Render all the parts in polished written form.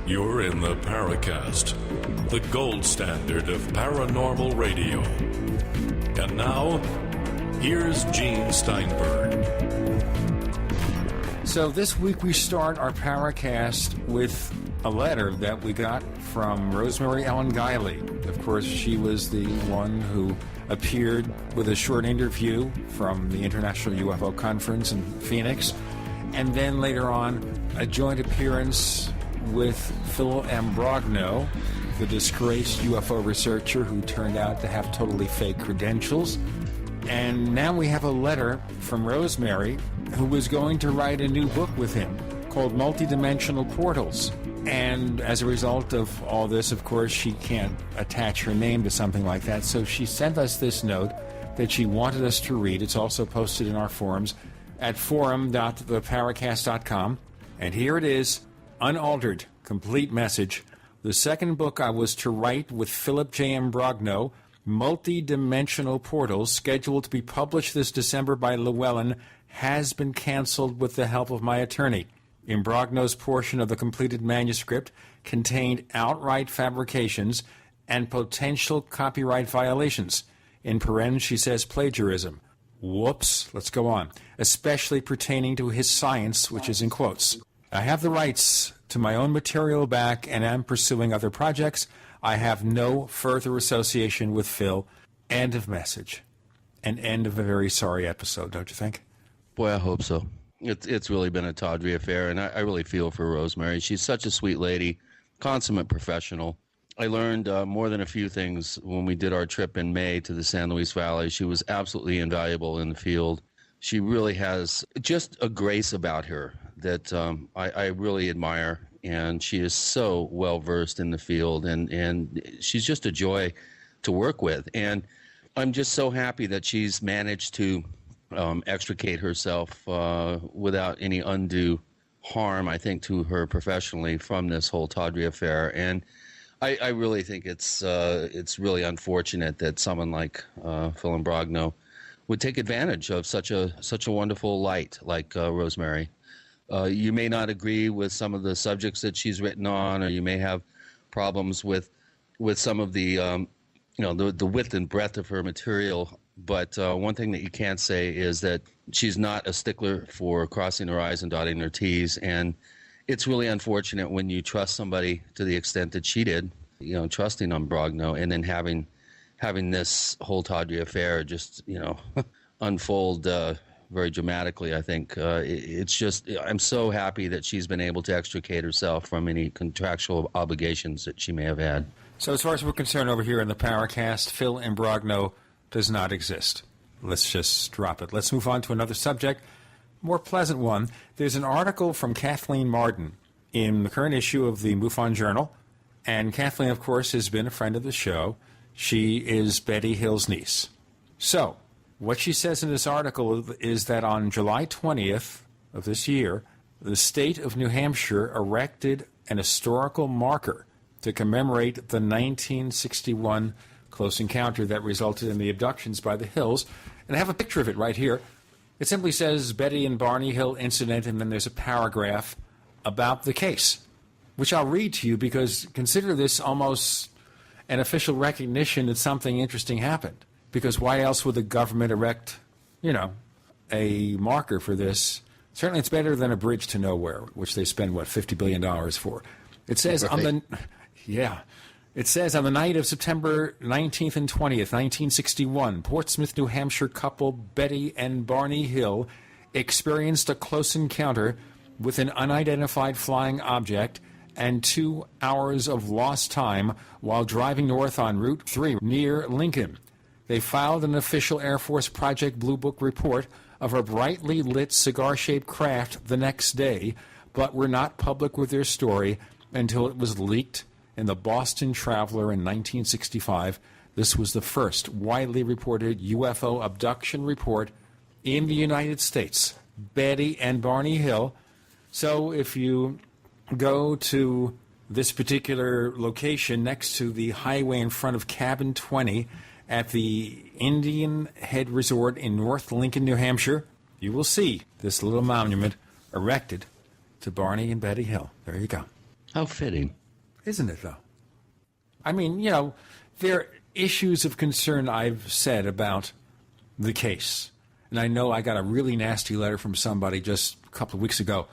You're in the Paracast, the gold standard of paranormal radio. And now, here's Gene Steinberg. So this week we start our Paracast with a letter that we got from Rosemary Ellen Guiley. Of course, she was the one who appeared with a short interview from the International UFO Conference in Phoenix, and then later on a joint appearance with Phil Ambrogno, the disgraced UFO researcher who turned out to have totally fake credentials. And now we have a letter from Rosemary, who was going to write a new book with him called Multidimensional Portals. And as a result of all this, of course, she can't attach her name to something like that. So she sent us this note that she wanted us to read. It's also posted in our forums at forum.theparacast.com. And here it is, unaltered, complete message. The second book I was to write with Philip J. Ambrogno, Multidimensional Portals, scheduled to be published this December by Llewellyn, has been canceled with the help of my attorney. Imbrogno's portion of the completed manuscript contained outright fabrications and potential copyright violations. In parens, she says plagiarism. Whoops. Let's go on. Especially pertaining to his science, which is in quotes. I have the rights to my own material back and am pursuing other projects. I have no further association with Phil. End of message. An end of a very sorry episode, don't you think? Boy, I hope so. It's really been a tawdry affair, and I really feel for Rosemary. She's such a sweet lady, consummate professional. I learned more than a few things when we did our trip in May to the San Luis Valley. She was absolutely invaluable in the field. She really has just a grace about her that I really admire, and she is so well-versed in the field, and she's just a joy to work with. And I'm just so happy that she's managed to extricate herself without any undue harm, I think, to her professionally from this whole tawdry affair. And I really think it's really unfortunate that someone like Phil Ambrogno would take advantage of such a wonderful light like Rosemary. You may not agree with some of the subjects that she's written on, or you may have problems with some of the the width and breadth of her material. But one thing that you can't say is that she's not a stickler for crossing her I's and dotting her T's. And it's really unfortunate when you trust somebody to the extent that she did, trusting Ambrogno, and then having this whole tawdry affair just, unfold very dramatically. I think it's just, I'm so happy that she's been able to extricate herself from any contractual obligations that she may have had. So as far as we're concerned over here in the Paracast, Phil Ambrogno does not exist. Let's just drop it. Let's move on to another subject, more pleasant one. There's an article from Kathleen Martin in the current issue of the MUFON Journal, and Kathleen, of course, has been a friend of the show. She is Betty Hill's niece. So, what she says in this article is that on July 20th of this year, the state of New Hampshire erected an historical marker to commemorate the 1961 close encounter that resulted in the abductions by the Hills. And I have a picture of it right here. It simply says Betty and Barney Hill incident, and then there's a paragraph about the case, which I'll read to you because consider this almost an official recognition that something interesting happened. Because why else would the government erect, a marker for this? Certainly it's better than a bridge to nowhere, which they spend, $50 billion for. It says right. It says on the night of September 19th and 20th, 1961, Portsmouth, New Hampshire couple Betty and Barney Hill experienced a close encounter with an unidentified flying object and 2 hours of lost time while driving north on Route 3 near Lincoln. They filed an official Air Force Project Blue Book report of a brightly lit cigar-shaped craft the next day, but were not public with their story until it was leaked in the Boston Traveler in 1965. This was the first widely reported UFO abduction report in the United States. Betty and Barney Hill. So if you go to this particular location next to the highway in front of Cabin 20 at the Indian Head Resort in North Lincoln, New Hampshire, you will see this little monument erected to Barney and Betty Hill. There you go. How fitting. isn't it, though? I mean, there are issues of concern I've said about the case. And I know I got a really nasty letter from somebody just a couple of weeks ago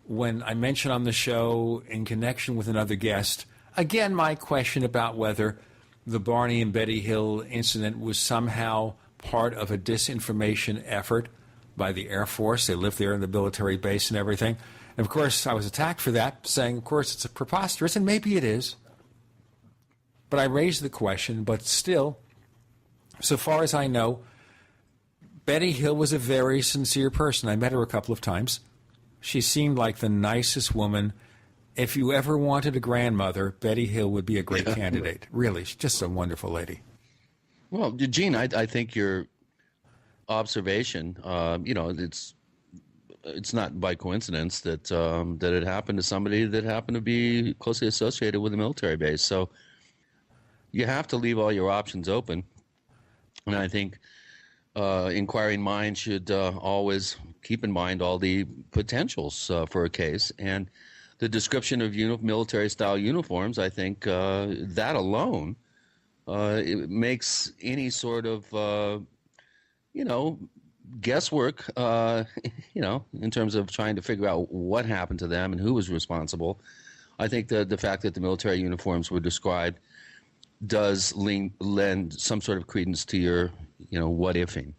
when I mentioned on the show in connection with another guest, again, my question about whether the Barney and Betty Hill incident was somehow part of a disinformation effort by the Air Force. They lived there in the military base and everything. And, of course, I was attacked for that, saying, of course, it's preposterous, and maybe it is. But I raised the question, but still, so far as I know, Betty Hill was a very sincere person. I met her a couple of times. She seemed like the nicest woman. If you ever wanted a grandmother, Betty Hill would be a great candidate. Really, she's just a wonderful lady. Well, Gene, I think your observation, it's not by coincidence that that it happened to somebody that happened to be closely associated with a military base. So you have to leave all your options open. And I think inquiring minds should always keep in mind all the potentials for a case. And the description of military-style uniforms, I think that alone it makes any sort of, guesswork, in terms of trying to figure out what happened to them and who was responsible. I think the fact that the military uniforms were described does lend some sort of credence to your, what-ifing.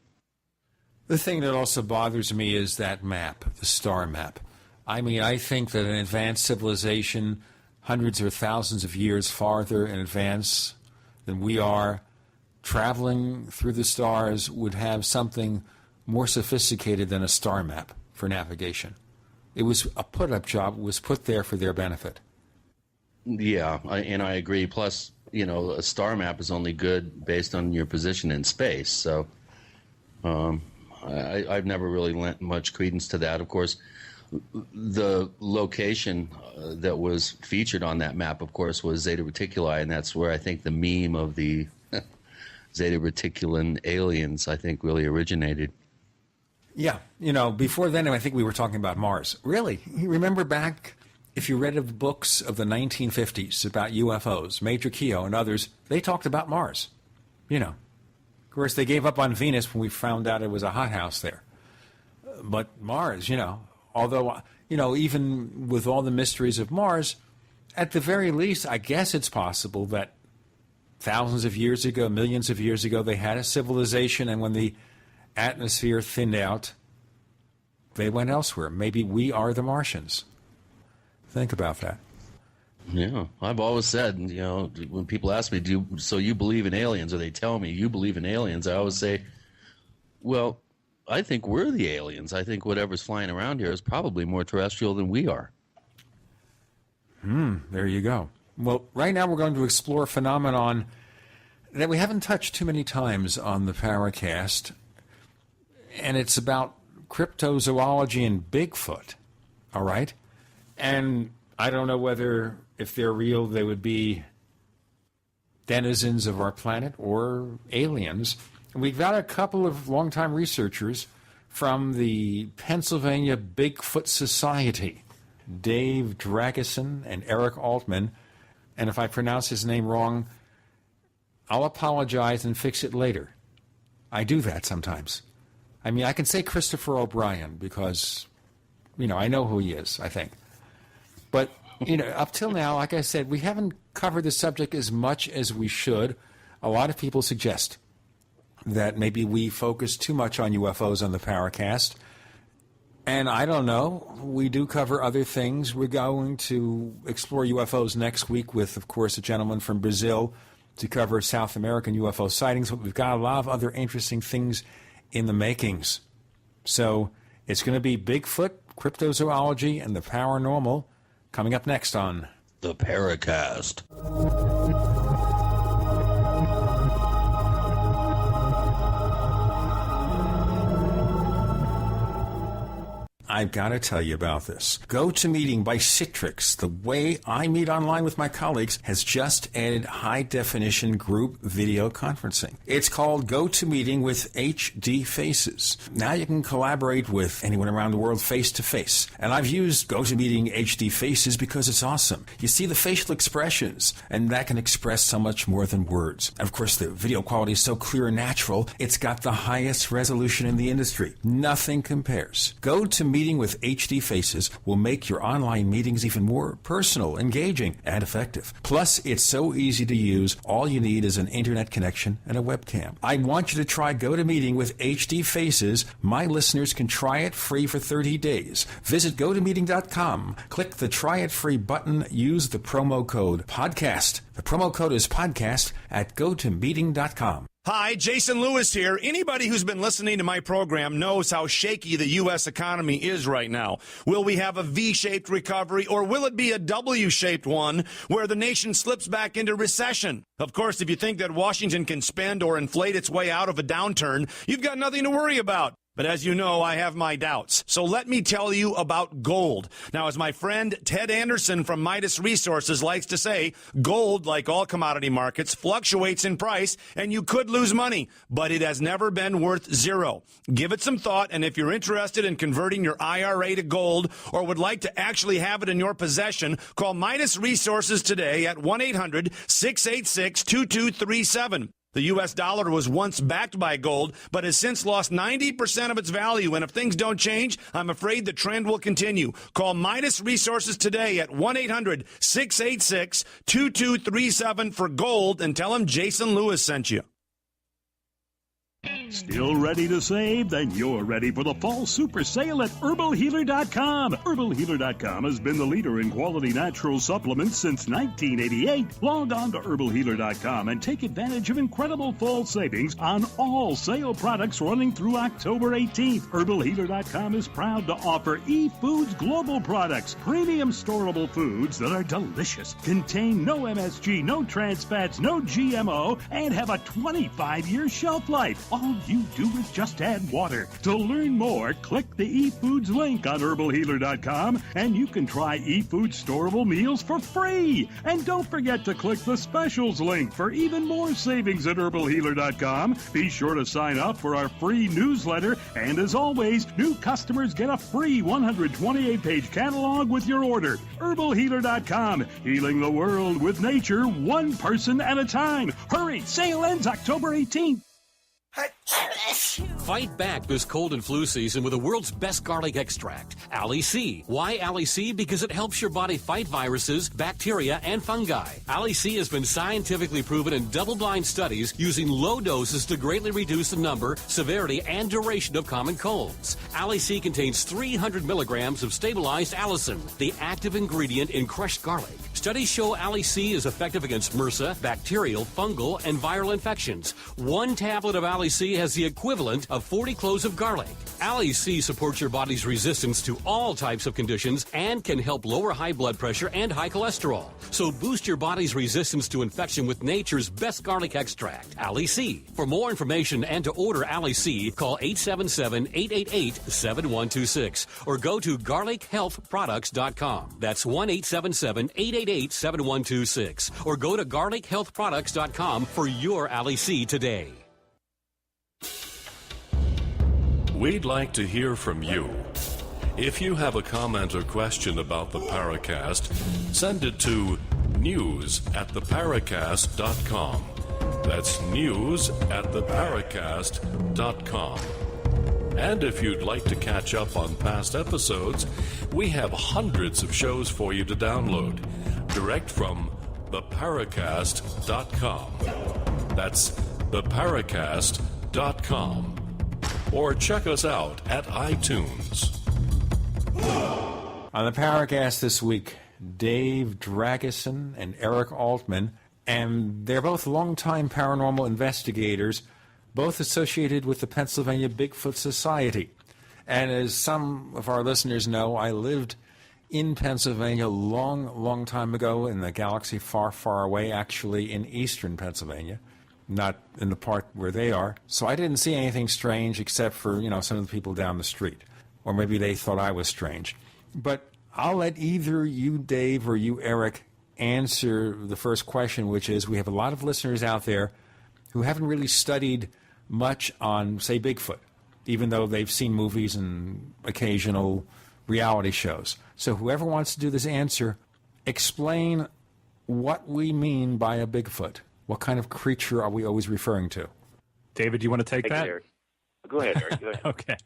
The thing that also bothers me is that map, the star map. I mean, I think that an advanced civilization, hundreds or thousands of years farther in advance than we are, traveling through the stars would have something more sophisticated than a star map for navigation. It was a put-up job. It was put there for their benefit. Yeah, I agree. Plus, a star map is only good based on your position in space. So I've never really lent much credence to that. Of course, the location that was featured on that map, of course, was Zeta Reticuli, and that's where I think the meme of the Zeta Reticulan aliens, I think, really originated. Yeah, before then, I think we were talking about Mars. Really? You remember back, if you read of books of the 1950s about UFOs, Major Keogh and others, they talked about Mars. Of course, they gave up on Venus when we found out it was a hothouse there. But Mars, although, even with all the mysteries of Mars, at the very least, I guess it's possible that thousands of years ago, millions of years ago, they had a civilization, and when the atmosphere thinned out, they went elsewhere. Maybe we are the Martians. Think about that. Yeah, I've always said, when people ask me, so you believe in aliens, or they tell me you believe in aliens, I always say, well, I think we're the aliens. I think whatever's flying around here is probably more terrestrial than we are. There you go. Well, right now we're going to explore a phenomenon that we haven't touched too many times on the Paracast, and it's about cryptozoology and Bigfoot, all right? And I don't know whether, if they're real, they would be denizens of our planet or aliens. We've got a couple of longtime researchers from the Pennsylvania Bigfoot Society, Dave Dragosin and Eric Altman. And if I pronounce his name wrong, I'll apologize and fix it later. I do that sometimes. I mean, I can say Christopher O'Brien because, I know who he is, I think. But, up till now, like I said, we haven't covered the subject as much as we should. A lot of people suggest that maybe we focus too much on UFOs on the Paracast. And I don't know. We do cover other things. We're going to explore UFOs next week with, of course, a gentleman from Brazil to cover South American UFO sightings. But we've got a lot of other interesting things in the makings. So it's going to be Bigfoot, cryptozoology, and the paranormal coming up next on The Paracast. I've got to tell you about this. GoToMeeting by Citrix, the way I meet online with my colleagues, has just added high-definition group video conferencing. It's called GoToMeeting with HD Faces. Now you can collaborate with anyone around the world face-to-face. And I've used GoToMeeting HD Faces because it's awesome. You see the facial expressions, and that can express so much more than words. And of course, the video quality is so clear and natural, it's got the highest resolution in the industry. Nothing compares. GoToMeeting with HD Faces will make your online meetings even more personal, engaging, and effective. Plus, it's so easy to use. All you need is an internet connection and a webcam. I want you to try GoToMeeting with HD Faces. My listeners can try it free for 30 days. Visit GoToMeeting.com. Click the Try It Free button. Use the promo code PODCAST. The promo code is PODCAST at GoToMeeting.com. Hi, Jason Lewis here. Anybody who's been listening to my program knows how shaky the U.S. economy is right now. Will we have a V-shaped recovery, or will it be a W-shaped one where the nation slips back into recession? Of course, if you think that Washington can spend or inflate its way out of a downturn, you've got nothing to worry about. But as you know, I have my doubts. So let me tell you about gold. Now, as my friend Ted Anderson from Midas Resources likes to say, gold, like all commodity markets, fluctuates in price, and you could lose money, but it has never been worth zero. Give it some thought, and if you're interested in converting your IRA to gold or would like to actually have it in your possession, call Midas Resources today at 1-800-686-2237. The U.S. dollar was once backed by gold, but has since lost 90% of its value. And if things don't change, I'm afraid the trend will continue. Call Midas Resources today at 1-800-686-2237 for gold and tell them Jason Lewis sent you. Still ready to save? Then you're ready for the fall super sale at HerbalHealer.com. HerbalHealer.com has been the leader in quality natural supplements since 1988. Log on to HerbalHealer.com and take advantage of incredible fall savings on all sale products running through October 18th. HerbalHealer.com is proud to offer eFoods Global products, premium storable foods that are delicious, contain no MSG, no trans fats, no GMO, and have a 25-year shelf life. All you do is just add water. To learn more, click the eFoods link on HerbalHealer.com and you can try eFoods storable meals for free. And don't forget to click the specials link for even more savings at HerbalHealer.com. Be sure to sign up for our free newsletter. And as always, new customers get a free 128-page catalog with your order. HerbalHealer.com, healing the world with nature, one person at a time. Hurry, sale ends October 18th. Fight back this cold and flu season with the world's best garlic extract, Ali C. Why Ali C? Because it helps your body fight viruses, bacteria, and fungi. Ali C has been scientifically proven in double-blind studies using low doses to greatly reduce the number, severity, and duration of common colds. Ali C contains 300 milligrams of stabilized allicin, the active ingredient in crushed garlic. Studies show Ali C is effective against MRSA, bacterial, fungal, and viral infections. One tablet of Ali C has the equivalent of 40 cloves of garlic. Ali C supports your body's resistance to all types of conditions and can help lower high blood pressure and high cholesterol. So boost your body's resistance to infection with nature's best garlic extract, Ali C. For more information and to order Ali C, call 877-888-7126 or go to garlichealthproducts.com. That's 1-877-888-7126 or go to garlichealthproducts.com for your Ali C today. We'd like to hear from you. If you have a comment or question about the Paracast, send it to news@theparacast.com. That's news@theparacast.com. And if you'd like to catch up on past episodes, we have hundreds of shows for you to download direct from theparacast.com. That's theparacast.com. Or check us out at iTunes. On the Paracast this week, Dave Dragosin and Eric Altman, and they're both longtime paranormal investigators, both associated with the Pennsylvania Bigfoot Society. And as some of our listeners know, I lived in Pennsylvania a long time ago in the galaxy far, far away, actually in eastern Pennsylvania. Not in the part where they are. So I didn't see anything strange except for, some of the people down the street. or maybe they thought I was strange. But I'll let either you, Dave, or you, Eric, answer the first question, which is we have a lot of listeners out there who haven't really studied much on, say, Bigfoot, even though they've seen movies and occasional reality shows. So whoever wants to do this answer, explain what we mean by a Bigfoot. What kind of creature are we always referring to? David, do you want to take that? Go ahead, Eric. Go ahead. Okay.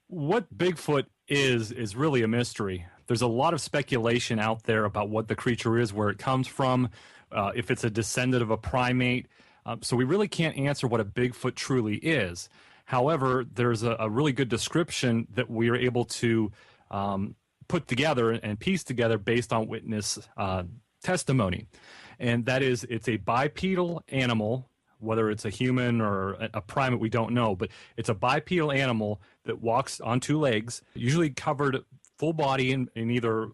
What Bigfoot is really a mystery. There's a lot of speculation out there about what the creature is, where it comes from, if it's a descendant of a primate. So we really can't answer what a Bigfoot truly is. However, there's a really good description that we are able to put together and piece together based on witness testimony. And that is, it's a bipedal animal, whether it's a human or a primate, we don't know, but it's a bipedal animal that walks on two legs, usually covered full body in either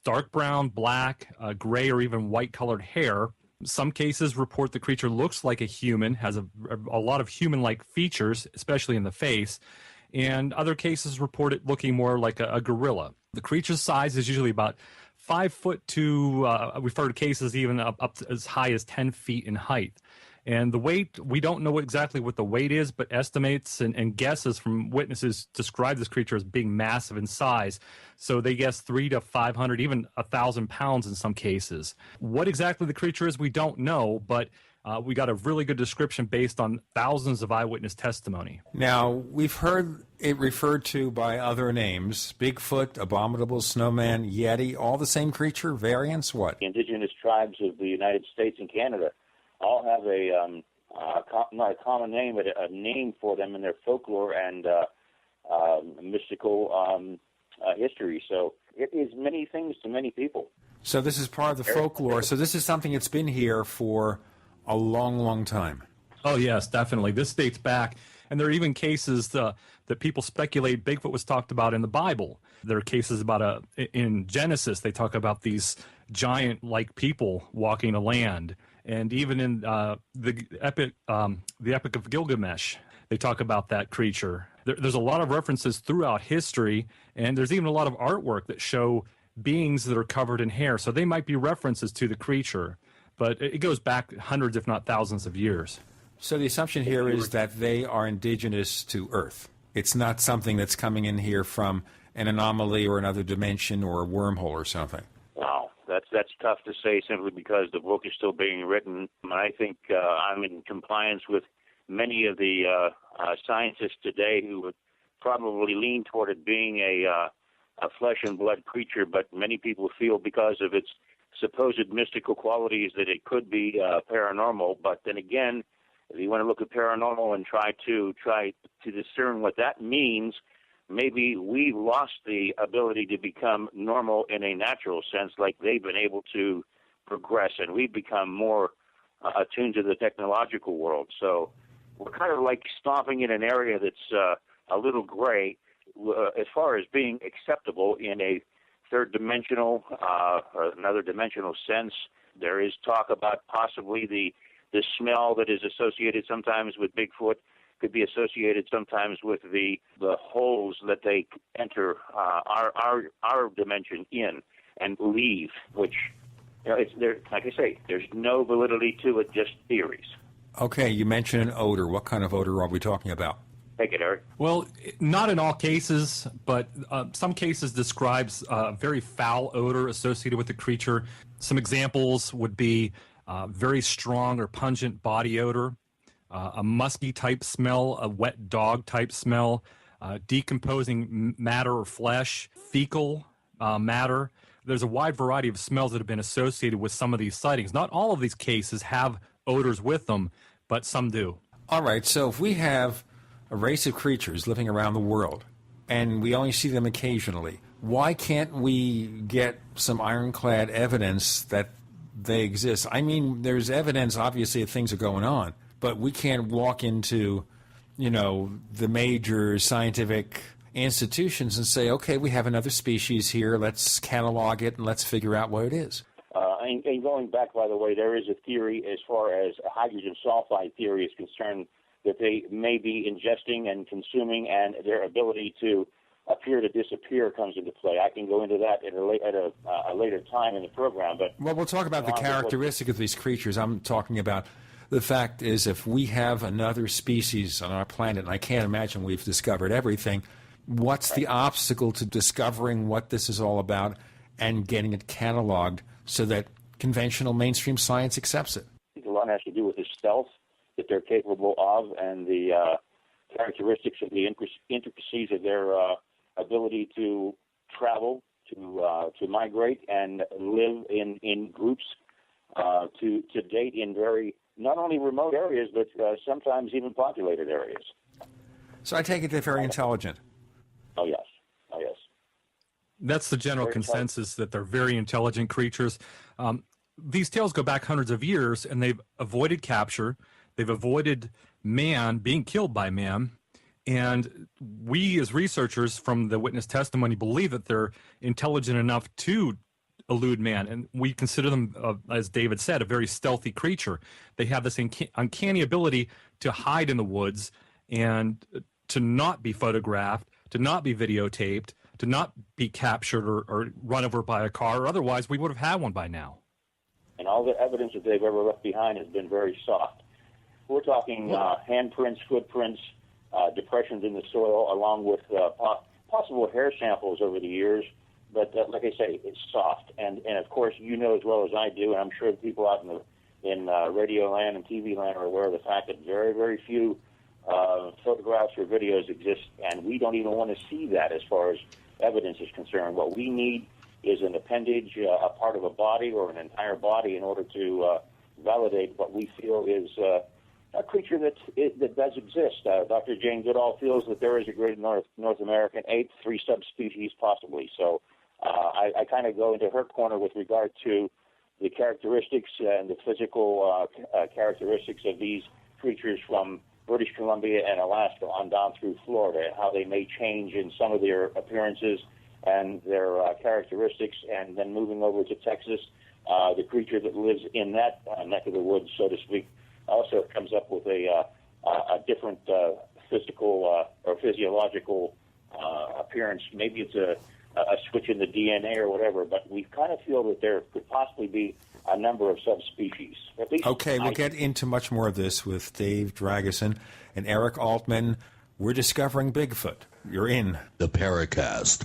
dark brown, black, gray, or even white-colored hair. Some cases report the creature looks like a human, has a lot of human-like features, especially in the face, and other cases report it looking more like a gorilla. The creature's size is usually about 5 foot to, we've heard cases even up as high as 10 feet in height. And the weight, we don't know exactly what the weight is, but estimates and guesses from witnesses describe this creature as being massive in size. So they guess 300 to 500, even 1,000 pounds in some cases. What exactly the creature is, we don't know, but we got a really good description based on thousands of eyewitness testimony. Now, we've heard it referred to by other names: Bigfoot, Abominable Snowman, Yeti, all the same creature, variants, what? The indigenous tribes of the United States and Canada all have not a common name, but a name for them in their folklore and mystical history. So it is many things to many people. So this is part of the folklore. So this is something that's been here for a long, long time. Oh, yes, definitely. This dates back, and there are even cases that people speculate Bigfoot was talked about in the Bible. There are cases about in Genesis, they talk about these giant-like people walking a land. And even in the epic of Gilgamesh, they talk about that creature. There's a lot of references throughout history, and there's even a lot of artwork that show beings that are covered in hair. So they might be references to the creature, but it goes back hundreds, if not thousands of years. So the assumption here is that they are indigenous to Earth. It's not something that's coming in here from an anomaly or another dimension or a wormhole or something. Wow. That's tough to say simply because the book is still being written. I think I'm in compliance with many of the scientists today who would probably lean toward it being a flesh and blood creature, but many people feel because of its supposed mystical qualities that it could be paranormal. But then again, if you want to look at paranormal and try to discern what that means, maybe we've lost the ability to become normal in a natural sense, like they've been able to progress, and we've become more attuned to the technological world. So we're kind of like stomping in an area that's a little gray as far as being acceptable in a third-dimensional or another dimensional sense. There is talk about possibly the smell that is associated sometimes with Bigfoot could be associated sometimes with the holes that they enter our dimension in and leave, which, it's there. Like I say, there's no validity to it, just theories. Okay, you mentioned an odor. What kind of odor are we talking about? Take it, Eric. Well, not in all cases, but some cases describes a very foul odor associated with the creature. Some examples would be very strong or pungent body odor, a musky type smell, a wet dog type smell, decomposing matter or flesh, fecal matter. There's a wide variety of smells that have been associated with some of these sightings. Not all of these cases have odors with them, but some do. All right, so if we have a race of creatures living around the world and we only see them occasionally, why can't we get some ironclad evidence that they exist? I mean, there's evidence, obviously, that things are going on, but we can't walk into, the major scientific institutions and say, okay, we have another species here, let's catalog it and let's figure out what it is. And going back, by the way, there is a theory as far as a hydrogen sulfide theory is concerned that they may be ingesting and consuming, and their ability to appear to disappear comes into play. I can go into that at a later time in the program. But well, we'll talk about the characteristic of these creatures. I'm talking about the fact is if we have another species on our planet, and I can't imagine we've discovered everything, what's the obstacle to discovering what this is all about and getting it cataloged so that conventional mainstream science accepts it? I think a lot has to do with the stealth that they're capable of and the characteristics of the intricacies of their ability to travel, to migrate, and live in groups, to date in very not only remote areas but sometimes even populated areas. So I take it they're very intelligent. Oh yes. That's the general consensus, that they're very intelligent creatures. These tales go back hundreds of years, and they've avoided capture. They've avoided man being killed by man. And we, as researchers from the witness testimony, believe that they're intelligent enough to elude man. And we consider them, as David said, a very stealthy creature. They have this uncanny ability to hide in the woods and to not be photographed, to not be videotaped, to not be captured or run over by a car, or otherwise we would have had one by now. And all the evidence that they've ever left behind has been very soft. We're talking handprints, footprints, depressions in the soil, along with possible hair samples over the years. But like I say, it's soft. And of course, you know as well as I do, and I'm sure the people out in radio land and TV land are aware of the fact that very, very few photographs or videos exist, and we don't even want to see that as far as evidence is concerned. What we need is an appendage, a part of a body or an entire body in order to validate what we feel is a creature that does exist. Dr. Jane Goodall feels that there is a great North American ape, 3 subspecies possibly. So I kind of go into her corner with regard to the characteristics and the physical characteristics of these creatures from British Columbia and Alaska on down through Florida, and how they may change in some of their appearances and their characteristics, and then moving over to Texas, the creature that lives in that neck of the woods, so to speak, also comes up with a different physical or physiological appearance. Maybe it's a switch in the DNA or whatever, but we kind of feel that there could possibly be a number of subspecies. At least okay, we'll get into much more of this with Dave Dragosin and Eric Altman. We're discovering Bigfoot. You're in the Paracast.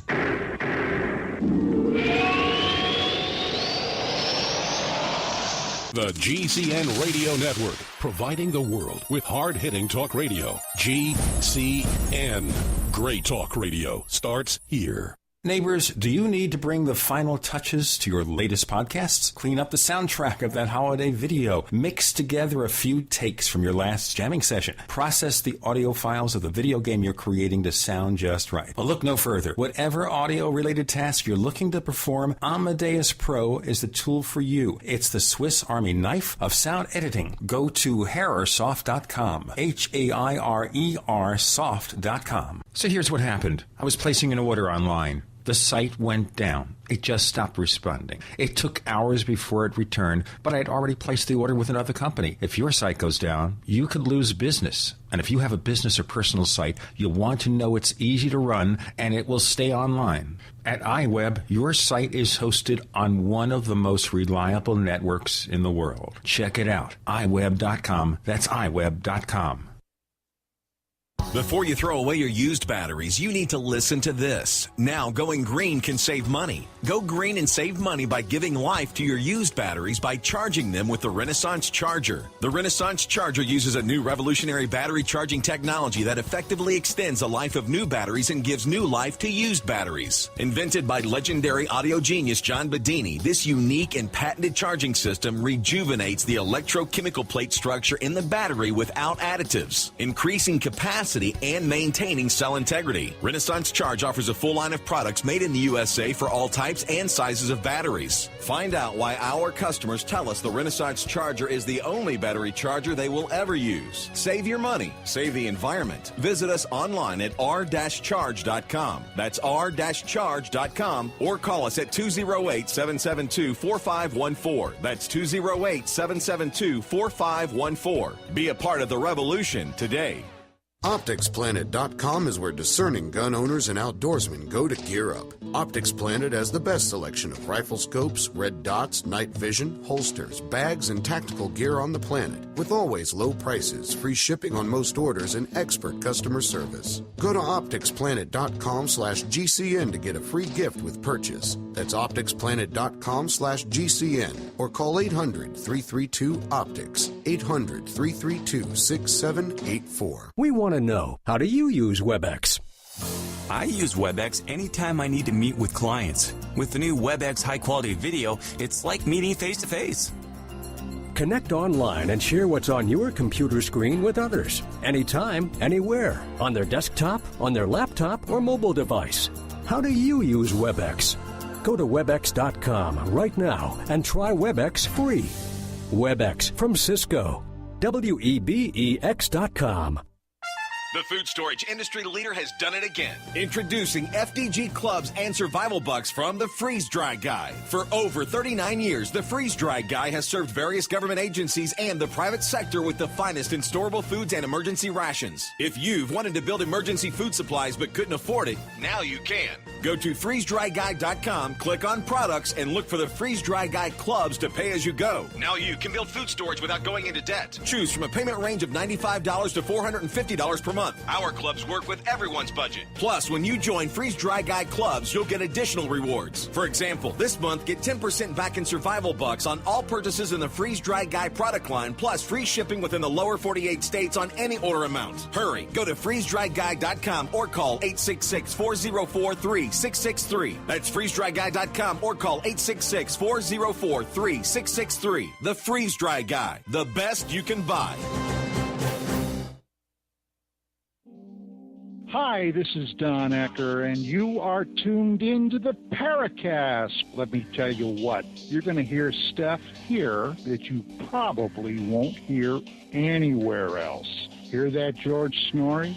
The GCN Radio Network, providing the world with hard-hitting talk radio. GCN. Great talk radio starts here. Neighbors, do you need to bring the final touches to your latest podcasts? Clean up the soundtrack of that holiday video. Mix together a few takes from your last jamming session. Process the audio files of the video game you're creating to sound just right. Well, look no further. Whatever audio-related task you're looking to perform, Amadeus Pro is the tool for you. It's the Swiss Army knife of sound editing. Go to HairSoft.com. HAIRER soft.com. So here's what happened. I was placing an order online. The site went down. It just stopped responding. It took hours before it returned, but I had already placed the order with another company. If your site goes down, you could lose business. And if you have a business or personal site, you'll want to know it's easy to run and it will stay online. At iWeb, your site is hosted on one of the most reliable networks in the world. Check it out. iWeb.com. That's iWeb.com. Before you throw away your used batteries, you need to listen to this. Now, going green can save money. Go green and save money by giving life to your used batteries by charging them with the Renaissance Charger. The Renaissance Charger uses a new revolutionary battery charging technology that effectively extends the life of new batteries and gives new life to used batteries. Invented by legendary audio genius John Bedini, this unique and patented charging system rejuvenates the electrochemical plate structure in the battery without additives, increasing capacity and maintaining cell integrity. Renaissance Charge offers a full line of products made in the USA for all types and sizes of batteries. Find out why our customers tell us the Renaissance Charger is the only battery charger they will ever use. Save your money. Save the environment. Visit us online at r-charge.com. That's r-charge.com, or call us at 208-772-4514. That's 208-772-4514. Be a part of the revolution today. OpticsPlanet.com is where discerning gun owners and outdoorsmen go to gear up. Optics Planet has the best selection of rifle scopes, red dots, night vision, holsters, bags, and tactical gear on the planet, with always low prices, free shipping on most orders, and expert customer service. Go to OpticsPlanet.com/GCN to get a free gift with purchase. That's OpticsPlanet.com/GCN or call 800-332-OPTICS, 800-332-6784. We want to know, how do you use WebEx? I use WebEx anytime I need to meet with clients. With the new WebEx high-quality video, it's like meeting face-to-face. Connect online and share what's on your computer screen with others, anytime, anywhere, on their desktop, on their laptop, or mobile device. How do you use WebEx? Go to WebEx.com right now and try WebEx free. WebEx from Cisco. WEBEX.com. The food storage industry leader has done it again. Introducing FDG clubs and survival bucks from the Freeze Dry Guy. For over 39 years, the Freeze Dry Guy has served various government agencies and the private sector with the finest in storable foods and emergency rations. If you've wanted to build emergency food supplies but couldn't afford it, now you can. Go to freezedryguy.com, click on products, and look for the Freeze Dry Guy clubs to pay as you go. Now you can build food storage without going into debt. Choose from a payment range of $95 to $450 per month. Our clubs work with everyone's budget. Plus, when you join Freeze Dry Guy clubs, you'll get additional rewards. For example, this month, get 10% back in survival bucks on all purchases in the Freeze Dry Guy product line, plus free shipping within the lower 48 states on any order amount. Hurry, go to freezedryguy.com or call 866-404-3663. That's freezedryguy.com or call 866-404-3663. The Freeze Dry Guy, the best you can buy. Hi, this is Don Ecker, and you are tuned into the Paracast. Let me tell you what, you're going to hear stuff here that you probably won't hear anywhere else. Hear that, George Snorri?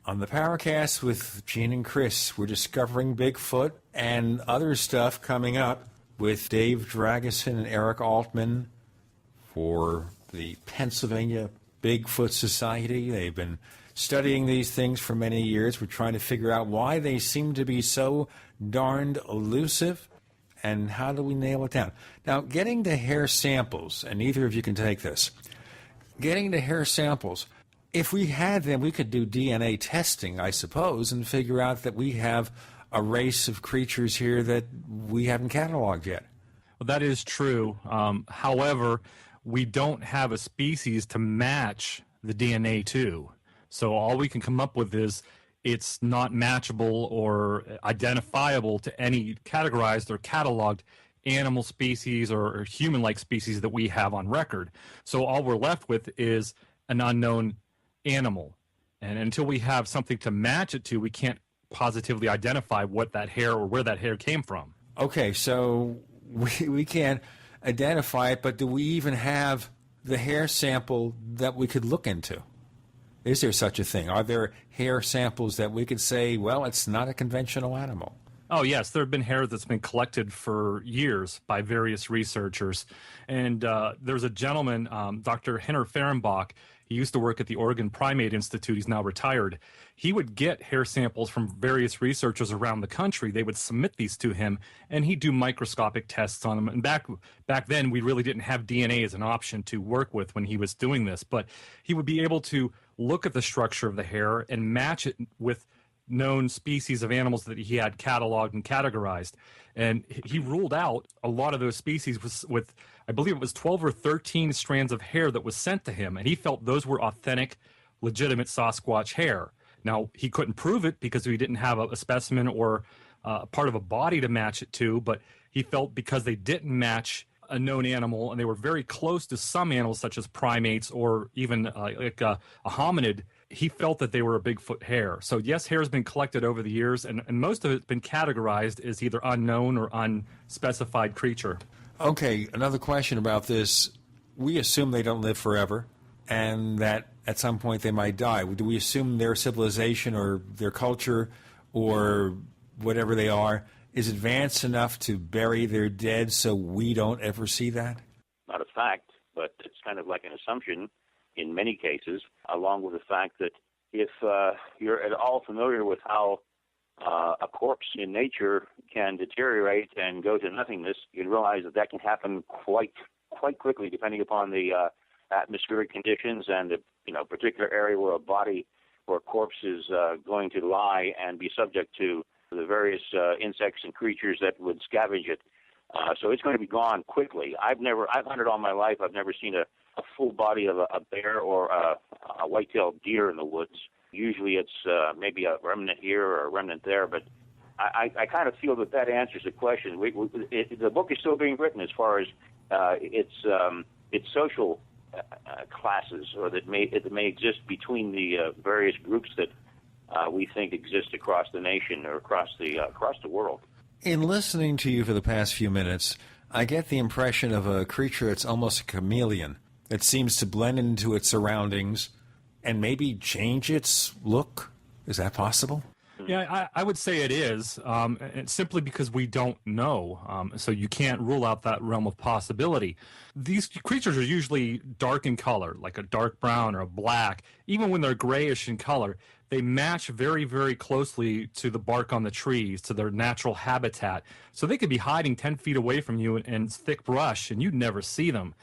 On the Paracast with Gene and Chris, we're discovering Bigfoot and other stuff coming up with Dave Dragosin and Eric Altman for the Pennsylvania Bigfoot Society. They've been studying these things for many years. We're trying to figure out why they seem to be so darned elusive and how do we nail it down. Now, getting to hair samples, and either of you can take this, getting to hair samples, if we had them, we could do DNA testing, I suppose, and figure out that we have a race of creatures here that we haven't cataloged yet. Well, that is true. However, we don't have a species to match the DNA to. So all we can come up with is it's not matchable or identifiable to any categorized or cataloged animal species or human-like species that we have on record. So all we're left with is an unknown animal. And until we have something to match it to, we can't positively identify what that hair or where that hair came from. Okay, so we can't identify it, but do we even have the hair sample that we could look into? Is there such a thing? Are there hair samples that we could say, well, it's not a conventional animal? Oh, yes. There have been hair that's been collected for years by various researchers. And there's a gentleman, Dr. Henner Fehrenbach. He used to work at the Oregon Primate Institute. He's now retired. He would get hair samples from various researchers around the country. They would submit these to him, and he'd do microscopic tests on them. And back then, we really didn't have DNA as an option to work with when he was doing this. But he would be able to look at the structure of the hair and match it with known species of animals that he had cataloged and categorized. And he ruled out a lot of those species with I believe it was 12 or 13 strands of hair that was sent to him. And he felt those were authentic, legitimate Sasquatch hair. Now, he couldn't prove it because he didn't have a specimen or part of a body to match it to, but he felt because they didn't match a known animal and they were very close to some animals such as primates or even like a hominid, he felt that they were a Bigfoot hair. So yes, hair has been collected over the years, and most of it's been categorized as either unknown or unspecified creature. Okay, another question about this. We assume they don't live forever and that at some point they might die. Do we assume their civilization or their culture or whatever they are is advanced enough to bury their dead so we don't ever see that? Not a fact, but it's kind of like an assumption. in many cases, along with the fact that if you're at all familiar with how a corpse in nature can deteriorate and go to nothingness, you realize that that can happen quite quickly, depending upon the atmospheric conditions and the particular area where a body or a corpse is going to lie and be subject to the various insects and creatures that would scavenge it. So it's going to be gone quickly. I've hunted all my life. I've never seen a full body of a bear or a white-tailed deer in the woods. Usually it's maybe a remnant here or a remnant there, but I kind of feel that answers the question. The book is still being written as far as its social classes, or that may exist between the various groups that we think exist across the nation or across the world. In listening to you for the past few minutes, I get the impression of a creature that's almost a chameleon. It seems to blend into its surroundings and maybe change its look. Is that possible? Yeah, I would say it is, and simply because we don't know. So you can't rule out that realm of possibility. These creatures are usually dark in color, like a dark brown or a black. Even when they're grayish in color, they match very, very closely to the bark on the trees, to their natural habitat. So they could be hiding 10 feet away from you in thick brush, and you'd never see them.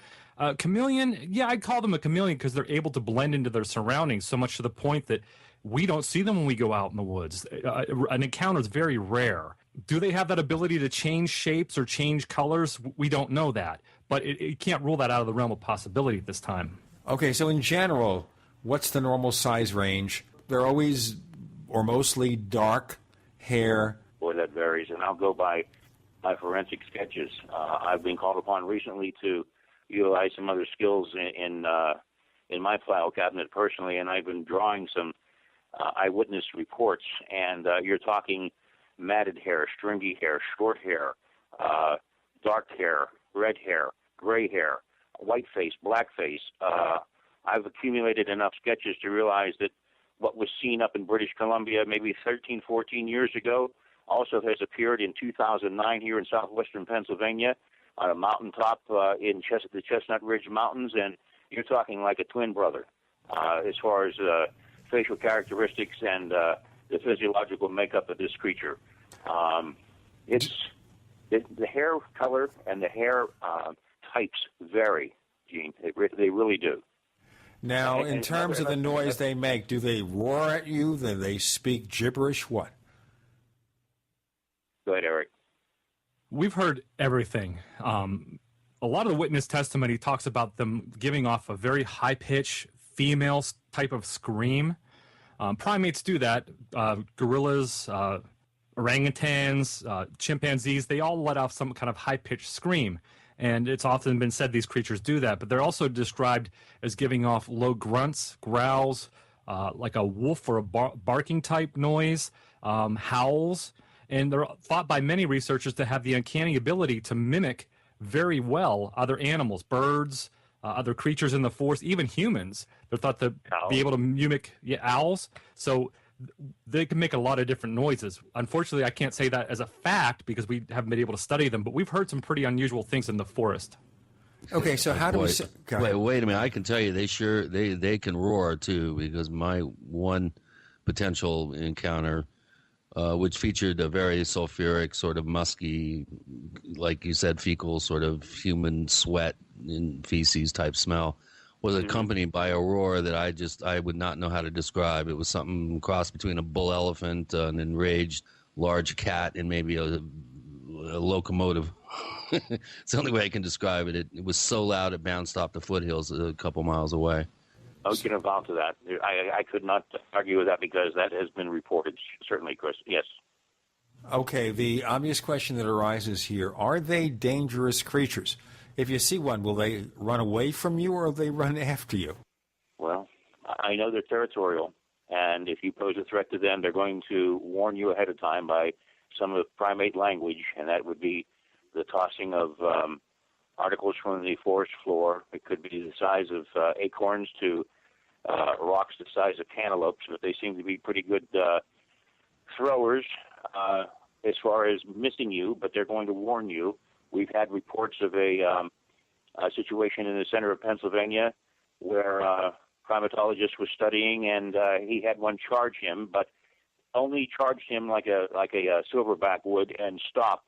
Chameleon, yeah, I'd call them a chameleon because they're able to blend into their surroundings so much to the point that we don't see them when we go out in the woods. An encounter is very rare. Do they have that ability to change shapes or change colors? We don't know that. But it can't rule that out of the realm of possibility at this time. Okay, so in general, what's the normal size range? They're always or mostly dark hair. Boy, that varies, and I'll go by my forensic sketches. I've been called upon recently to utilize some other skills in my file cabinet personally, and I've been drawing some eyewitness reports, and you're talking matted hair, stringy hair, short hair, dark hair, red hair, gray hair, white face, black face. I've accumulated enough sketches to realize that what was seen up in British Columbia maybe 13, 14 years ago also has appeared in 2009 here in southwestern Pennsylvania on a mountaintop in the Chestnut Ridge Mountains, and you're talking like a twin brother as far as facial characteristics and the physiological makeup of this creature. The hair color and the hair types vary, Gene. They really do. Now, in terms of the noise they make, do they roar at you? Do they speak gibberish? What? Go ahead, Eric. We've heard everything. A lot of the witness testimony talks about them giving off a very high-pitched female type of scream. Primates do that. Gorillas, orangutans, chimpanzees, they all let off some kind of high-pitched scream. And it's often been said these creatures do that, but they're also described as giving off low grunts, growls, like a wolf or a barking type noise, howls. And they're thought by many researchers to have the uncanny ability to mimic very well other animals, birds, other creatures in the forest, even humans. They're thought to be able to mimic owls. So they can make a lot of different noises. Unfortunately, I can't say that as a fact because we haven't been able to study them, but we've heard some pretty unusual things in the forest. Okay, so how do we... Wait a minute. I can tell you they can roar, too, because my one potential encounter, which featured a very sulfuric, sort of musky, like you said, fecal sort of human sweat and feces type smell, was accompanied by a roar that I would not know how to describe. It was something cross between a bull elephant, an enraged large cat, and maybe a locomotive. It's the only way I can describe it. It was so loud it bounced off the foothills a couple miles away. I can vouch to that. I could not argue with that because that has been reported, certainly, Chris. Yes. Okay, the obvious question that arises here, are they dangerous creatures? If you see one, will they run away from you or will they run after you? Well, I know they're territorial, and if you pose a threat to them, they're going to warn you ahead of time by some of the primate language, and that would be the tossing of articles from the forest floor. It could be the size of acorns to rocks the size of cantaloupes, but they seem to be pretty good throwers as far as missing you, but they're going to warn you. We've had reports of a situation in the center of Pennsylvania where primatologist was studying, and he had one charge him, but only charged him like a silverback would and stop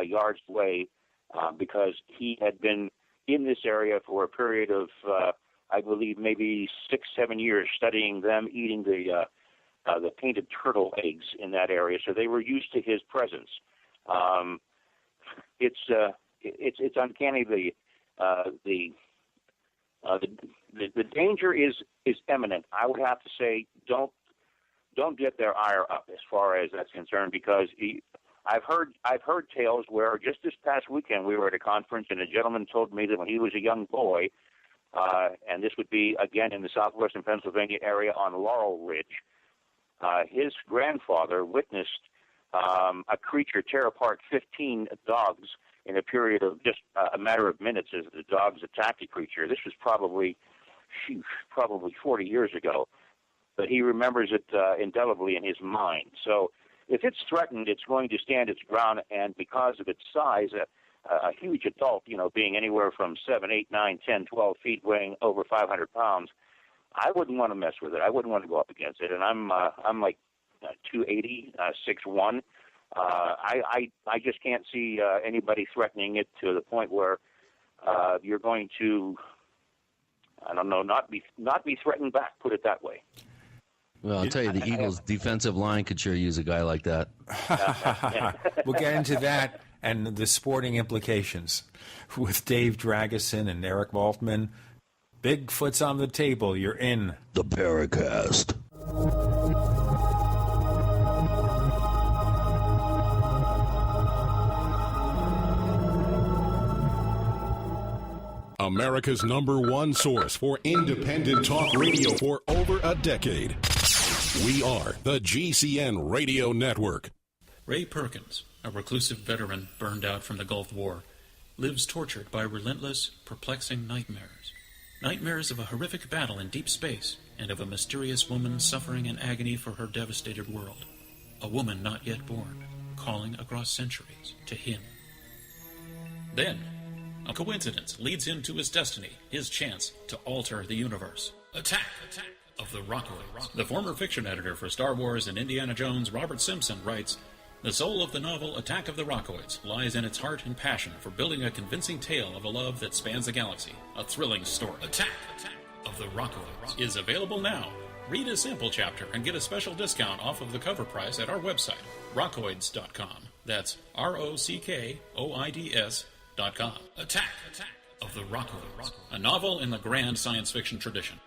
yards away because he had been in this area for a period of, I believe, maybe 6-7 years, studying them eating the painted turtle eggs in that area. So they were used to his presence. It's uncanny. The danger is imminent. I would have to say, don't get their ire up as far as that's concerned, because I've heard tales where just this past weekend we were at a conference and a gentleman told me that when he was a young boy, and this would be again in the southwestern Pennsylvania area on Laurel Ridge, his grandfather witnessed a creature tear apart 15 dogs in a period of just a matter of minutes as the dogs attacked the creature. This was probably 40 years ago, but he remembers it indelibly in his mind. So if it's threatened, it's going to stand its ground, and because of its size, a huge adult, being anywhere from 7, 8, 9, 10, 12 feet, weighing over 500 pounds, I wouldn't want to mess with it. I wouldn't want to go up against it. And I'm like 280, 6'1". I just can't see anybody threatening it to the point where you're going to, I don't know, not be threatened back. Put it that way. Well, I'll tell you, the Eagles' defensive line could sure use a guy like that. We'll get into that and the sporting implications with Dave Dragosin and Eric Altman. Bigfoot's on the table. You're in the Paracast. America's #1 source for independent talk radio for over a decade. We are the GCN Radio Network. Ray Perkins, a reclusive veteran burned out from the Gulf War, lives tortured by relentless, perplexing nightmares. Nightmares of a horrific battle in deep space and of a mysterious woman suffering in agony for her devastated world. A woman not yet born, calling across centuries to him. Then, a coincidence leads him to his destiny, his chance to alter the universe. Attack of the Rockoids. The former fiction editor for Star Wars and Indiana Jones, Robert Simpson, writes, "The soul of the novel Attack of the Rockoids lies in its heart and passion for building a convincing tale of a love that spans the galaxy. A thrilling story. Attack of the Rockoids is available now. Read a sample chapter and get a special discount off of the cover price at our website, rockoids.com. That's ROCKOIDS.com. Attack of the Rockoids, a novel in the grand science fiction tradition."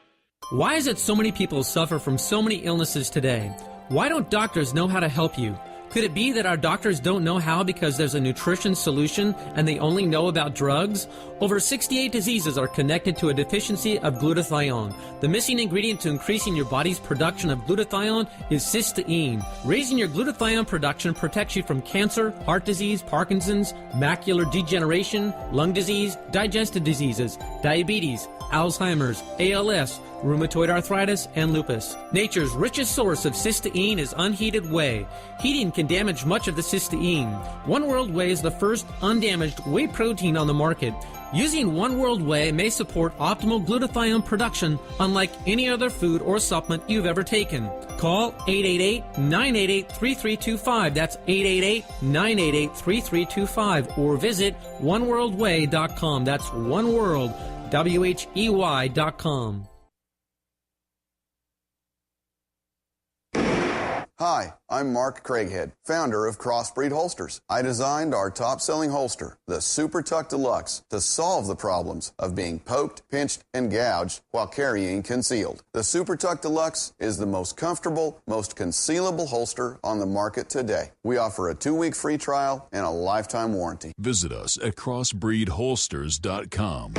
Why is it so many people suffer from so many illnesses today? Why don't doctors know how to help you? Could it be that our doctors don't know how because there's a nutrition solution and they only know about drugs? Over 68 diseases are connected to a deficiency of glutathione. The missing ingredient to increasing your body's production of glutathione is cysteine. Raising your glutathione production protects you from cancer, heart disease, Parkinson's, macular degeneration, lung disease, digestive diseases, diabetes, Alzheimer's, ALS, rheumatoid arthritis, and lupus. Nature's richest source of cysteine is unheated whey. Heating can damage much of the cysteine. One World Whey is the first undamaged whey protein on the market. Using One World Whey may support optimal glutathione production unlike any other food or supplement you've ever taken. Call 888-988-3325. That's 888-988-3325. Or visit oneworldwhey.com. That's oneworld, WHEY.com. Hi, I'm Mark Craighead, founder of Crossbreed Holsters. I designed our top-selling holster, the Super Tuck Deluxe, to solve the problems of being poked, pinched, and gouged while carrying concealed. The Super Tuck Deluxe is the most comfortable, most concealable holster on the market today. We offer a 2-week free trial and a lifetime warranty. Visit us at crossbreedholsters.com.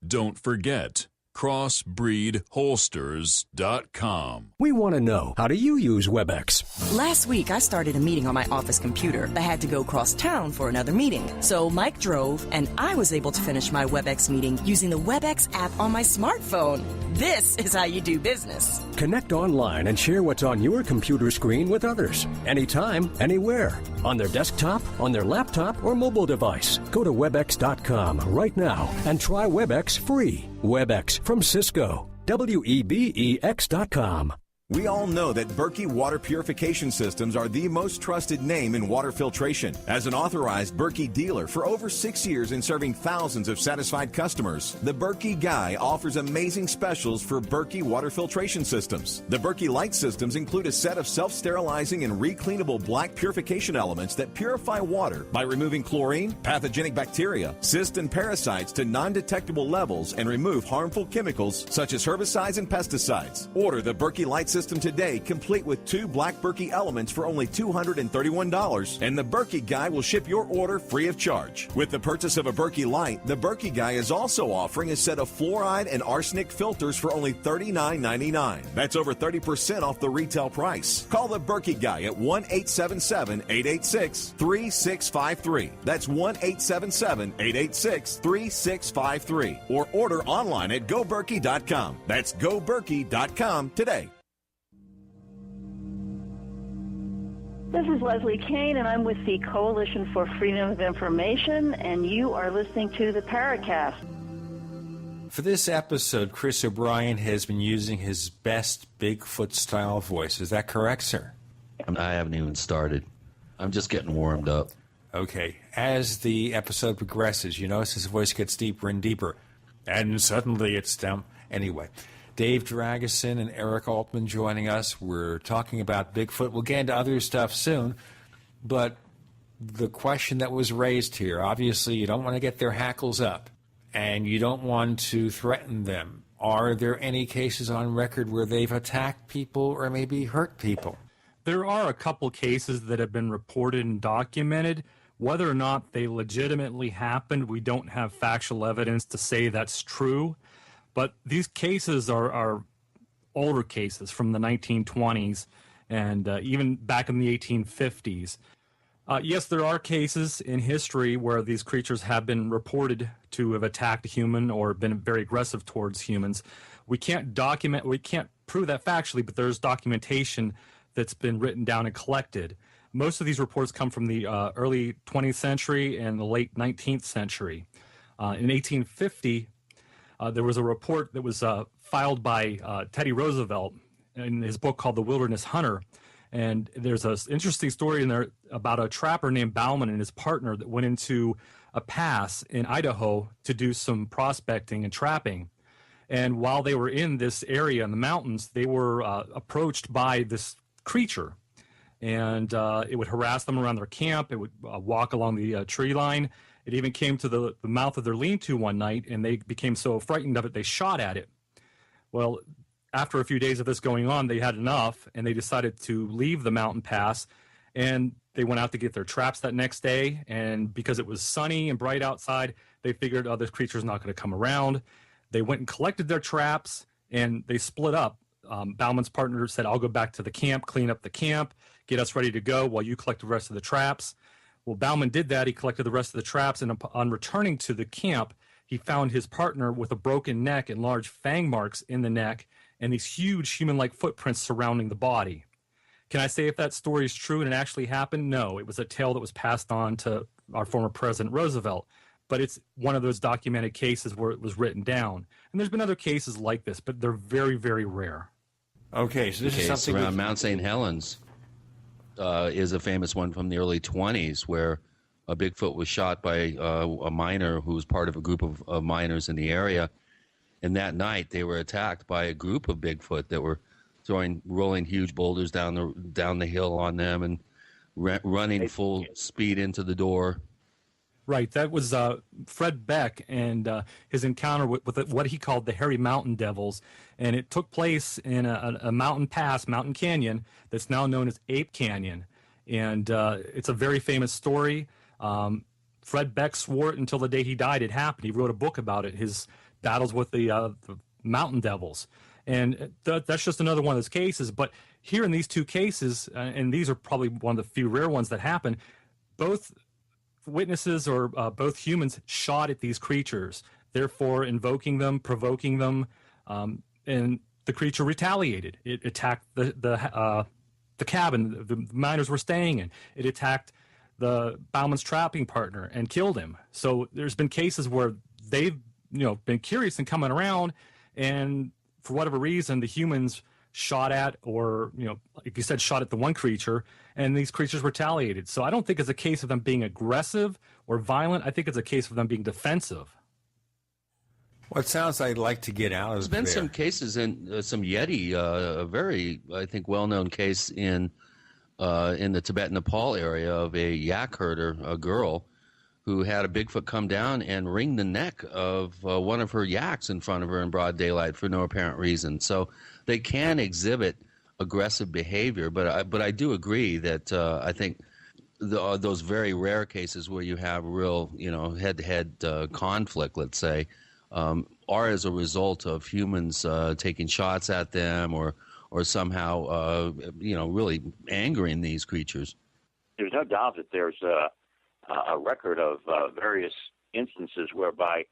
Don't forget, crossbreedholsters.com. We want to know, how do you use WebEx? Last week, I started a meeting on my office computer. I had to go cross town for another meeting. So Mike drove, and I was able to finish my WebEx meeting using the WebEx app on my smartphone. This is how you do business. Connect online and share what's on your computer screen with others. Anytime, anywhere. On their desktop, on their laptop, or mobile device. Go to WebEx.com right now and try WebEx free. WebEx from Cisco. WEBEX.com. We all know that Berkey Water Purification Systems are the most trusted name in water filtration. As an authorized Berkey dealer for over 6 years and serving thousands of satisfied customers, the Berkey Guy offers amazing specials for Berkey Water Filtration Systems. The Berkey Light Systems include a set of self-sterilizing and recleanable black purification elements that purify water by removing chlorine, pathogenic bacteria, cysts, and parasites to non-detectable levels and remove harmful chemicals such as herbicides and pesticides. Order the Berkey Light System today, complete with 2 black Berkey elements for only $231, and the Berkey Guy will ship your order free of charge. With the purchase of a Berkey Light, the Berkey Guy is also offering a set of fluoride and arsenic filters for only $39.99. That's over 30% off the retail price. Call the Berkey Guy at 1-877-886-3653. That's 1-877-886-3653. Or order online at GoBerkey.com. That's GoBerkey.com today. This is Leslie Kane, and I'm with the Coalition for Freedom of Information, and you are listening to the Paracast. For this episode, Chris O'Brien has been using his best Bigfoot-style voice. Is that correct, sir? I haven't even started. I'm just getting warmed up. Okay. As the episode progresses, you notice his voice gets deeper and deeper, and suddenly it's down. Anyway, Dave Dragosin and Eric Altman joining us. We're talking about Bigfoot. We'll get into other stuff soon, but the question that was raised here, obviously you don't want to get their hackles up, and you don't want to threaten them. Are there any cases on record where they've attacked people or maybe hurt people? There are a couple cases that have been reported and documented. Whether or not they legitimately happened, we don't have factual evidence to say that's true. But these cases are older cases from the 1920s and even back in the 1850s. Yes, there are cases in history where these creatures have been reported to have attacked a human or been very aggressive towards humans. We can't prove that factually, but there's documentation that's been written down and collected. Most of these reports come from the early 20th century and the late 19th century. In 1850, there was a report that was filed by Teddy Roosevelt in his book called The Wilderness Hunter. And there's an interesting story in there about a trapper named Bauman and his partner that went into a pass in Idaho to do some prospecting and trapping. And while they were in this area in the mountains, they were approached by this creature. And it would harass them around their camp. It would walk along the tree line. It even came to the mouth of their lean-to one night, and they became so frightened of it, they shot at it. Well, after a few days of this going on, they had enough, and they decided to leave the mountain pass, and they went out to get their traps that next day, and because it was sunny and bright outside, they figured, oh, this creature's not going to come around. They went and collected their traps, and they split up. Bauman's partner said, I'll go back to the camp, clean up the camp, get us ready to go while you collect the rest of the traps. Well, Bauman did that. He collected the rest of the traps, and upon returning to the camp, he found his partner with a broken neck and large fang marks in the neck and these huge human-like footprints surrounding the body. Can I say if that story is true and it actually happened? No, it was a tale that was passed on to our former President Roosevelt, but it's one of those documented cases where it was written down. And there's been other cases like this, but they're very, very rare. Okay, so this is something around Mount St. Helens. Is a famous one from the early 20s where a Bigfoot was shot by a miner who was part of a group of miners in the area. And that night they were attacked by a group of Bigfoot that were rolling huge boulders down the hill on them and running full speed into the door. Right, that was Fred Beck and his encounter with what he called the Hairy Mountain Devils, and it took place in a mountain pass, Mountain Canyon, that's now known as Ape Canyon, and it's a very famous story. Fred Beck swore it until the day he died it happened. He wrote a book about it, his battles with the Mountain Devils, and that's just another one of those cases. But here in these two cases, and these are probably one of the few rare ones that happen, both witnesses or both humans shot at these creatures, therefore invoking them, provoking them, and the creature retaliated. It attacked the cabin the miners were staying in. It attacked the Bauman's trapping partner and killed him. So there's been cases where they've been curious and coming around, and for whatever reason, the humans shot at, or, like you said, shot at the one creature, and these creatures retaliated. So I don't think it's a case of them being aggressive or violent. I think it's a case of them being defensive. Well, it sounds I'd like to get out of there. There's been some cases in some Yeti, a very, I think, well-known case in the Tibet-Nepal area of a yak herder, a girl, who had a Bigfoot come down and wring the neck of one of her yaks in front of her in broad daylight for no apparent reason. So they can exhibit aggressive behavior, but I do agree that I think those very rare cases where you have real, head-to-head conflict, let's say, are as a result of humans taking shots at them or somehow, really angering these creatures. There's no doubt that there's a record of various instances whereby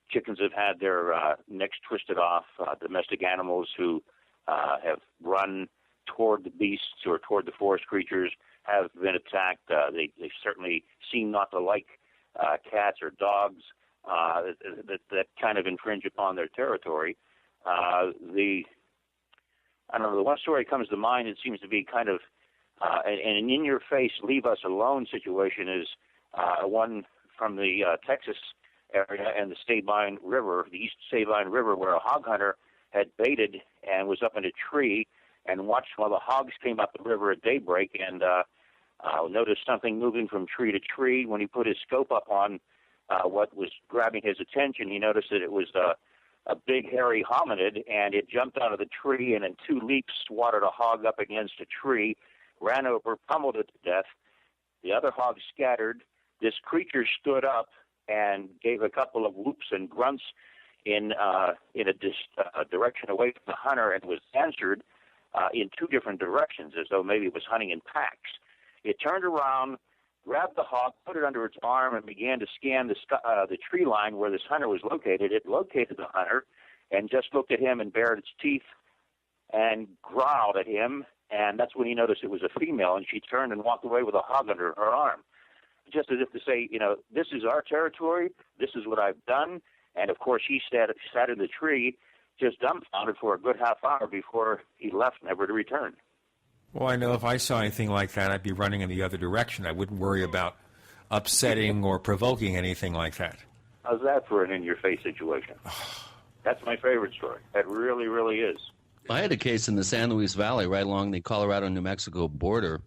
chickens have had their necks twisted off, domestic animals who have run toward the beasts or toward the forest creatures have been attacked. They certainly seem not to like cats or dogs that kind of infringe upon their territory. The one story comes to mind, it seems to be kind of an in-your-face, leave-us-alone situation is one from the Texas area and the Sabine River, the East Sabine River, where a hog hunter had baited and was up in a tree and watched while the hogs came up the river at daybreak and noticed something moving from tree to tree. When he put his scope up on what was grabbing his attention, he noticed that it was a big hairy hominid, and it jumped out of the tree and in two leaps swatted a hog up against a tree, ran over, pummeled it to death. The other hogs scattered. This creature stood up and gave a couple of whoops and grunts in a direction away from the hunter and was answered in two different directions, as though maybe it was hunting in packs. It turned around, grabbed the hog, put it under its arm, and began to scan the tree line where this hunter was located. It located the hunter and just looked at him and bared its teeth and growled at him, and that's when he noticed it was a female, and she turned and walked away with a hog under her arm, just as if to say, this is our territory, this is what I've done. And, of course, he sat in the tree just dumbfounded for a good half hour before he left, never to return. Well, I know if I saw anything like that, I'd be running in the other direction. I wouldn't worry about upsetting or provoking anything like that. How's that for an in-your-face situation? That's my favorite story. That really, really is. I had a case in the San Luis Valley right along the Colorado-New Mexico border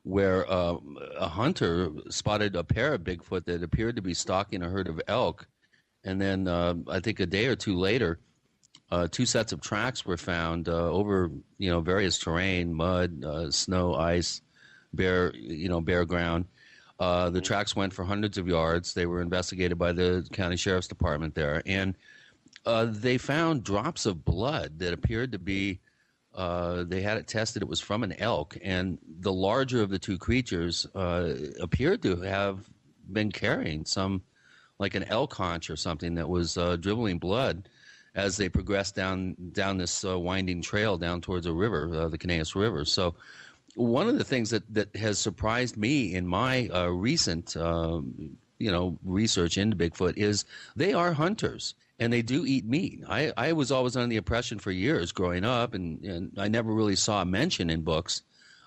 where a hunter spotted a pair of Bigfoot that appeared to be stalking a herd of elk. And then I think a day or two later, two sets of tracks were found over, various terrain, mud, snow, ice, bare ground. The tracks went for hundreds of yards. They were investigated by the county sheriff's department there. And they found drops of blood that appeared to be, they had it tested, it was from an elk. And the larger of the two creatures appeared to have been carrying some, like an elk haunch or something that was dribbling blood as they progressed down this winding trail down towards a river, the Coneus River. So one of the things that has surprised me in my recent, research into Bigfoot is they are hunters and they do eat meat. I was always under the impression for years growing up, and I never really saw a mention in books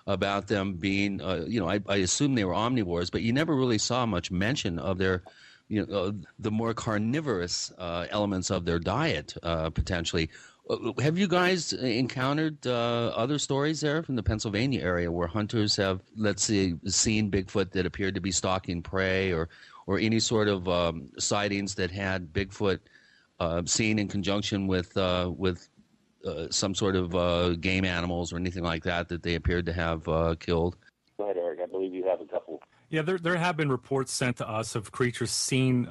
about them being, I assume they were omnivores, but you never really saw much mention of their the more carnivorous elements of their diet, potentially. Have you guys encountered other stories there from the Pennsylvania area where hunters have, let's say, seen Bigfoot that appeared to be stalking prey, or any sort of sightings that had Bigfoot seen in conjunction with some sort of game animals or anything like that they appeared to have killed? Go ahead, Eric. I believe you have a couple. Yeah, there have been reports sent to us of creatures seen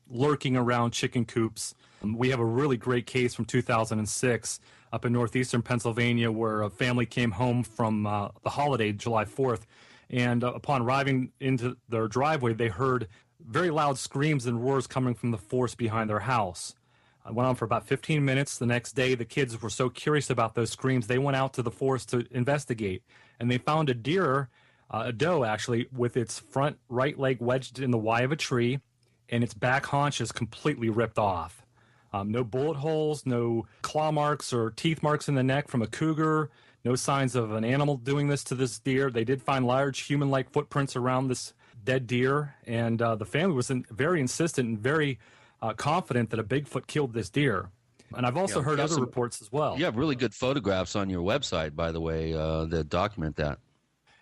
lurking around chicken coops. We have a really great case from 2006 up in northeastern Pennsylvania where a family came home from the holiday, July 4th, and upon arriving into their driveway, they heard very loud screams and roars coming from the forest behind their house. It went on for about 15 minutes. The next day, the kids were so curious about those screams, they went out to the forest to investigate, and they found a deer, a doe actually, with its front right leg wedged in the Y of a tree and its back haunches completely ripped off. No bullet holes, no claw marks or teeth marks in the neck from a cougar, no signs of an animal doing this to this deer. They did find large human-like footprints around this dead deer, and the family was very insistent and very confident that a Bigfoot killed this deer. And I've also heard other reports as well. You have really good photographs on your website, by the way, that document that.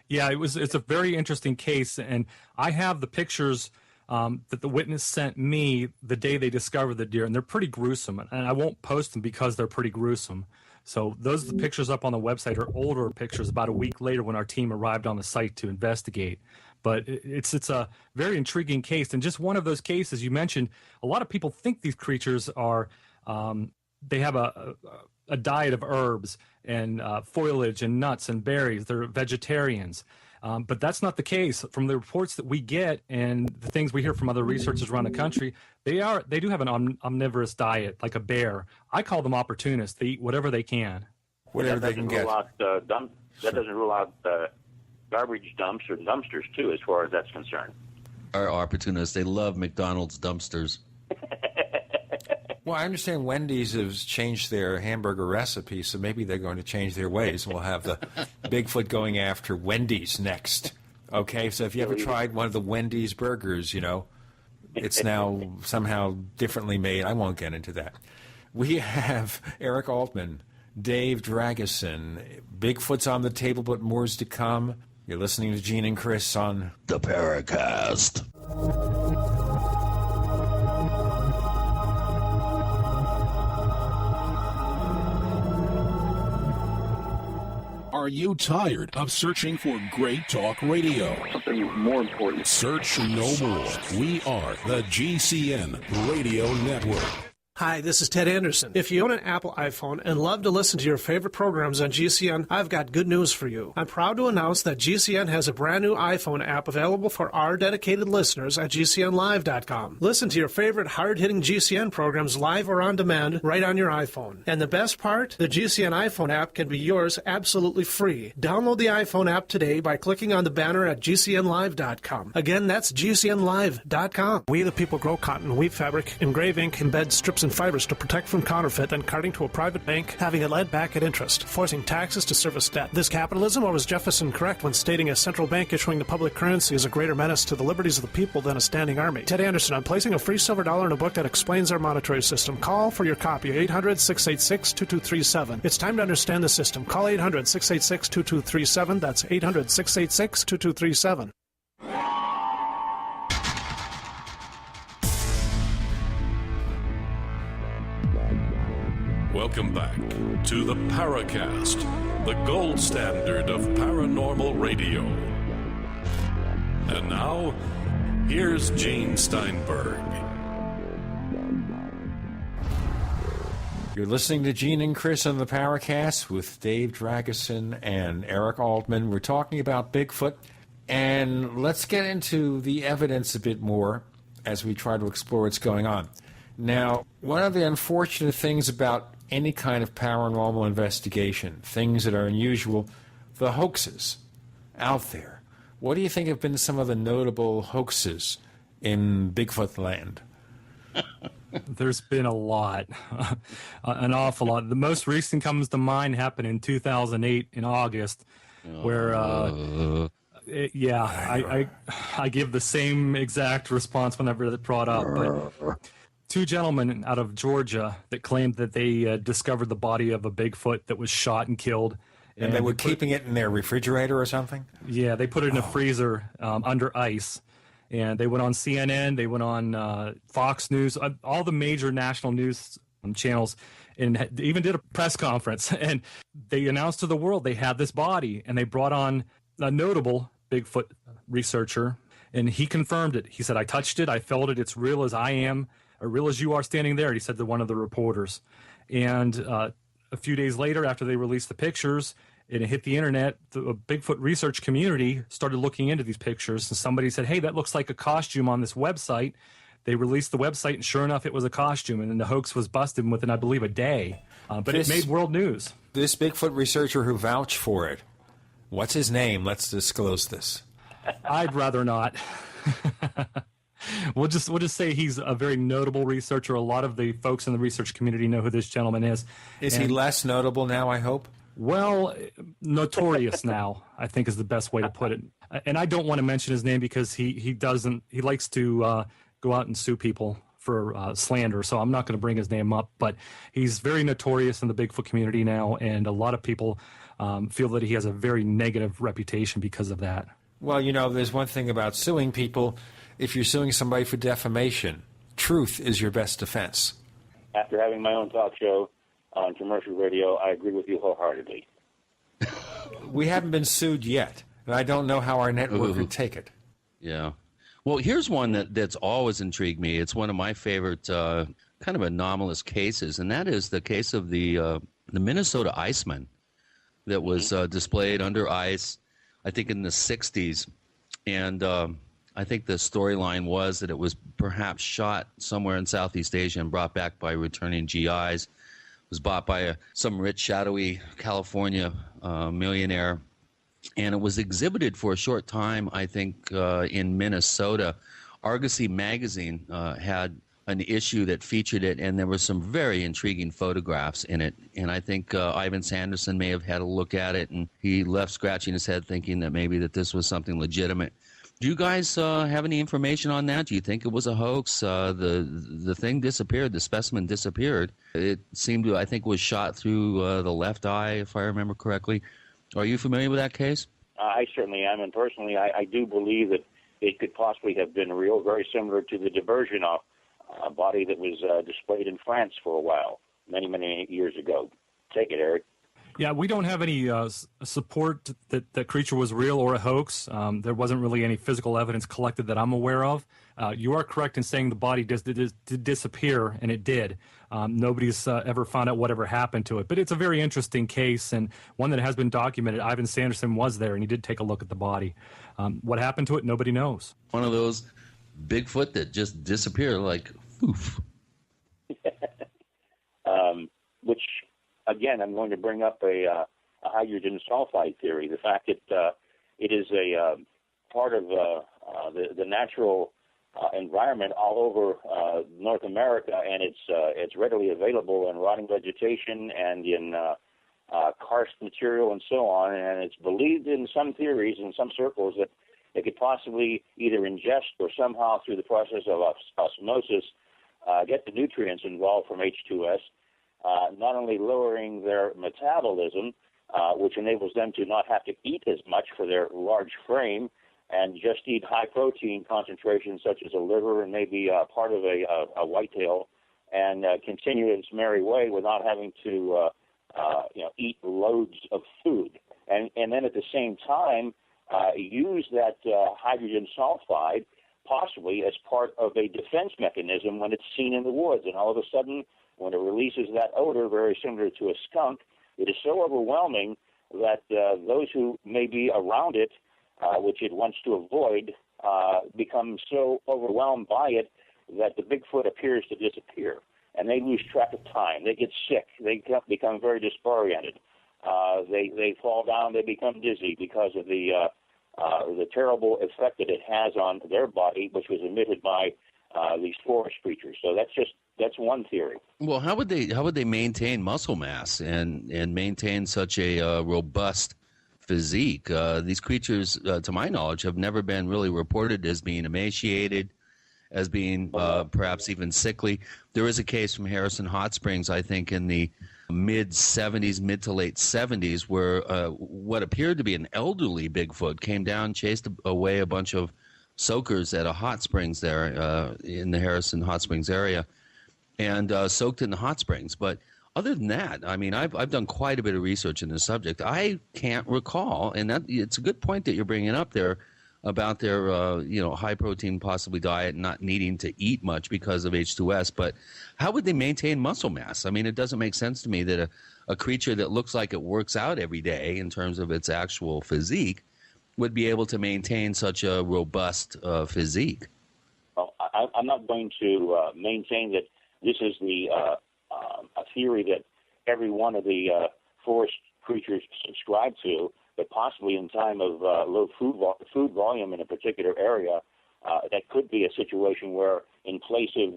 Yeah, it's a very interesting case, and I have the pictures that the witness sent me the day they discovered the deer, and they're pretty gruesome, and I won't post them because they're pretty gruesome. So those are the pictures up on the website are older pictures about a week later when our team arrived on the site to investigate. But it's a very intriguing case, and just one of those cases you mentioned, a lot of people think these creatures are, they have a diet of herbs and foliage and nuts and berries. They're vegetarians. But that's not the case. From the reports that we get and the things we hear from other researchers around the country, they do have an omnivorous diet, like a bear. I call them opportunists. They eat whatever they can. Whatever they can get. That doesn't rule out garbage dumps or dumpsters, too, as far as that's concerned. Our opportunists, they love McDonald's dumpsters. Well, I understand Wendy's has changed their hamburger recipe, so maybe they're going to change their ways. We'll have the Bigfoot going after Wendy's next. Okay, so if you ever tried one of the Wendy's burgers, it's now somehow differently made. I won't get into that. We have Eric Altman, Dave Dragosin. Bigfoot's on the table, but more's to come. You're listening to Gene and Chris on the Paracast. Are you tired of searching for great talk radio? Something more important. Search no more. We are the GCN Radio Network. Hi, this is Ted Anderson. If you own an Apple iPhone and love to listen to your favorite programs on GCN, I've got good news for you. I'm proud to announce that GCN has a brand new iPhone app available for our dedicated listeners at GCNlive.com. Listen to your favorite hard-hitting GCN programs live or on demand right on your iPhone. And the best part? The GCN iPhone app can be yours absolutely free. Download the iPhone app today by clicking on the banner at GCNlive.com. Again, that's GCNlive.com. We the people grow cotton, weave fabric, engrave ink, embed strips and fibers to protect from counterfeit and carting to a private bank, having it led back at interest, forcing taxes to service debt. This capitalism, or was Jefferson correct when stating a central bank issuing the public currency is a greater menace to the liberties of the people than a standing army? Ted Anderson, I'm placing a free silver dollar in a book that explains our monetary system. Call for your copy, 800-686-2237. It's time to understand the system. Call 800-686-2237. That's 800-686-2237. Welcome back to the Paracast, the gold standard of paranormal radio. And now, here's Gene Steinberg. You're listening to Gene and Chris on the Paracast with Dave Dragosin and Eric Altman. We're talking about Bigfoot, and let's get into the evidence a bit more as we try to explore what's going on. Now, one of the unfortunate things about any kind of paranormal investigation, things that are unusual, the hoaxes out there. What do you think have been some of the notable hoaxes in Bigfoot land? There's been a lot, an awful lot. The most recent comes to mind happened in 2008 in August, where, I give the same exact response whenever it's brought up. But two gentlemen out of Georgia that claimed that they discovered the body of a Bigfoot that was shot and killed. And they were keeping it in their refrigerator or something? Yeah, they put it in a freezer under ice. And they went on CNN, they went on Fox News, all the major national news channels, and they even did a press conference. And they announced to the world they had this body, and they brought on a notable Bigfoot researcher, and he confirmed it. He said, I touched it, I felt it, it's real as I am, or real as you are standing there, he said to one of the reporters. And a few days later, after they released the pictures, and it hit the internet, the Bigfoot research community started looking into these pictures, and somebody said, hey, that looks like a costume on this website. They released the website, and sure enough, it was a costume, and then the hoax was busted within, I believe, a day. But it made world news. This Bigfoot researcher who vouched for it, what's his name? Let's disclose this. I'd rather not. We'll just say he's a very notable researcher. A lot of the folks in the research community know who this gentleman is. Is he less notable now, I hope? Well, notorious now, I think is the best way to put it. And I don't want to mention his name because he likes to go out and sue people for slander, so I'm not going to bring his name up. But he's very notorious in the Bigfoot community now, and a lot of people feel that he has a very negative reputation because of that. Well, there's one thing about suing people. If you're suing somebody for defamation, truth is your best defense. After having my own talk show on commercial radio, I agree with you wholeheartedly. We haven't been sued yet, and I don't know how our network would take it. Yeah. Well, here's one that's always intrigued me. It's one of my favorite kind of anomalous cases, and that is the case of the Minnesota Iceman that was displayed under ice, I think in the 60s. And I think the storyline was that it was perhaps shot somewhere in Southeast Asia and brought back by returning GIs. It was bought by some rich, shadowy California millionaire. And it was exhibited for a short time, I think, in Minnesota. Argosy magazine had an issue that featured it, and there were some very intriguing photographs in it. And I think Ivan Sanderson may have had a look at it, and he left scratching his head thinking that maybe that this was something legitimate. Do you guys have any information on that? Do you think it was a hoax? The thing disappeared. The specimen disappeared. It seemed to, I think, was shot through the left eye, if I remember correctly. Are you familiar with that case? I certainly am, and personally, I do believe that it could possibly have been real, very similar to the Diversionov body that was displayed in France for a while, many, many years ago. Take it, Eric. Yeah, we don't have any support that that creature was real or a hoax. There wasn't really any physical evidence collected that I'm aware of. You are correct in saying the body did disappear, and it did. Nobody's ever found out whatever happened to it. But it's a very interesting case, and one that has been documented. Ivan Sanderson was there, and he did take a look at the body. What happened to it, nobody knows. One of those Bigfoot that just disappeared like poof. Which, again, I'm going to bring up a hydrogen sulfide theory. The fact that it is a part of the natural environment all over North America, and it's readily available in rotting vegetation and in karst material and so on. And it's believed in some theories, in some circles, that it could possibly either ingest or somehow through the process of osmosis get the nutrients involved from H2S, not only lowering their metabolism, which enables them to not have to eat as much for their large frame and just eat high protein concentrations such as a liver and maybe part of a whitetail, and continue its merry way without having to eat loads of food. And then at the same time, use that hydrogen sulfide possibly as part of a defense mechanism when it's seen in the woods. And all of a sudden, when it releases that odor, very similar to a skunk, it is so overwhelming that those who may be around it, which it wants to avoid, become so overwhelmed by it that the Bigfoot appears to disappear. And they lose track of time. They get sick. They become very disoriented. They fall down. They become dizzy because of the terrible effect that it has on their body, which was emitted by these forest creatures. So that's one theory. Well, how would they maintain muscle mass and maintain such a robust physique? These creatures, to my knowledge, have never been really reported as being emaciated, as being perhaps even sickly. There is a case from Harrison Hot Springs, I think, in the mid to late 70s, where what appeared to be an elderly Bigfoot came down, chased away a bunch of soakers at a hot springs there in the Harrison Hot Springs area, and soaked in the hot springs. But other than that, I mean, I've done quite a bit of research in this subject. I can't recall, and it's a good point that you're bringing up there about their high protein possibly diet, not needing to eat much because of H2S. But how would they maintain muscle mass? I mean, it doesn't make sense to me that a creature that looks like it works out every day in terms of its actual physique would be able to maintain such a robust physique. Well, I'm not going to maintain that this is a theory that every one of the forest creatures subscribe to, but possibly in time of low food volume in a particular area, that could be a situation where in place of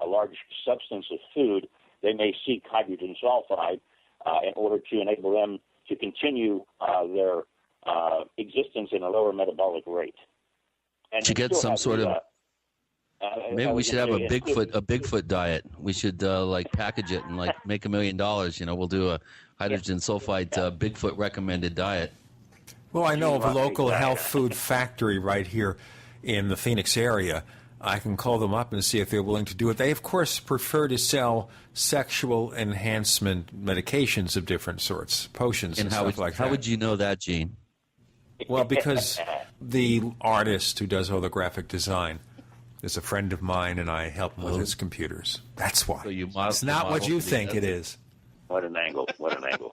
a large substance of food, they may seek hydrogen sulfide in order to enable them to continue their existence in a lower metabolic rate. And to get some sort of maybe we should have a Bigfoot diet. We should like package it and like make $1 million. We'll do a hydrogen sulfide Bigfoot recommended diet. Well, I know of a local health food factory right here in the Phoenix area. I can call them up and see if they're willing to do it. They, of course, prefer to sell sexual enhancement medications of different sorts, potions and stuff like that. How would you know that, Gene? Well, because the artist who does all the graphic design is a friend of mine, and I help him with his computers. That's why. So it's not what you think it is. What an angle. What an angle.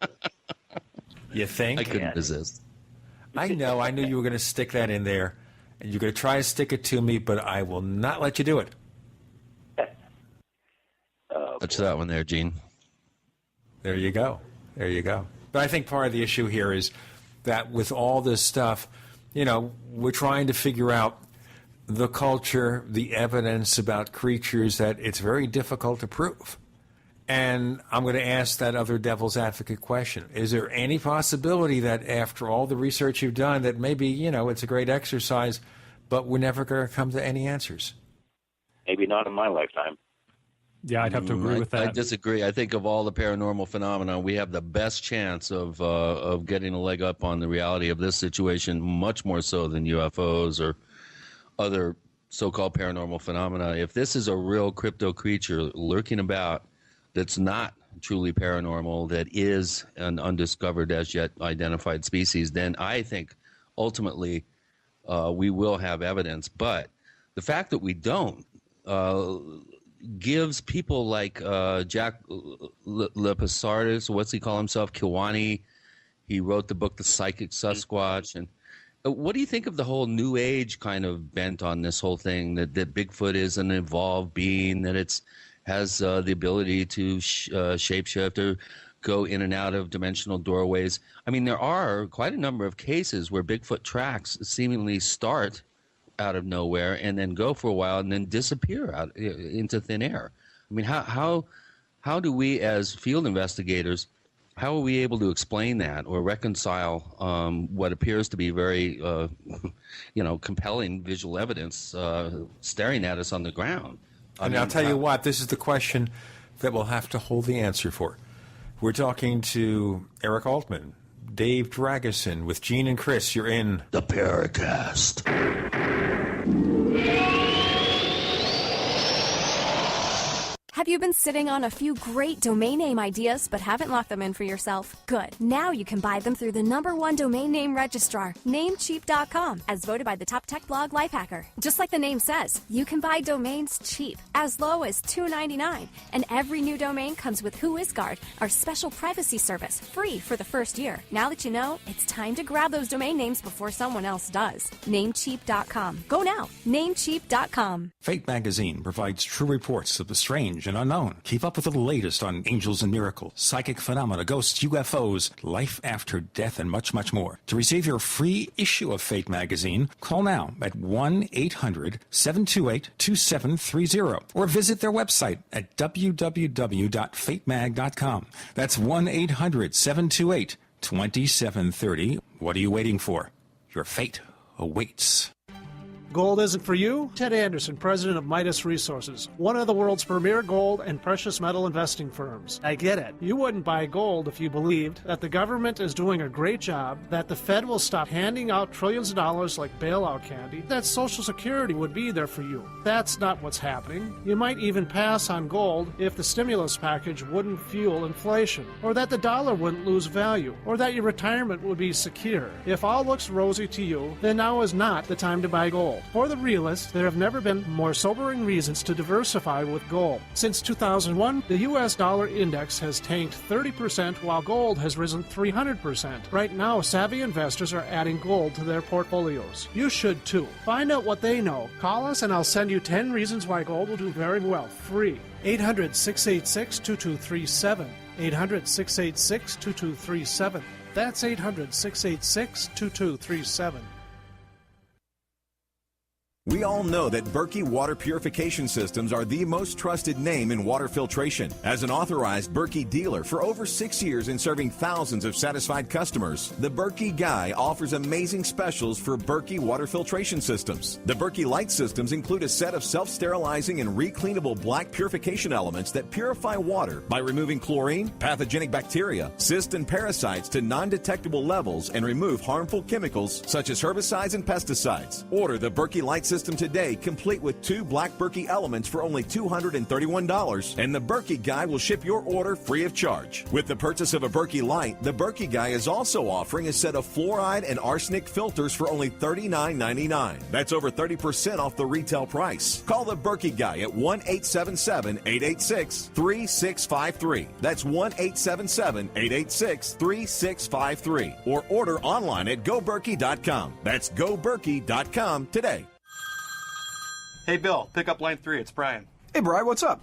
You think? I couldn't resist. I know. I knew you were going to stick that in there. And you're going to try to stick it to me, but I will not let you do it. Touch that one there, Gene. There you go. There you go. But I think part of the issue here is that with all this stuff, we're trying to figure out the culture, the evidence about creatures that it's very difficult to prove. And I'm going to ask that other devil's advocate question. Is there any possibility that after all the research you've done that maybe, it's a great exercise, but we're never going to come to any answers? Maybe not in my lifetime. Yeah, I'd have to agree with that. I disagree. I think of all the paranormal phenomena, we have the best chance of getting a leg up on the reality of this situation, much more so than UFOs or other so-called paranormal phenomena. If this is a real crypto creature lurking about, that's not truly paranormal, that is an undiscovered as yet identified species, then I think ultimately we will have evidence. But the fact that we don't gives people like Jack Lepasardis, what's he call himself, Kiwani, he wrote the book The Psychic Sasquatch. And what do you think of the whole New Age kind of bent on this whole thing, that Bigfoot is an evolved being, that it's has the ability to shapeshift or go in and out of dimensional doorways? I mean, there are quite a number of cases where Bigfoot tracks seemingly start out of nowhere and then go for a while and then disappear out into thin air. I mean, how do we as field investigators, how are we able to explain that or reconcile what appears to be very, compelling visual evidence staring at us on the ground? And I'll tell you what, this is the question that we'll have to hold the answer for. We're talking to Eric Altman, Dave Dragosin with Gene and Chris. You're in the Paracast. Have you been sitting on a few great domain name ideas but haven't locked them in for yourself? Good. Now you can buy them through the #1 domain name registrar, Namecheap.com, as voted by the top tech blog Lifehacker. Just like the name says, you can buy domains cheap, as low as $2.99, and every new domain comes with WhoisGuard, our special privacy service, free for the first year. Now that you know, it's time to grab those domain names before someone else does. Namecheap.com. Go now. Namecheap.com. Fate magazine provides true reports of the strange and unknown. Keep up with the latest on angels and miracles, psychic phenomena, ghosts, UFOs, life after death, and much, much more. To receive your free issue of Fate magazine, call now at 1-800-728-2730 or visit their website at www.fatemag.com. That's 1-800-728-2730. What are you waiting for? Your fate awaits. Gold isn't for you? Ted Anderson, president of Midas Resources, one of the world's premier gold and precious metal investing firms. I get it. You wouldn't buy gold if you believed that the government is doing a great job, that the Fed will stop handing out trillions of dollars like bailout candy, that Social Security would be there for you. That's not what's happening. You might even pass on gold if the stimulus package wouldn't fuel inflation, or that the dollar wouldn't lose value, or that your retirement would be secure. If all looks rosy to you, then now is not the time to buy gold. For the realist, there have never been more sobering reasons to diversify with gold. Since 2001, the U.S. dollar index has tanked 30% while gold has risen 300%. Right now, savvy investors are adding gold to their portfolios. You should too. Find out what they know. Call us and I'll send you 10 reasons why gold will do very well, free. 800-686-2237. 800-686-2237. That's 800-686-2237. We all know that Berkey water purification systems are the most trusted name in water filtration. As an authorized Berkey dealer for over 6 years and serving thousands of satisfied customers, the Berkey Guy offers amazing specials for Berkey water filtration systems. The Berkey Light systems include a set of self-sterilizing and recleanable black purification elements that purify water by removing chlorine, pathogenic bacteria, cysts, and parasites to non-detectable levels and remove harmful chemicals such as herbicides and pesticides. Order the Berkey Light system today, complete with 2 black Berkey elements for only $231, and the Berkey Guy will ship your order free of charge. With the purchase of a Berkey Light, the Berkey Guy is also offering a set of fluoride and arsenic filters for only $39.99. That's over 30% off the retail price. Call the Berkey Guy at 1-877-886-3653. That's 1-877-886-3653. Or order online at goberkey.com. That's goberkey.com today. Hey, Bill, pick up line 3. It's Brian. Hey, Brian, what's up?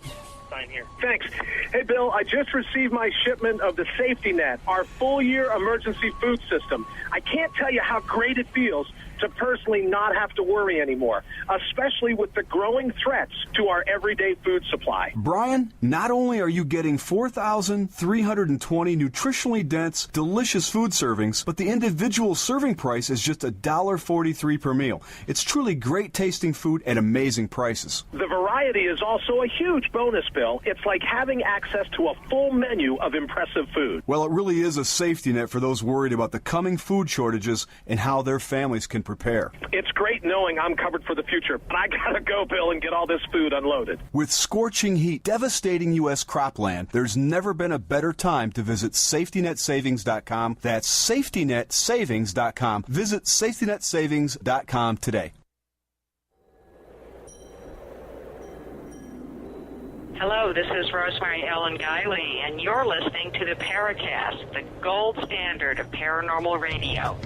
Sign here. Thanks. Hey, Bill, I just received my shipment of the Safety Net, our full-year emergency food system. I can't tell you how great it feels to personally not have to worry anymore, especially with the growing threats to our everyday food supply. Brian, not only are you getting 4,320 nutritionally dense, delicious food servings, but the individual serving price is just $1.43 per meal. It's truly great tasting food at amazing prices. The variety is also a huge bonus, Bill. It's like having access to a full menu of impressive food. Well, it really is a safety net for those worried about the coming food shortages and how their families can prepare. It's great knowing I'm covered for the future, but I gotta go, Bill, and get all this food unloaded. With scorching heat devastating U.S. cropland, there's never been a better time to visit SafetyNetSavings.com. That's SafetyNetSavings.com. Visit SafetyNetSavings.com today. Hello, this is Rosemary Ellen Guiley, and you're listening to the Paracast, the gold standard of paranormal radio.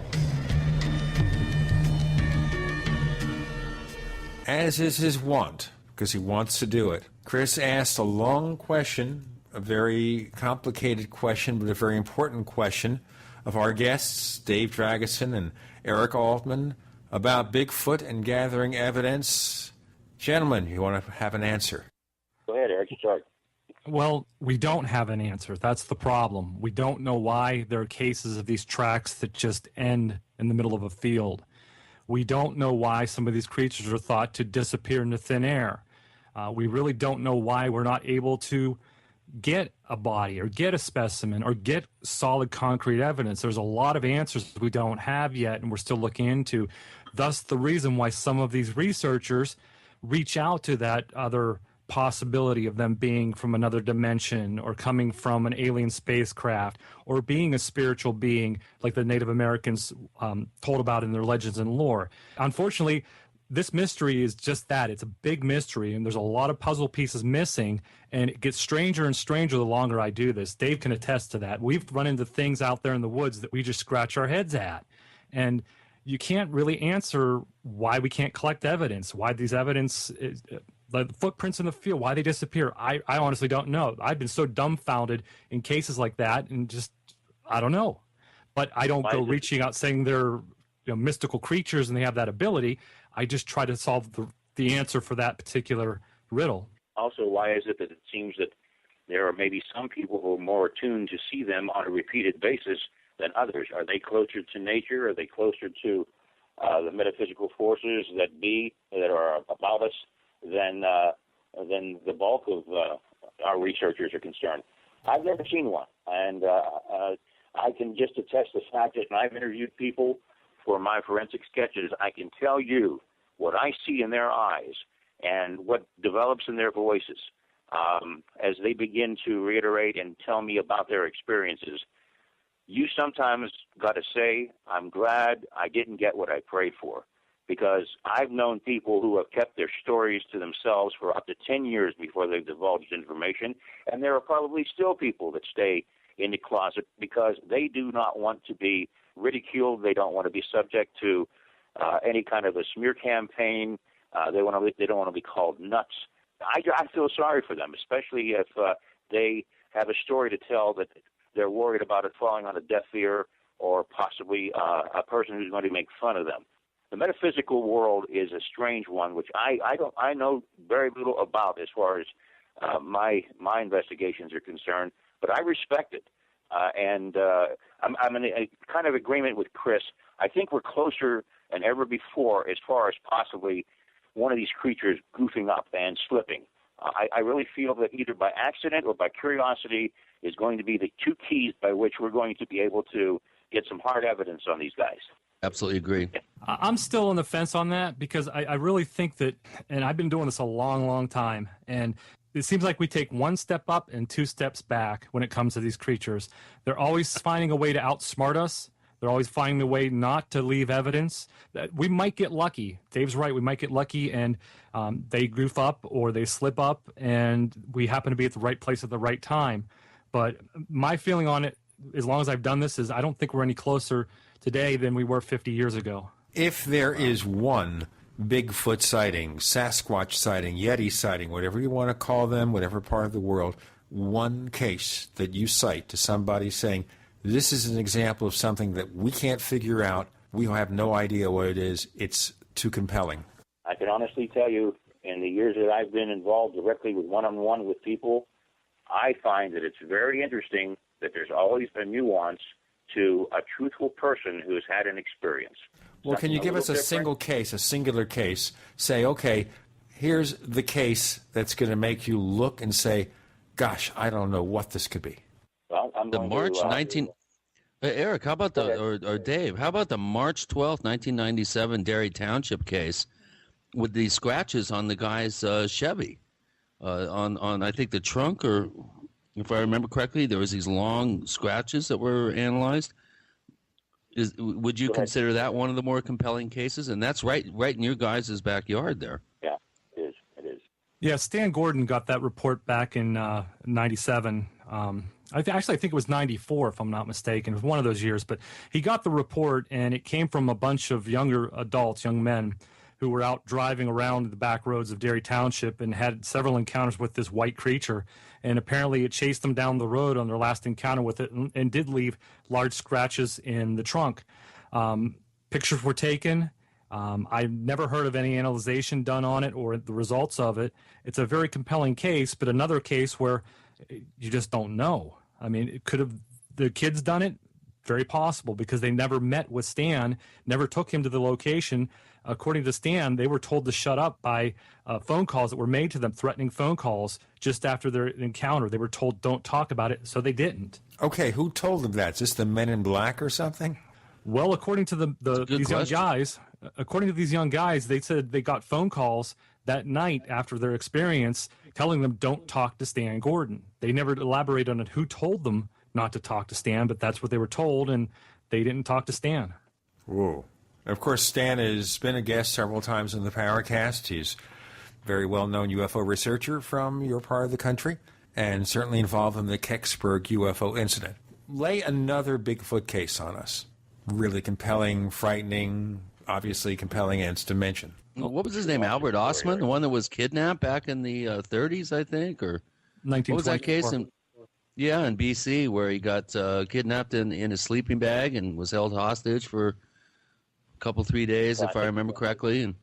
As is his wont, because he wants to do it, Chris asked a long question, a very complicated question, but a very important question of our guests, Dave Dragosin and Eric Altman, about Bigfoot and gathering evidence. Gentlemen, you want to have an answer? Go ahead, Eric. Start. Well, we don't have an answer. That's the problem. We don't know why there are cases of these tracks that just end in the middle of a field. We don't know why some of these creatures are thought to disappear into thin air. We really don't know why we're not able to get a body or get a specimen or get solid concrete evidence. There's a lot of answers we don't have yet and we're still looking into. Thus, the reason why some of these researchers reach out to that other possibility of them being from another dimension or coming from an alien spacecraft or being a spiritual being like the Native Americans told about in their legends and lore. Unfortunately, this mystery is just that. It's a big mystery, and there's a lot of puzzle pieces missing, and it gets stranger and stranger the longer I do this. Dave can attest to that. We've run into things out there in the woods that we just scratch our heads at, and you can't really answer why we can't collect evidence, why these evidence the footprints in the field, why they disappear. I honestly don't know. I've been so dumbfounded in cases like that, and just I don't know. But I don't go reaching out saying they're mystical creatures and they have that ability. I just try to solve the answer for that particular riddle. Also, why is it that it seems that there are maybe some people who are more attuned to see them on a repeated basis than others? Are they closer to nature? Are they closer to the metaphysical forces that are about us than the bulk of our researchers are concerned? I've never seen one, and I can just attest the fact that when I've interviewed people for my forensic sketches, I can tell you what I see in their eyes and what develops in their voices as they begin to reiterate and tell me about their experiences. You sometimes got to say, I'm glad I didn't get what I prayed for, because I've known people who have kept their stories to themselves for up to 10 years before they've divulged information, and there are probably still people that stay in the closet because they do not want to be ridiculed. They don't want to be subject to any kind of a smear campaign. They don't want to be called nuts. I feel sorry for them, especially if they have a story to tell that they're worried about it falling on a deaf ear or possibly a person who's going to make fun of them. the metaphysical world is a strange one, which I know very little about as far as my investigations are concerned, but I respect it. And I'm in a kind of agreement with Chris. I think we're closer than ever before as far as possibly one of these creatures goofing up and slipping. I really feel that either by accident or by curiosity is going to be the two keys by which we're going to be able to get some hard evidence on these guys. Absolutely agree. I'm still on the fence on that because I really think that, and I've been doing this a long, long time, and it seems like we take one step up and two steps back when it comes to these creatures. They're always finding a way to outsmart us. They're always finding a way not to leave evidence. We might get lucky. Dave's right. We might get lucky and they goof up or they slip up and we happen to be at the right place at the right time. But my feeling on it, as long as I've done this, is I don't think we're any closer today than we were 50 years ago. If there is one Bigfoot sighting, Sasquatch sighting, Yeti sighting, whatever you want to call them, whatever part of the world, one case that you cite to somebody saying, this is an example of something that we can't figure out, we have no idea what it is, it's too compelling. I can honestly tell you, in the years that I've been involved directly with one-on-one with people, I find that it's very interesting that there's always a nuance to a truthful person who has had an experience. Well, can you give us a single case, a singular case? Say, okay, here's the case that's going to make you look and say, gosh, I don't know what this could be. Well, I'm the going March to, 19... Eric, how about or Dave, how about the March 12th, 1997 Derry Township case with the scratches on the guy's Chevy? On I think the trunk, or if I remember correctly, there was these long scratches that were analyzed. Would you consider that one of the more compelling cases? And that's right in your guys' backyard there. Yeah, it is. Yeah, Stan Gordon got that report back in 97. I think it was 94, if I'm not mistaken. It was one of those years. But he got the report, and it came from a bunch of younger adults, young men, who were out driving around the back roads of Derry Township and had several encounters with this white creature. And apparently it chased them down the road on their last encounter with it and did leave large scratches in the trunk. Pictures were taken. I've never heard of any analyzation done on it or the results of it. It's a very compelling case, but another case where you just don't know. I mean, could have the kids done it? Very possible, because they never met with Stan, never took him to the location. According to Stan, they were told to shut up by phone calls that were made to them, threatening phone calls just after their encounter. They were told, don't talk about it, so they didn't. Okay, who told them that? Is this the Men in Black or something? Well, according to these young guys, they said they got phone calls that night after their experience telling them, don't talk to Stan Gordon. They never elaborated on it who told them not to talk to Stan, but that's what they were told, and they didn't talk to Stan. Whoa. Of course, Stan has been a guest several times in the Paracast. He's a very well-known UFO researcher from your part of the country, and certainly involved in the Kecksburg UFO incident. Lay another Bigfoot case on us. Really compelling, frightening, obviously compelling ends to mention. What was his name? Albert Ostman, the one that was kidnapped back in the 30s, I think? Or 1924. What was that case? In BC, where he got kidnapped in a sleeping bag and was held hostage for a couple, 3 days, if I remember correctly,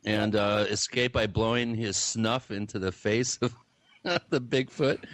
and escaped by blowing his snuff into the face of the Bigfoot.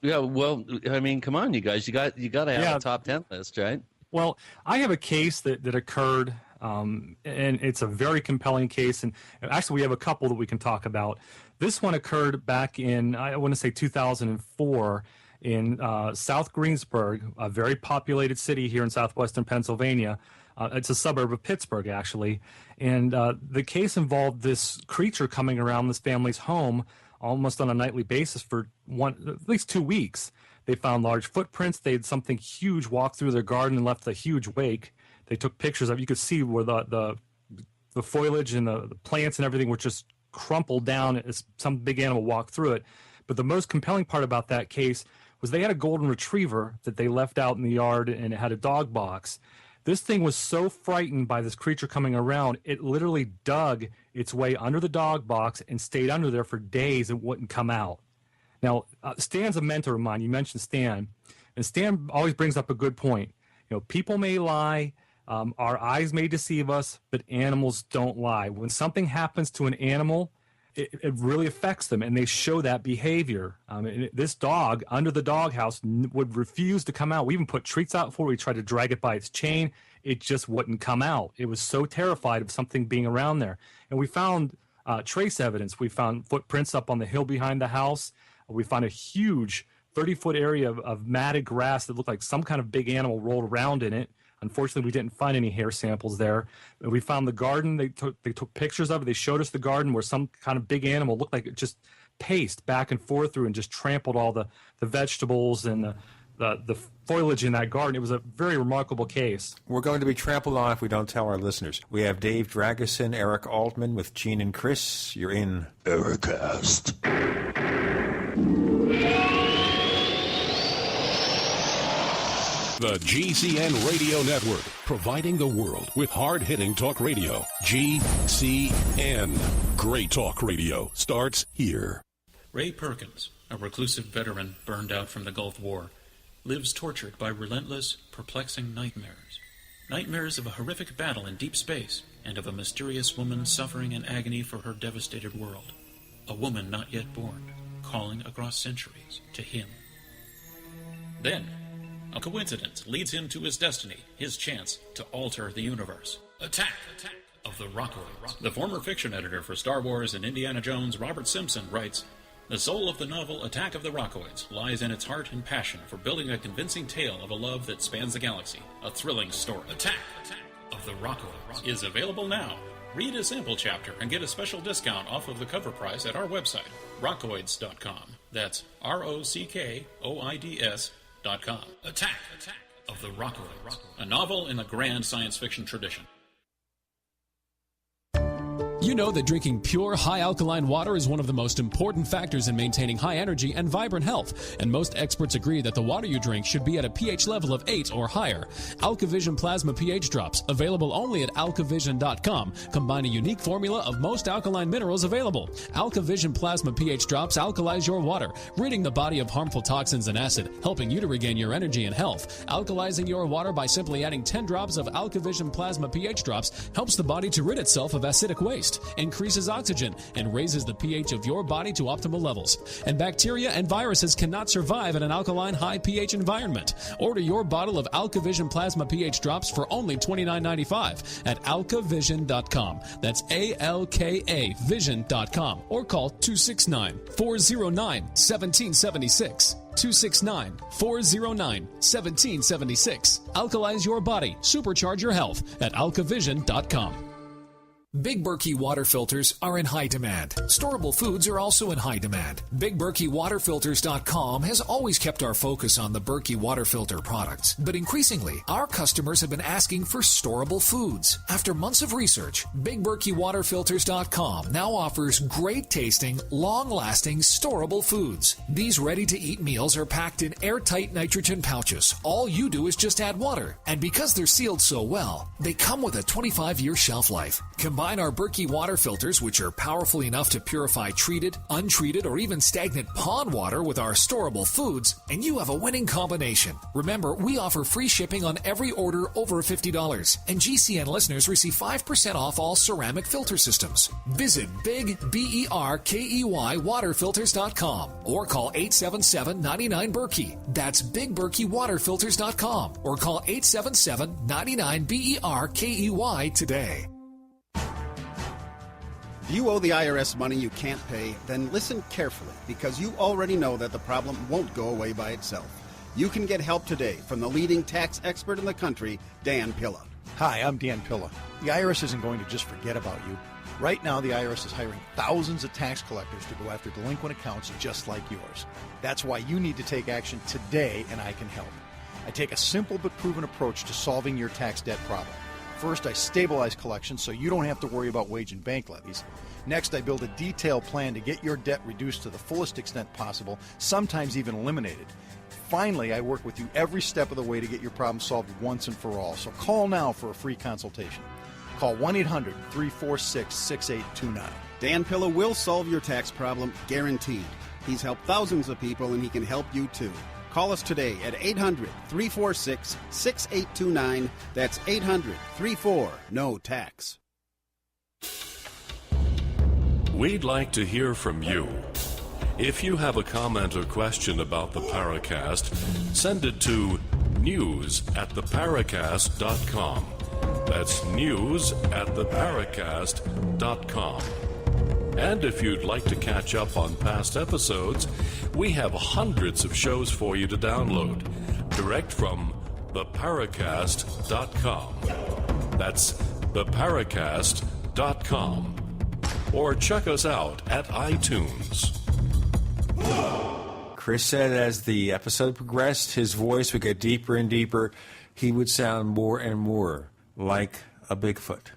Yeah, well, I mean, come on, you guys, you got to have a top 10 list, right? Well, I have a case that occurred, and it's a very compelling case, and actually we have a couple that we can talk about. This one occurred back in, I want to say 2004, in South Greensburg, a very populated city here in southwestern Pennsylvania. It's a suburb of Pittsburgh, actually. And the case involved this creature coming around this family's home almost on a nightly basis for at least 2 weeks. They found large footprints. They had something huge walk through their garden and left a huge wake. They took pictures of it. You could see where the foliage and the plants and everything were just crumpled down as some big animal walked through it. But the most compelling part about that case was they had a golden retriever that they left out in the yard, and it had a dog box. This thing was so frightened by this creature coming around, it literally dug its way under the dog box and stayed under there for days and wouldn't come out. Now, Stan's a mentor of mine. You mentioned Stan, and Stan always brings up a good point. You know, people may lie, Our eyes may deceive us, but animals don't lie. When something happens to an animal, it really affects them, and they show that behavior. This dog under the doghouse would refuse to come out. We even put treats out for it. We tried to drag it by its chain. It just wouldn't come out. It was so terrified of something being around there. And we found trace evidence. We found footprints up on the hill behind the house. We found a huge 30-foot area of matted grass that looked like some kind of big animal rolled around in it. Unfortunately, we didn't find any hair samples there. We found the garden. They took pictures of it. They showed us the garden where some kind of big animal looked like it just paced back and forth through and just trampled all the vegetables and the foliage in that garden. It was a very remarkable case. We're going to be trampled on if we don't tell our listeners. We have Dave Dragosin, Eric Altman with Gene and Chris. You're in Paracast. The GCN Radio Network, providing the world with hard-hitting talk radio. GCN. Great talk radio starts here. Ray Perkins, a reclusive veteran burned out from the Gulf War, lives tortured by relentless, perplexing nightmares. Nightmares of a horrific battle in deep space and of a mysterious woman suffering in agony for her devastated world. A woman not yet born, calling across centuries to him. Then, a coincidence leads him to his destiny, his chance to alter the universe. Attack of the Rockoids. The former fiction editor for Star Wars and Indiana Jones, Robert Simpson, writes, "The soul of the novel Attack of the Rockoids lies in its heart and passion for building a convincing tale of a love that spans the galaxy. A thrilling story. Attack of the Rockoids is available now. Read a sample chapter and get a special discount off of the cover price at our website, rockoids.com. That's ROCKOIDS.com. Attack of the Rockoids, a novel in the grand science fiction tradition. You know that drinking pure, high-alkaline water is one of the most important factors in maintaining high energy and vibrant health, and most experts agree that the water you drink should be at a pH level of 8 or higher. AlkaVision Plasma pH Drops, available only at alkavision.com, combine a unique formula of most alkaline minerals available. AlkaVision Plasma pH Drops alkalize your water, ridding the body of harmful toxins and acid, helping you to regain your energy and health. Alkalizing your water by simply adding 10 drops of AlkaVision Plasma pH Drops helps the body to rid itself of acidic waste, increases oxygen, and raises the pH of your body to optimal levels. And bacteria and viruses cannot survive in an alkaline high pH environment. Order your bottle of AlkaVision Plasma pH Drops for only $29.95 at alkavision.com. That's ALKA Vision.com, or call 269-409-1776. 269-409-1776. Alkalize your body. Supercharge your health at alkavision.com. Big Berkey water filters are in high demand. Storable foods are also in high demand. BigBerkeyWaterFilters.com has always kept our focus on the Berkey water filter products, but increasingly, our customers have been asking for storable foods. After months of research, BigBerkeyWaterFilters.com now offers great-tasting, long-lasting, storable foods. These ready-to-eat meals are packed in airtight nitrogen pouches. All you do is just add water, and because they're sealed so well, they come with a 25-year shelf life. Combine our Berkey water filters, which are powerful enough to purify treated, untreated, or even stagnant pond water with our storable foods, and you have a winning combination. Remember, we offer free shipping on every order over $50, and GCN listeners receive 5% off all ceramic filter systems. Visit BigBerkeyWaterFilters.com or call 877-99-BERKEY. That's BigBerkeyWaterFilters.com or call 877-99-BERKEY today. Do you owe the IRS money you can't pay? Then listen carefully, because you already know that the problem won't go away by itself. You can get help today from the leading tax expert in the country, Dan Pilla. Hi, I'm Dan Pilla. The IRS isn't going to just forget about you. Right now, the IRS is hiring thousands of tax collectors to go after delinquent accounts just like yours. That's why you need to take action today, and I can help. I take a simple but proven approach to solving your tax debt problem. First, I stabilize collections so you don't have to worry about wage and bank levies. Next, I build a detailed plan to get your debt reduced to the fullest extent possible, sometimes even eliminated. Finally, I work with you every step of the way to get your problem solved once and for all. So call now for a free consultation. Call 1-800-346-6829. Dan Pilla will solve your tax problem, guaranteed. He's helped thousands of people, and he can help you too. Call us today at 800-346-6829. That's 800-34-NO-TAX. We'd like to hear from you. If you have a comment or question about the Paracast, send it to news@theparacast.com. That's news@theparacast.com. And if you'd like to catch up on past episodes, we have hundreds of shows for you to download direct from theparacast.com. That's theparacast.com. Or check us out at iTunes. Chris said as the episode progressed, his voice would get deeper and deeper. He would sound more and more like a Bigfoot.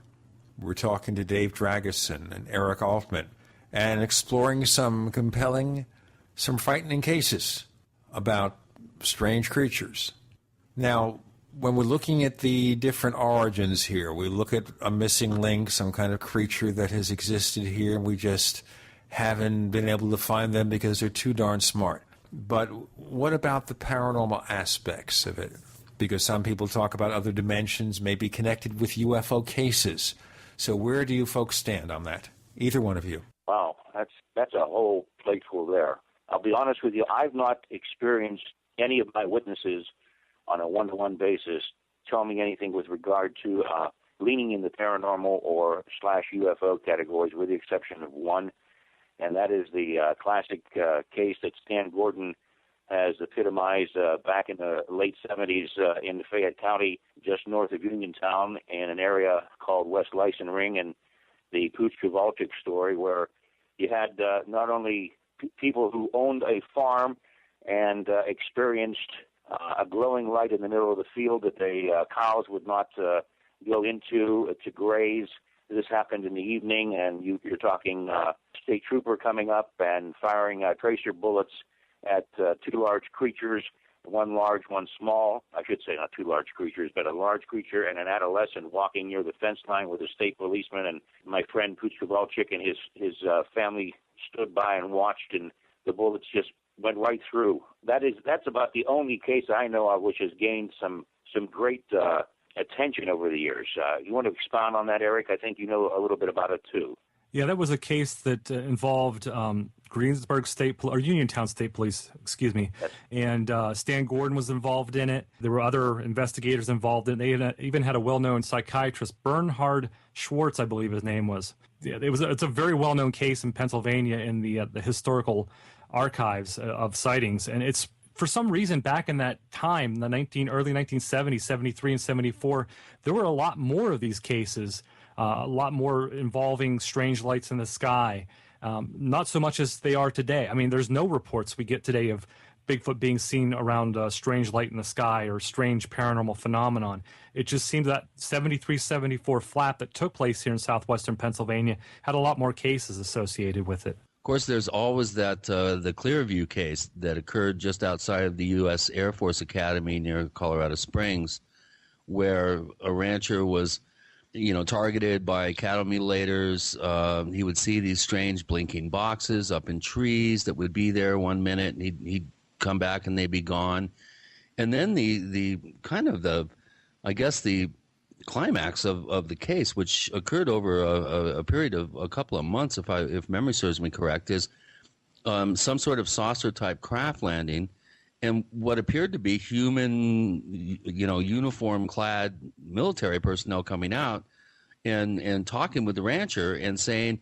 We're talking to Dave Dragosin and Eric Altman and exploring some compelling, some frightening cases about strange creatures. Now, when we're looking at the different origins here, we look at a missing link, some kind of creature that has existed here, and we just haven't been able to find them because they're too darn smart. But what about the paranormal aspects of it? Because some people talk about other dimensions may be connected with UFO cases. So where do you folks stand on that? Either one of you. Wow, that's a whole plateful there. I'll be honest with you, I've not experienced any of my witnesses on a one-to-one basis tell me anything with regard to leaning in the paranormal or /UFO categories, with the exception of one, and that is the classic case that Stan Gordon has epitomized back in the late 70s in Fayette County, just north of Uniontown, in an area called West Lyson Ring, and the Pooch Kowalczyk story, where you had not only people who owned a farm and experienced a glowing light in the middle of the field that the cows would not go into to graze. This happened in the evening, and you're talking state trooper coming up and firing tracer bullets at two large creatures, one large, one small. I should say not two large creatures, but a large creature and an adolescent walking near the fence line with a state policeman. And my friend Pooch Kowalczyk and his family stood by and watched, and the bullets just went right through. That's about the only case I know of which has gained some great attention over the years. You want to expound on that, Eric? I think you know a little bit about it too. Yeah, that was a case that involved Greensburg State or Uniontown State Police, excuse me, and Stan Gordon was involved in it. There were other investigators involved in it. They even had a well-known psychiatrist, Bernhard Schwartz, I believe his name was. Yeah, it's a very well-known case in Pennsylvania in the historical archives of sightings, and it's for some reason back in that time, the early 1970s, 73 and 74, there were a lot more of these cases. A lot more involving strange lights in the sky, not so much as they are today. I mean, there's no reports we get today of Bigfoot being seen around a strange light in the sky or strange paranormal phenomenon. It just seems that 73, 74 flap that took place here in southwestern Pennsylvania had a lot more cases associated with it. Of course, there's always that the Clearview case that occurred just outside of the U.S. Air Force Academy near Colorado Springs, where a rancher was targeted by cattle mutilators. He would see these strange blinking boxes up in trees that would be there one minute, and he'd come back and they'd be gone. And then the climax of the case, which occurred over a period of a couple of months, if memory serves me correct, is some sort of saucer-type craft landing, and what appeared to be human, uniform-clad military personnel coming out and talking with the rancher and saying,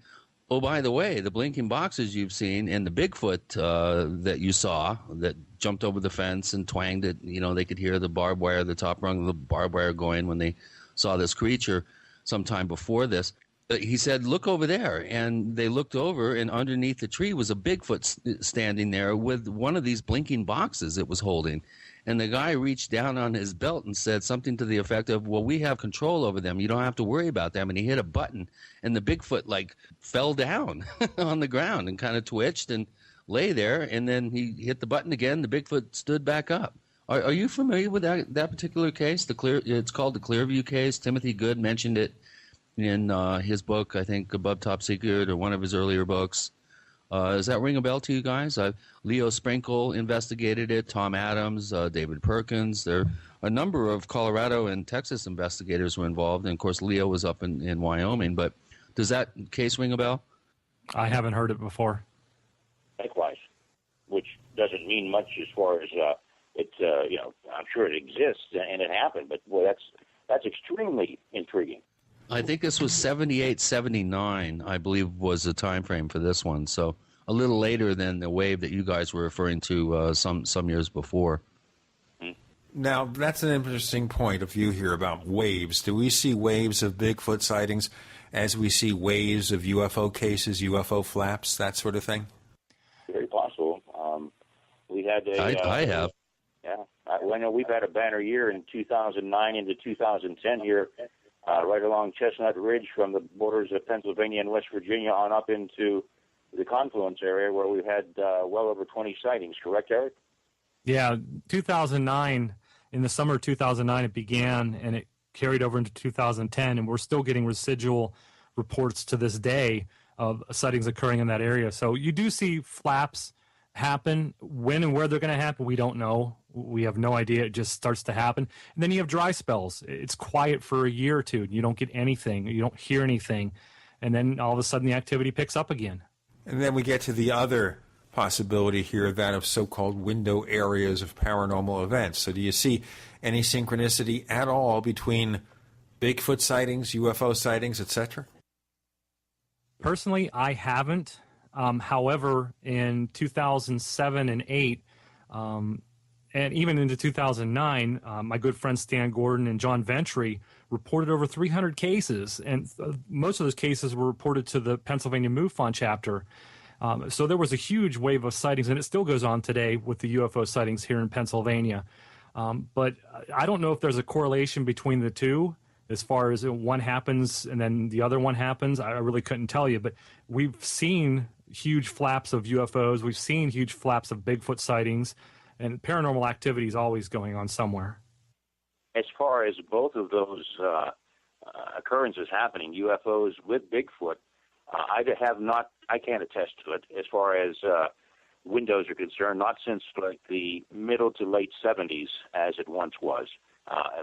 oh, by the way, the blinking boxes you've seen and the Bigfoot that you saw that jumped over the fence and twanged it, they could hear the barbed wire, the top rung of the barbed wire going when they saw this creature sometime before this. He said, look over there. And they looked over, and underneath the tree was a Bigfoot standing there with one of these blinking boxes it was holding. And the guy reached down on his belt and said something to the effect of, well, we have control over them. You don't have to worry about them. And he hit a button, and the Bigfoot, fell down on the ground and kind of twitched and lay there. And then he hit the button again. The Bigfoot stood back up. Are you familiar with that particular case? It's called the Clearview case. Timothy Good mentioned it in his book, I think, Above Top Secret, or one of his earlier books. Does that ring a bell to you guys? Leo Sprinkle investigated it, Tom Adams, David Perkins. There are a number of Colorado and Texas investigators were involved, and of course Leo was up in Wyoming. But does that case ring a bell? I haven't heard it before. Likewise, which doesn't mean much as far as I'm sure it exists and it happened, but boy, that's extremely intriguing. I think this was 78, 79, I believe, was the time frame for this one. So a little later than the wave that you guys were referring to some years before. Now, that's an interesting point of view here about waves. Do we see waves of Bigfoot sightings as we see waves of UFO cases, UFO flaps, that sort of thing? Very possible. We had I have. Yeah. I know we've had a banner year in 2009 into 2010 here, right along Chestnut Ridge from the borders of Pennsylvania and West Virginia on up into the confluence area where we've had well over 20 sightings. Correct, Eric? Yeah, 2009, in the summer of 2009 it began, and it carried over into 2010, and we're still getting residual reports to this day of sightings occurring in that area. So you do see flaps happen. When and where they're going to happen, we don't know. We have no idea. It just starts to happen. And then you have dry spells. It's quiet for a year or two. You don't get anything. You don't hear anything. And then all of a sudden the activity picks up again. And then we get to the other possibility here, that of so-called window areas of paranormal events. So do you see any synchronicity at all between Bigfoot sightings, UFO sightings, etc.? Personally, I haven't. However, in 2007 and 8, and even into 2009, my good friends Stan Gordon and John Ventry reported over 300 cases, and most of those cases were reported to the Pennsylvania MUFON chapter. So there was a huge wave of sightings, and it still goes on today with the UFO sightings here in Pennsylvania. But I don't know if there's a correlation between the two as far as one happens and then the other one happens. I really couldn't tell you, but we've seen huge flaps of UFOs. We've seen huge flaps of Bigfoot sightings, and paranormal activity is always going on somewhere. As far as both of those occurrences happening, UFOs with Bigfoot, I can't attest to it as far as windows are concerned, not since like the middle to late 70s as it once was.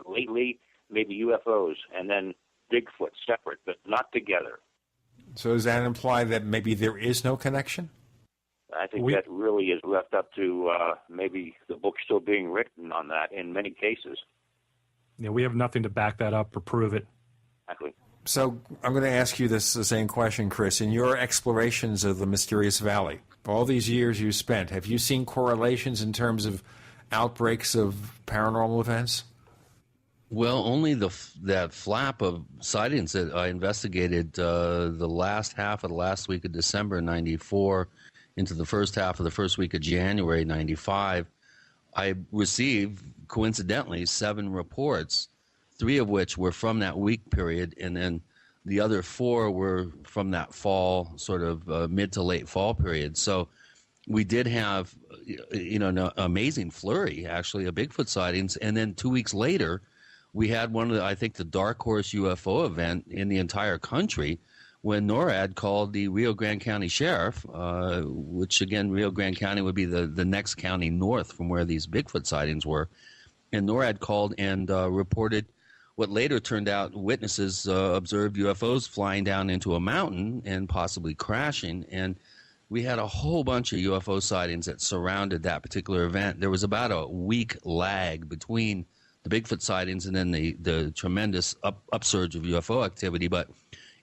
Lately, maybe UFOs and then Bigfoot separate, but not together. So does that imply that maybe there is no connection? I think that really is left up to maybe the book still being written on that in many cases. Yeah, we have nothing to back that up or prove it. Exactly. So I'm going to ask you the same question, Chris. In your explorations of the Mysterious Valley, all these years you spent, have you seen correlations in terms of outbreaks of paranormal events? Well, only that flap of sightings that I investigated the last half of the last week of December 94 into the first half of the first week of January 95, I received, coincidentally, 7 reports, 3 of which were from that week period, and then the other 4 were from that fall, sort of mid to late fall period. So we did have, an amazing flurry, actually, of Bigfoot sightings, and then 2 weeks later, we had one of the, I think, the dark horse UFO event in the entire country when NORAD called the Rio Grande County Sheriff, which, again, Rio Grande County would be the next county north from where these Bigfoot sightings were. And NORAD called and reported what later turned out witnesses observed UFOs flying down into a mountain and possibly crashing. And we had a whole bunch of UFO sightings that surrounded that particular event. There was about a week lag between the Bigfoot sightings and then the tremendous upsurge of UFO activity. But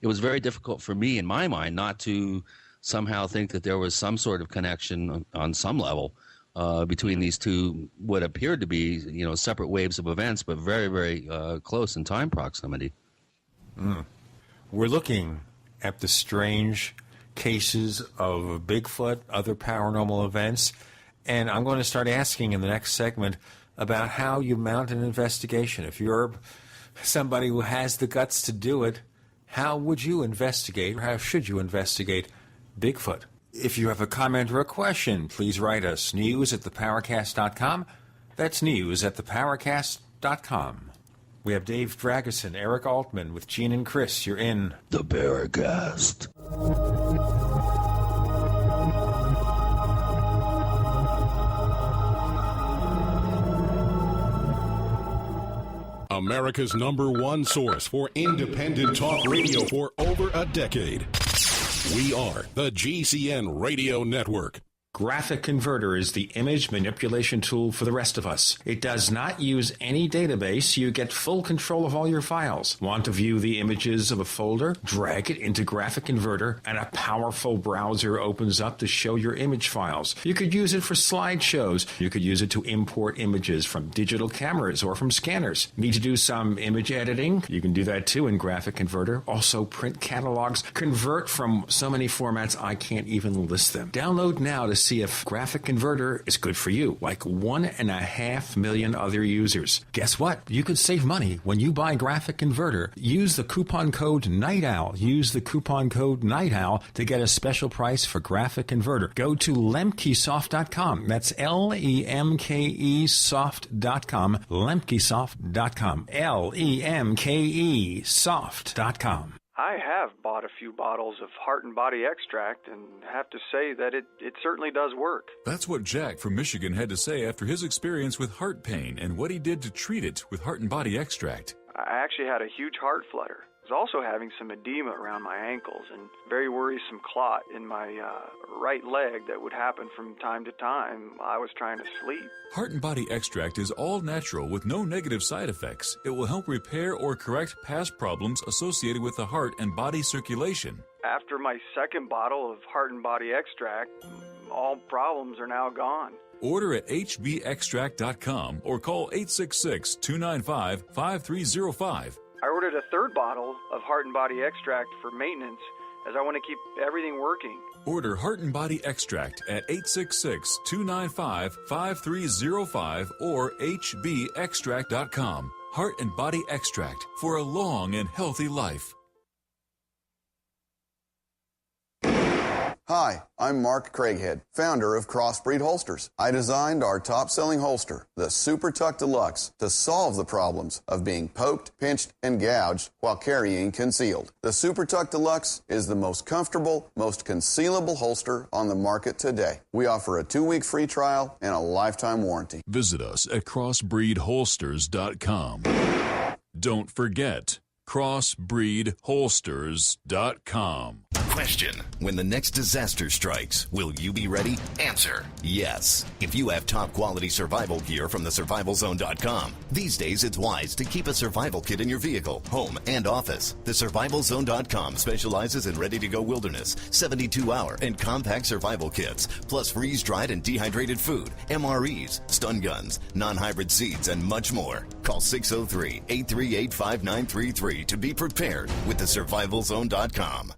it was very difficult for me, in my mind, not to somehow think that there was some sort of connection on some level between these two, what appeared to be, separate waves of events, but very, very close in time proximity. We're looking at the strange cases of Bigfoot, other paranormal events, and I'm going to start asking in the next segment about how you mount an investigation. If you're somebody who has the guts to do it, how would you investigate, or how should you investigate Bigfoot? If you have a comment or a question, please write us, news@theparacast.com. That's news@theparacast.com. We have Dave Dragosin, Eric Altman with Gene and Chris. You're in The Paracast. America's #1 source for independent talk radio for over a decade. We are the GCN Radio Network. Graphic Converter is the image manipulation tool for the rest of us. It does not use any database. You get full control of all your files. Want to view the images of a folder? Drag it into Graphic Converter, and a powerful browser opens up to show your image files. You could use it for slideshows. You could use it to import images from digital cameras or from scanners. Need to do some image editing? You can do that too in Graphic Converter. Also print catalogs. Convert from so many formats I can't even list them. Download now to see if Graphic Converter is good for you, like 1.5 million other users. Guess what? You could save money when you buy Graphic Converter. Use the coupon code NIGHTOWL. Use the coupon code NIGHTOWL to get a special price for Graphic Converter. Go to lemkesoft.com. That's LEMKE soft.com. lemkesoft.com. LEMKE soft.com. I have bought a few bottles of Heart and Body Extract and have to say that it certainly does work. That's what Jack from Michigan had to say after his experience with heart pain and what he did to treat it with Heart and Body Extract. I actually had a huge heart flutter. I was also having some edema around my ankles and very worrisome clot in my right leg that would happen from time to time. I was trying to sleep. Heart and Body Extract is all natural with no negative side effects. It will help repair or correct past problems associated with the heart and body circulation. After my second bottle of Heart and Body Extract, all problems are now gone. Order at hbextract.com or call 866-295-5305. I ordered a third bottle of Heart and Body Extract for maintenance as I want to keep everything working. Order Heart and Body Extract at 866-295-5305 or hbextract.com. Heart and Body Extract for a long and healthy life. Hi, I'm Mark Craighead, founder of Crossbreed Holsters. I designed our top-selling holster, the Super Tuck Deluxe, to solve the problems of being poked, pinched, and gouged while carrying concealed. The Super Tuck Deluxe is the most comfortable, most concealable holster on the market today. We offer a 2-week free trial and a lifetime warranty. Visit us at crossbreedholsters.com. Don't forget, crossbreedholsters.com. Question: when the next disaster strikes, will you be ready? Answer: yes. If you have top quality survival gear from thesurvivalzone.com. These days it's wise to keep a survival kit in your vehicle, home, and office. Thesurvivalzone.com specializes in ready-to-go wilderness, 72-hour, and compact survival kits, plus freeze-dried and dehydrated food, MREs, stun guns, non-hybrid seeds, and much more. Call 603-838-5933 to be prepared with thesurvivalzone.com.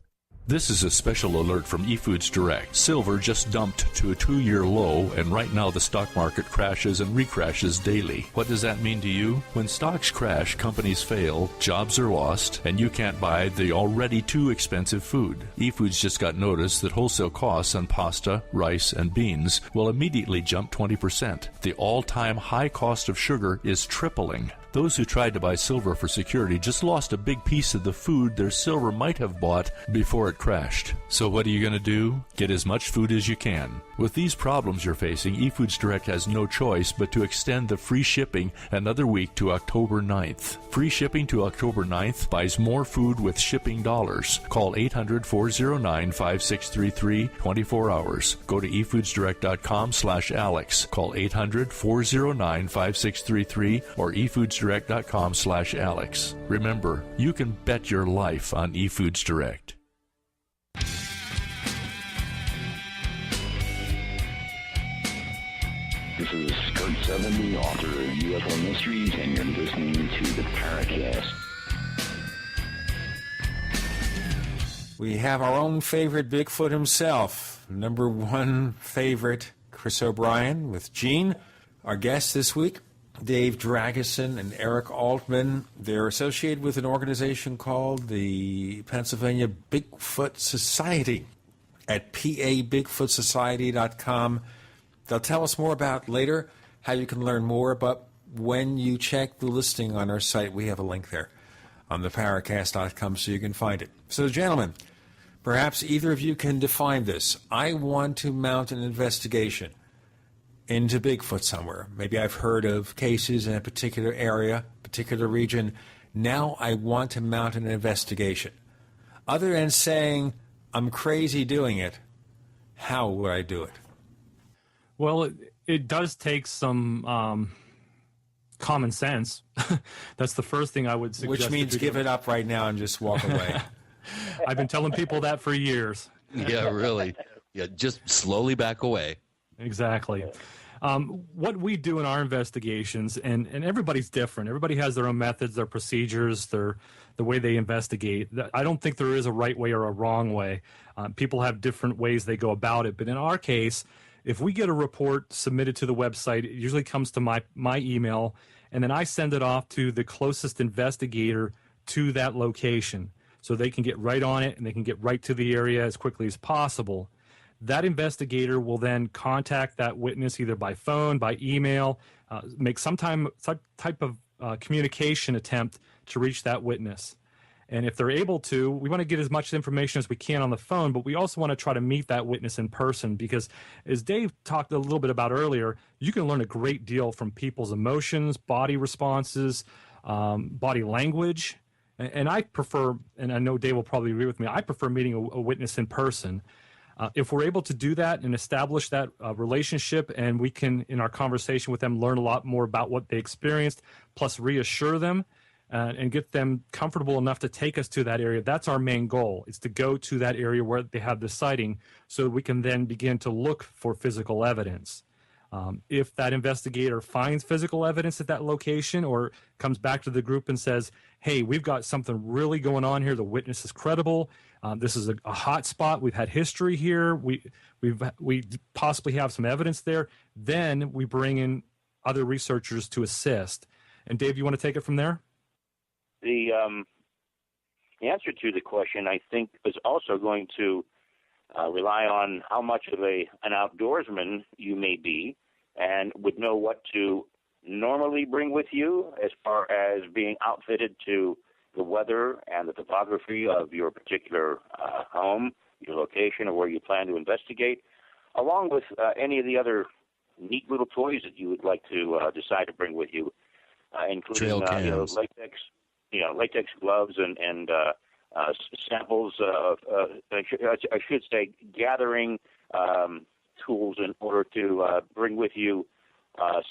This is a special alert from eFoods Direct. Silver just dumped to a 2-year low, and right now the stock market crashes and recrashes daily. What does that mean to you? When stocks crash, companies fail, jobs are lost, and you can't buy the already too expensive food. eFoods just got notice that wholesale costs on pasta, rice, and beans will immediately jump 20%. The all-time high cost of sugar is tripling. Those who tried to buy silver for security just lost a big piece of the food their silver might have bought before it crashed. So what are you going to do? Get as much food as you can. With these problems you're facing, eFoods Direct has no choice but to extend the free shipping another week to October 9th. Free shipping to October 9th buys more food with shipping dollars. Call 800-409-5633 24 hours. Go to efoodsdirect.com/Alex. Call 800-409-5633 or efoodsdirect.com/Alex. Remember, you can bet your life on eFoods Direct. This is Kurt Seven, the author of UFO Mysteries, and you're listening to the Paracast. We have our own favorite Bigfoot himself, #1 favorite, Chris O'Brien, with Gene. Our guests this week, Dave Dragosin and Eric Altman. They're associated with an organization called the Pennsylvania Bigfoot Society at pabigfootsociety.com. They'll tell us more about later how you can learn more, but when you check the listing on our site, we have a link there on the Paracast.com so you can find it. So, gentlemen, perhaps either of you can define this. I want to mount an investigation. into Bigfoot somewhere. Maybe I've heard of cases in a particular area, particular region. Now I want to mount an investigation. Other than saying, I'm crazy doing it, how would I do it? Well, it does take some common sense. That's the first thing I would suggest. Which means give it up right now and just walk away. I've been telling people that for years. Yeah, really. Yeah, just slowly back away. Exactly. What we do in our investigations, and everybody's different. Everybody has their own methods, their procedures, the way they investigate. I don't think there is a right way or a wrong way. People have different ways they go about it. But in our case, if we get a report submitted to the website, it usually comes to my email, and then I send it off to the closest investigator to that location so they can get right on it and they can get right to the area as quickly as possible. That investigator will then contact that witness either by phone, by email, make some type of communication attempt to reach that witness. And if they're able to, we want to get as much information as we can on the phone, but we also want to try to meet that witness in person because, as Dave talked a little bit about earlier, you can learn a great deal from people's emotions, body responses, body language. And I prefer, and I know Dave will probably agree with me, I prefer meeting a witness in person. If we're able to do that and establish that relationship, and we can, in our conversation with them, learn a lot more about what they experienced, plus reassure them and get them comfortable enough to take us to that area, that's our main goal. It's to go to that area where they have the sighting so we can then begin to look for physical evidence. If that investigator finds physical evidence at that location or comes back to the group and says, hey, we've got something really going on here, the witness is credible, this is a hot spot, we've had history here, we possibly have some evidence there, then we bring in other researchers to assist. And Dave, you want to take it from there? The answer to the question, I think, is also going to rely on how much of an outdoorsman you may be and would know what to normally bring with you as far as being outfitted to the weather and the topography of your particular home, your location, or where you plan to investigate, along with any of the other neat little toys that you would like to decide to bring with you, including latex gloves and samples of, I should say, gathering tools in order to bring with you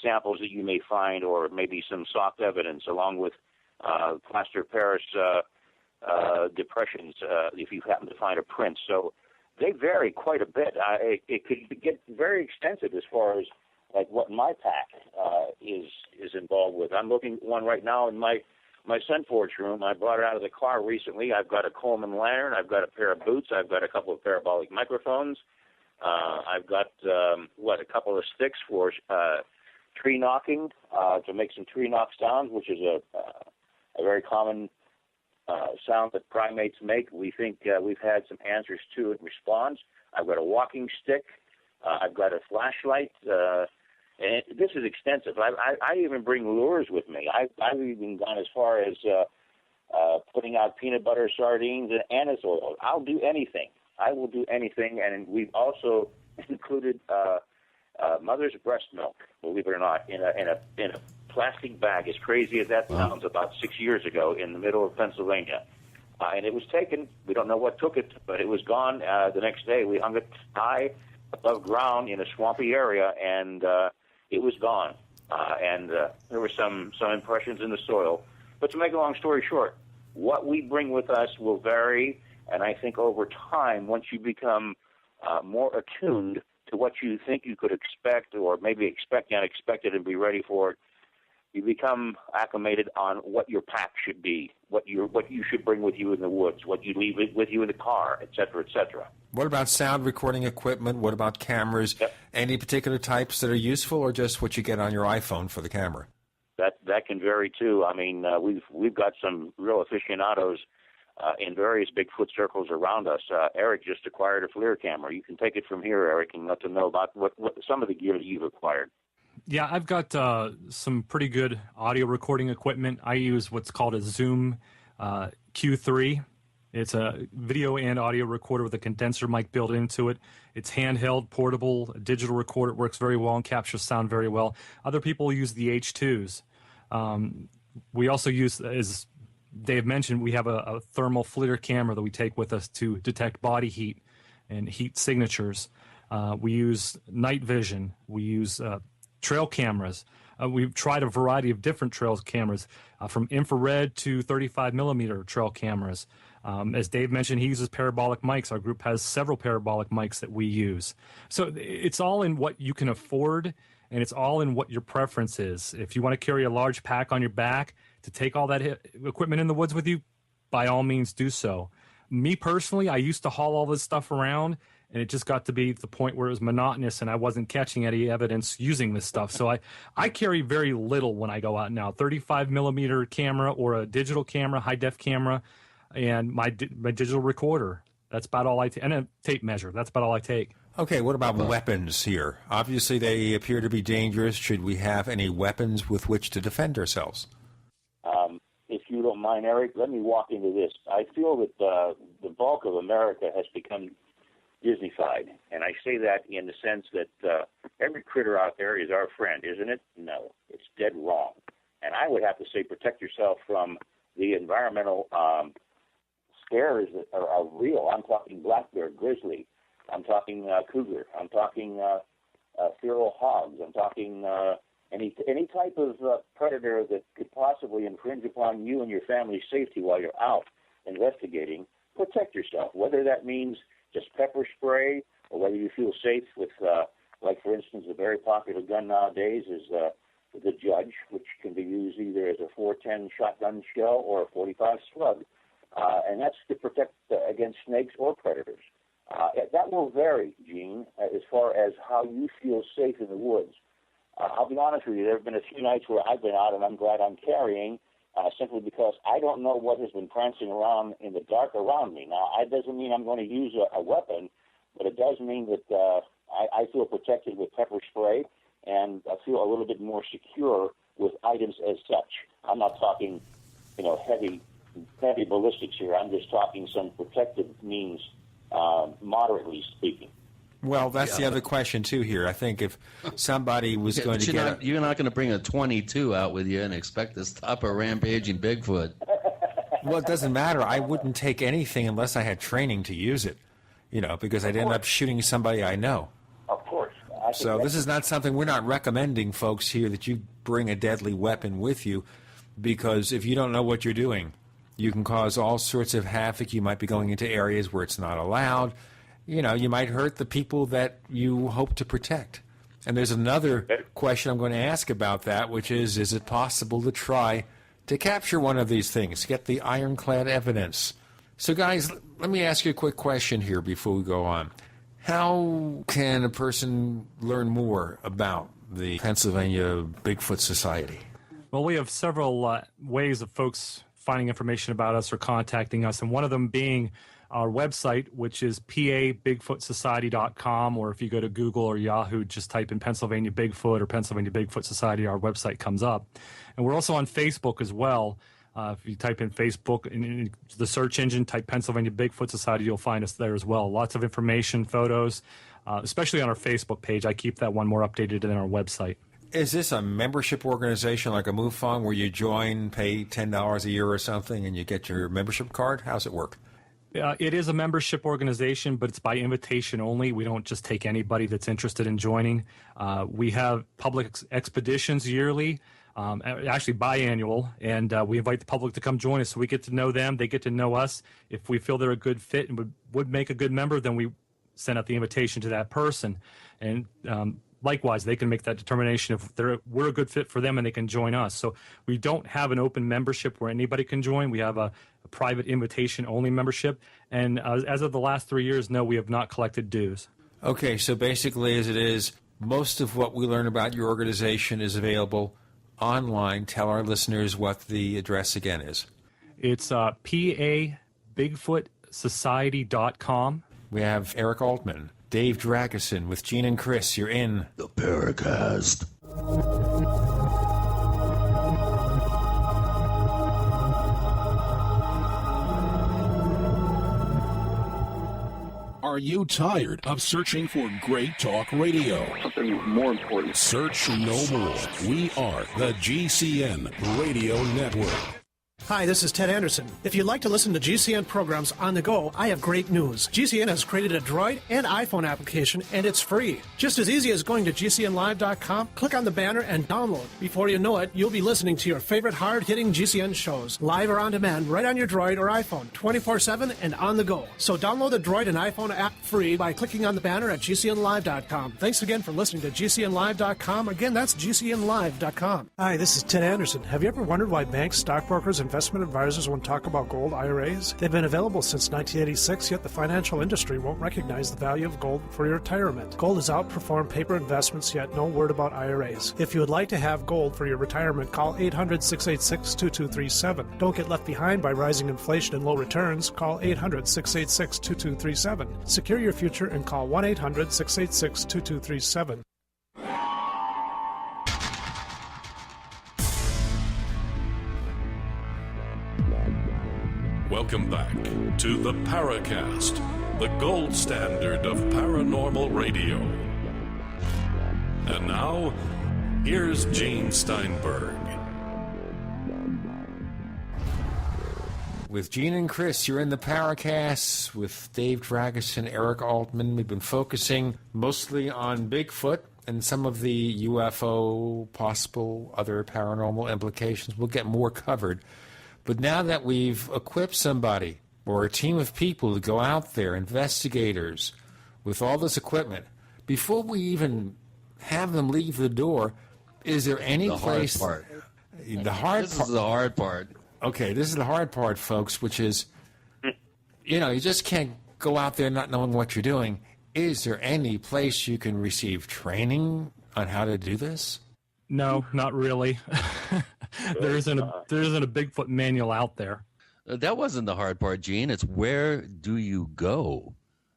samples that you may find, or maybe some soft evidence, along with plaster of Paris depressions if you happen to find a print. So they vary quite a bit. It could get very extensive as far as like what my pack is involved with. I'm looking at one right now in my Sunforge room. I brought it out of the car recently. I've got a Coleman lantern. I've got a pair of boots. I've got a couple of parabolic microphones. I've got a couple of sticks for tree knocking to make some tree knock sounds, which is a very common sound that primates make. We think we've had some answers to it in response. I've got a walking stick. I've got a flashlight. And this is extensive. I even bring lures with me. I've even gone as far as putting out peanut butter, sardines, and anise oil. I'll do anything. I will do anything. And we've also included mother's breast milk, believe it or not, in a plastic bag. As crazy as that sounds, about 6 years ago in the middle of Pennsylvania. And it was taken. We don't know what took it, but it was gone. The next day, we hung it high above ground in a swampy area, and it was gone. And there were some impressions in the soil. But to make a long story short, what we bring with us will vary, and I think over time, once you become more attuned to what you think you could expect, or maybe expect the unexpected and be ready for it, you become acclimated on what your pack should be, what you should bring with you in the woods, what you leave with you in the car, et cetera, et cetera. What about sound recording equipment? What about cameras? Yep. Any particular types that are useful, or just what you get on your iPhone for the camera? That can vary too. I mean, we've got some real aficionados in various Bigfoot circles around us. Eric just acquired a FLIR camera. You can take it from here, Eric, and let them know about what some of the gear that you've acquired. Yeah, I've got some pretty good audio recording equipment. I use what's called a Zoom Q3. It's a video and audio recorder with a condenser mic built into it. It's handheld, portable, digital recorder. It works very well and captures sound very well. Other people use the H2s. We also use, as Dave mentioned, we have a thermal FLIR camera that we take with us to detect body heat and heat signatures. We use night vision. We use trail cameras. We've tried a variety of different trail cameras, from infrared to 35 millimeter trail cameras. As Dave mentioned, he uses parabolic mics. Our group has several parabolic mics that we use. So it's all in what you can afford, and it's all in what your preference is. If you want to carry a large pack on your back to take all that equipment in the woods with you, by all means do so. Me personally, I used to haul all this stuff around, and it just got to be the point where it was monotonous and I wasn't catching any evidence using this stuff. So I carry very little when I go out now. 35 millimeter camera or a digital camera, high-def camera, and my digital recorder. That's about all I take. And a tape measure. That's about all I take. Okay, what about weapons here? Obviously, they appear to be dangerous. Should we have any weapons with which to defend ourselves? If you don't mind, Eric, let me walk into this. I feel that the bulk of America has become Disneyfied, and I say that in the sense that every critter out there is our friend, isn't it? No, it's dead wrong. And I would have to say protect yourself from the environmental scares that are real. I'm talking black bear, grizzly. I'm talking cougar. I'm talking feral hogs. I'm talking any type of predator that could possibly infringe upon you and your family's safety while you're out investigating. Protect yourself, whether that means just pepper spray or whether you feel safe with, like, for instance, a very popular gun nowadays is the Judge, which can be used either as a 410 shotgun shell or a 45 slug. And that's to protect against snakes or predators. That will vary, Gene, as far as how you feel safe in the woods. I'll be honest with you, there have been a few nights where I've been out and I'm glad I'm carrying, simply because I don't know what has been prancing around in the dark around me. Now, that doesn't mean I'm going to use a weapon, but it does mean that I feel protected with pepper spray, and I feel a little bit more secure with items as such. I'm not talking, heavy ballistics here. I'm just talking some protective means, moderately speaking. Well, that's the other question, too, here. I think if somebody was going to get... You're not going to bring a 22 out with you and expect to stop a rampaging Bigfoot. Well, it doesn't matter. I wouldn't take anything unless I had training to use it, because I'd end up shooting somebody I know. Of course. So this is not something... We're not recommending, folks, here that you bring a deadly weapon with you, because if you don't know what you're doing, you can cause all sorts of havoc. You might be going into areas where it's not allowed. You might hurt the people that you hope to protect. And there's another question I'm going to ask about that, which is it possible to try to capture one of these things, get the ironclad evidence? So, guys, let me ask you a quick question here before we go on. How can a person learn more about the Pennsylvania Bigfoot Society? Well, we have several ways of folks finding information about us or contacting us, and one of them being our website, which is pabigfootsociety.com, or if you go to Google or Yahoo, just type in Pennsylvania Bigfoot or Pennsylvania Bigfoot Society, our website comes up. And we're also on Facebook as well. If you type in Facebook in the search engine, type Pennsylvania Bigfoot Society, you'll find us there as well. Lots of information, photos, especially on our Facebook page. I keep that one more updated than our website. Is this a membership organization like a MUFON where you join, pay $10 a year or something, and you get your membership card? How's it work? It is a membership organization, but it's by invitation only. We don't just take anybody that's interested in joining. We have public expeditions yearly, actually biannual, and we invite the public to come join us so we get to know them. They get to know us. If we feel they're a good fit and would make a good member, then we send out the invitation to that person. And likewise, they can make that determination if we're a good fit for them and they can join us. So we don't have an open membership where anybody can join. We have a private invitation-only membership. And as of the last 3 years, no, we have not collected dues. Okay, so basically as it is, most of what we learn about your organization is available online. Tell our listeners what the address again is. It's pabigfootsociety.com. We have Eric Altman, Dave Dragosin with Gene and Chris. You're in the Paracast. Are you tired of searching for great talk radio? Something more important. Search no more. We are the GCN Radio Network. Hi, this is Ted Anderson. If you'd like to listen to GCN programs on the go, I have great news. GCN has created a Droid and iPhone application, and it's free. Just as easy as going to GCNlive.com, click on the banner, and download. Before you know it, you'll be listening to your favorite hard-hitting GCN shows, live or on demand, right on your Droid or iPhone, 24/7 and on the go. So download the Droid and iPhone app free by clicking on the banner at GCNlive.com. Thanks again for listening to GCNlive.com. Again, that's GCNlive.com. Hi, this is Ted Anderson. Have you ever wondered why banks, stockbrokers, investment advisors won't talk about gold IRAs? They've been available since 1986, yet the financial industry won't recognize the value of gold for your retirement. Gold has outperformed paper investments, yet no word about IRAs. If you would like to have gold for your retirement, call 800-686-2237. Don't get left behind by rising inflation and low returns. Call 800-686-2237. Secure your future and call 1-800-686-2237. Welcome back to the Paracast, the gold standard of paranormal radio. And now, here's Gene Steinberg. With Gene and Chris, you're in the Paracast with Dave Dragosin, Eric Altman. We've been focusing mostly on Bigfoot and some of the UFO, possible other paranormal implications. We'll get more covered. But now that we've equipped somebody or a team of people to go out there, investigators, with all this equipment, before we even have them leave the door, is there any place... Hard part. The hard This part. is the hard part. Okay, this is the hard part, folks, which is, you just can't go out there not knowing what you're doing. Is there any place you can receive training on how to do this? No, not really. There isn't a Bigfoot manual out there. That wasn't the hard part, Gene. It's where do you go?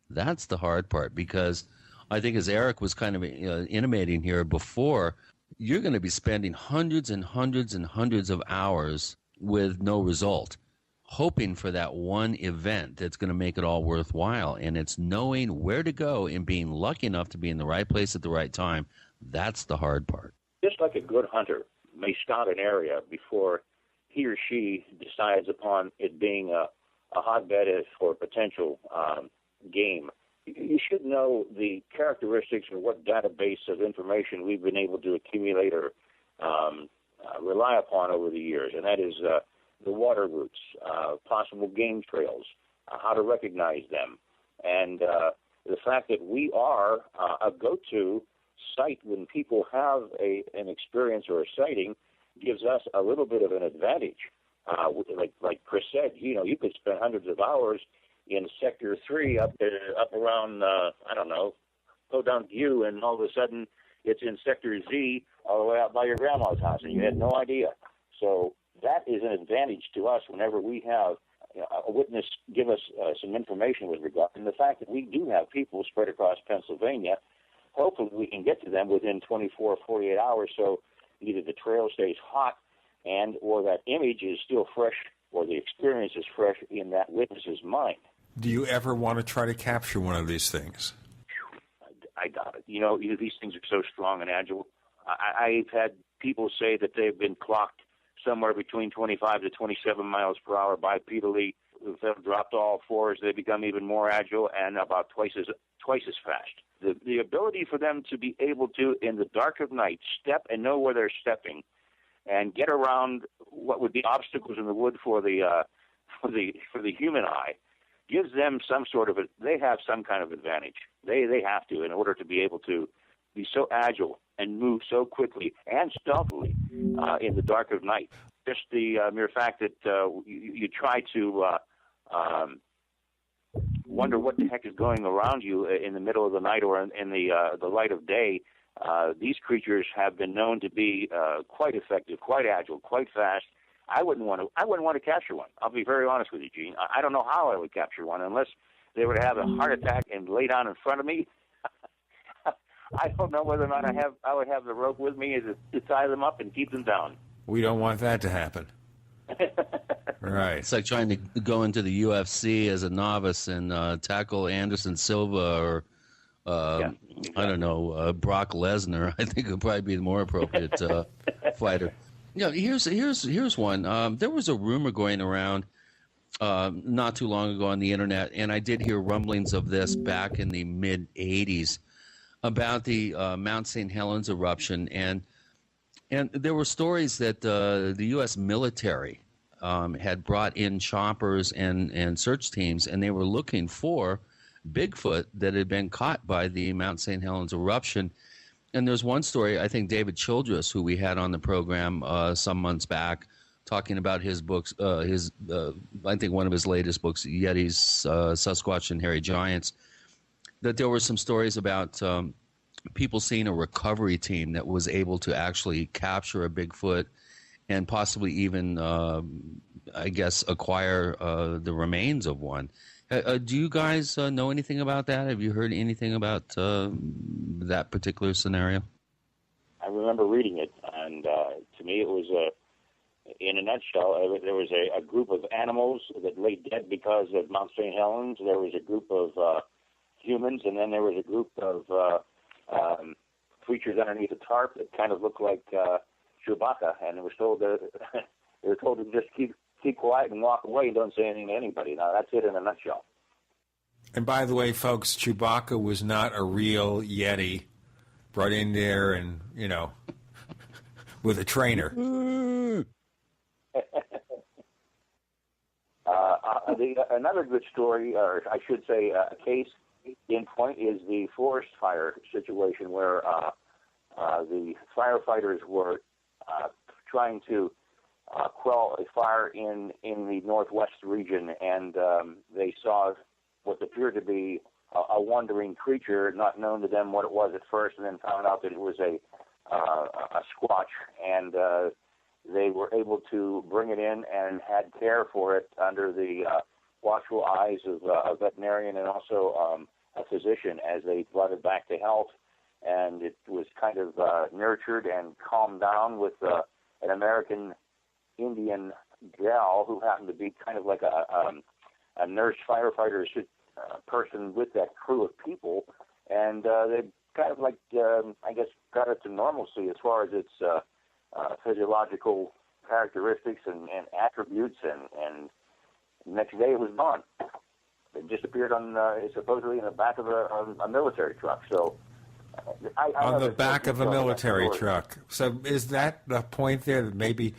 That's the hard part, because I think, as Eric was kind of intimating here before, you're going to be spending hundreds and hundreds and hundreds of hours with no result, hoping for that one event that's going to make it all worthwhile. And it's knowing where to go and being lucky enough to be in the right place at the right time. That's the hard part. Just like a good hunter may scout an area before he or she decides upon it being a hotbed for potential game, you should know the characteristics or what database of information we've been able to accumulate or rely upon over the years, and that is the water routes, possible game trails, how to recognize them, and the fact that we are a go-to site when people have an experience or a sighting gives us a little bit of an advantage. Like Chris said, you could spend hundreds of hours in Sector 3 up around, Podunk U, and all of a sudden it's in Sector Z all the way out by your grandma's house, and you had no idea. So that is an advantage to us whenever we have a witness give us some information with regard. And the fact that we do have people spread across Pennsylvania, hopefully we can get to them within 24 or 48 hours, so either the trail stays hot and or that image is still fresh or the experience is fresh in that witness's mind. Do you ever want to try to capture one of these things? I doubt it. These things are so strong and agile. I've had people say that they've been clocked somewhere between 25 to 27 miles per hour bipedally. If they've dropped all fours, they become even more agile and about twice as fast. The ability for them to be able to, in the dark of night, step and know where they're stepping, and get around what would be obstacles in the wood for the human eye, gives them they have some kind of advantage. They have to, in order to be able to be so agile and move so quickly and stealthily in the dark of night. Just the mere fact that you try to wonder what the heck is going around you in the middle of the night or in the light of day. These creatures have been known to be quite effective, quite agile, quite fast. I wouldn't want to capture one. I'll be very honest with you, Gene. I don't know how I would capture one unless they were to have a heart attack and lay down in front of me. I don't know whether or not I would have the rope with me to tie them up and keep them down. We don't want that to happen. Right. It's like trying to go into the UFC as a novice and tackle Anderson Silva or I don't know, Brock Lesnar. I think would probably be the more appropriate fighter. Here's one. There was a rumor going around not too long ago on the internet, and I did hear rumblings of this back in the mid '80s about the Mount St. Helens eruption, and there were stories that the U.S. military had brought in choppers and search teams, and they were looking for Bigfoot that had been caught by the Mount St. Helens eruption. And there's one story, I think David Childress, who we had on the program some months back, talking about his books, I think one of his latest books, Yetis, Sasquatch, and Hairy Giants, that there were some stories about people seeing a recovery team that was able to actually capture a Bigfoot and possibly even, I guess, acquire the remains of one. Do you guys know anything about that? Have you heard anything about that particular scenario? I remember reading it, and to me it was, in a nutshell, there was a group of animals that lay dead because of Mount St. Helens. There was a group of humans, and then there was a group of creatures underneath a tarp that kind of looked like Chewbacca, and they were told to just keep quiet and walk away and don't say anything to anybody. Now, that's it in a nutshell. And by the way, folks, Chewbacca was not a real Yeti brought in there and, with a trainer. Another good story, or I should say a case in point, is the forest fire situation where the firefighters were trying to quell a fire in the northwest region, and they saw what appeared to be a wandering creature, not known to them what it was at first, and then found out that it was a squatch, and they were able to bring it in and had care for it under the watchful eyes of a veterinarian and also a physician as they brought it back to health, and it was kind of nurtured and calmed down with an American Indian gal who happened to be kind of like a nurse firefighter person with that crew of people, and they kind of like I guess got it to normalcy as far as its physiological characteristics and attributes, and next day it was gone. It disappeared on supposedly in the back of a military truck. So on the back of a military truck. So is that the point there that maybe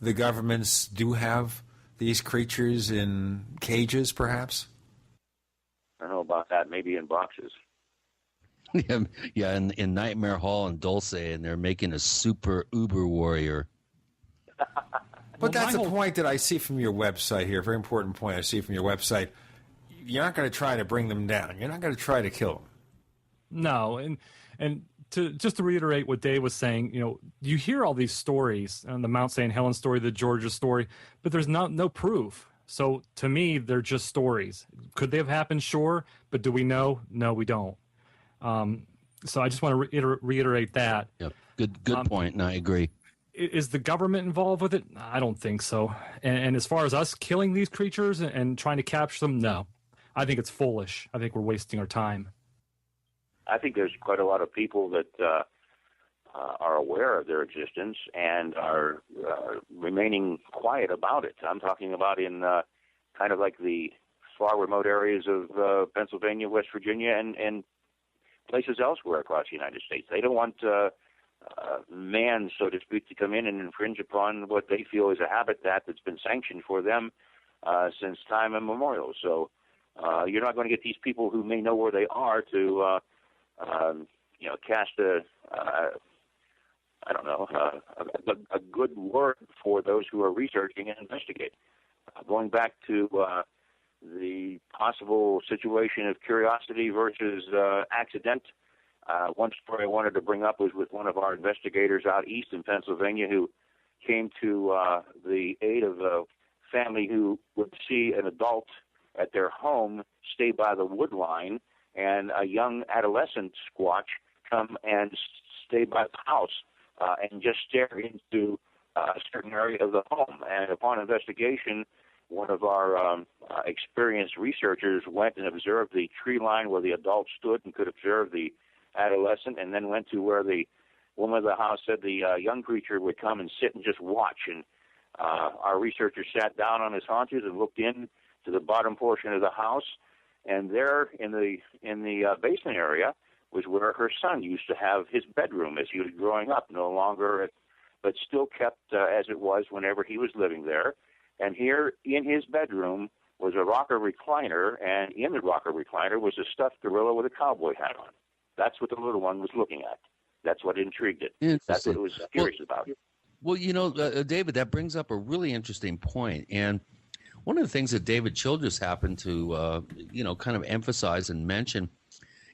the governments do have these creatures in cages, perhaps? I don't know about that. Maybe in boxes. Yeah, in Nightmare Hall and Dulce, and they're making a super uber warrior. But that's a point that I see from your website here, a very important point I see from your website. You're not going to try to bring them down. You're not going to try to kill them. No, and just to reiterate what Dave was saying, you hear all these stories, the Mount St. Helens story, the Georgia story, but there's no proof. So to me, they're just stories. Could they have happened? Sure. But do we know? No, we don't. So I just want to reiterate that. Yep. Good point, and I agree. Is the government involved with it? I don't think so. And as far as us killing these creatures and trying to capture them, no. I think it's foolish. I think we're wasting our time. I think there's quite a lot of people that are aware of their existence and are remaining quiet about it. I'm talking about in kind of like the far remote areas of Pennsylvania, West Virginia, and places elsewhere across the United States. They don't want man, so to speak, to come in and infringe upon what they feel is a habitat that's been sanctioned for them since time immemorial. So you're not going to get these people who may know where they are to cast a good word for those who are researching and investigating. Going back to the possible situation of curiosity versus accident, one story I wanted to bring up was with one of our investigators out east in Pennsylvania who came to the aid of a family who would see an adult at their home stay by the wood line and a young adolescent squatch come and stay by the house and just stare into a certain area of the home. And upon investigation, one of our experienced researchers went and observed the tree line where the adult stood and could observe the adolescent, and then went to where the woman of the house said the young creature would come and sit and just watch. And our researcher sat down on his haunches and looked in to the bottom portion of the house, and there in the basement area was where her son used to have his bedroom as he was growing up, no longer, but still kept as it was whenever he was living there. And here in his bedroom was a rocker recliner, and in the rocker recliner was a stuffed gorilla with a cowboy hat on. That's what the little one was looking at. That's what intrigued it. That's what it was curious about. Well, David, that brings up a really interesting point. And one of the things that David Childress happened to, kind of emphasize and mention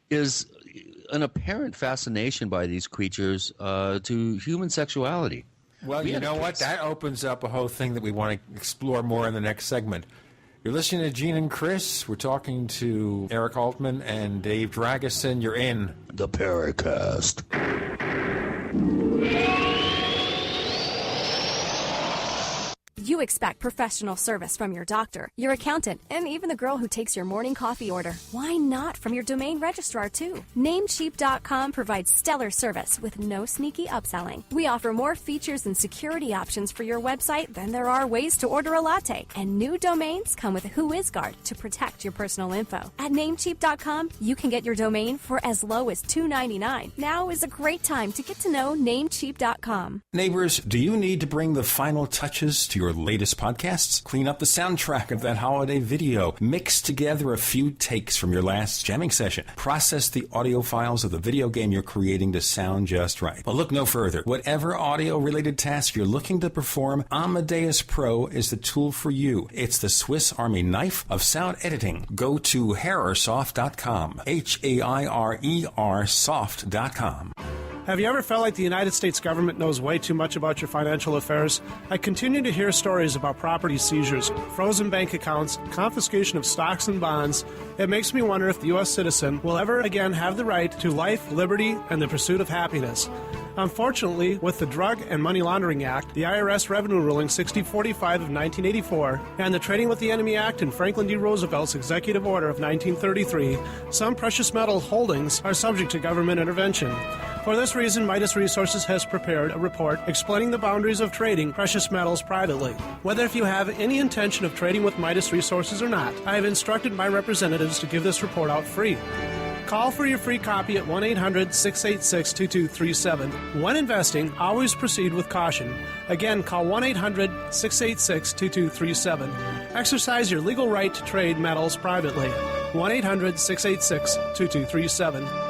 is an apparent fascination by these creatures to human sexuality. Well, you know what? That opens up a whole thing that we want to explore more in the next segment. You're listening to Gene and Chris. We're talking to Eric Altman and Dave Dragosin. You're in the Paracast. You expect professional service from your doctor, your accountant, and even the girl who takes your morning coffee order. Why not from your domain registrar, too? Namecheap.com provides stellar service with no sneaky upselling. We offer more features and security options for your website than there are ways to order a latte. And new domains come with a WhoIsGuard to protect your personal info. At Namecheap.com, you can get your domain for as low as $2.99. Now is a great time to get to know Namecheap.com. Neighbors, do you need to bring the final touches to your latest podcasts? Clean up the soundtrack of that holiday video. Mix together a few takes from your last jamming session. Process the audio files of the video game you're creating to sound just right. Well, look no further. Whatever audio-related task you're looking to perform, Amadeus Pro is the tool for you. It's the Swiss Army knife of sound editing. Go to HairSoft.com. HAIRER Soft.com. Have you ever felt like the United States government knows way too much about your financial affairs? I continue to hear stories about property seizures, frozen bank accounts, confiscation of stocks and bonds. It makes me wonder if the U.S. citizen will ever again have the right to life, liberty, and the pursuit of happiness. Unfortunately, with the Drug and Money Laundering Act, the IRS Revenue Ruling 6045 of 1984, and the Trading with the Enemy Act and Franklin D. Roosevelt's Executive Order of 1933, some precious metal holdings are subject to government intervention. For this reason, Midas Resources has prepared a report explaining the boundaries of trading precious metals privately. Whether if you have any intention of trading with Midas Resources or not, I have instructed my representatives to give this report out free. Call for your free copy at 1-800-686-2237. When investing, always proceed with caution. Again, call 1-800-686-2237. Exercise your legal right to trade metals privately. 1-800-686-2237.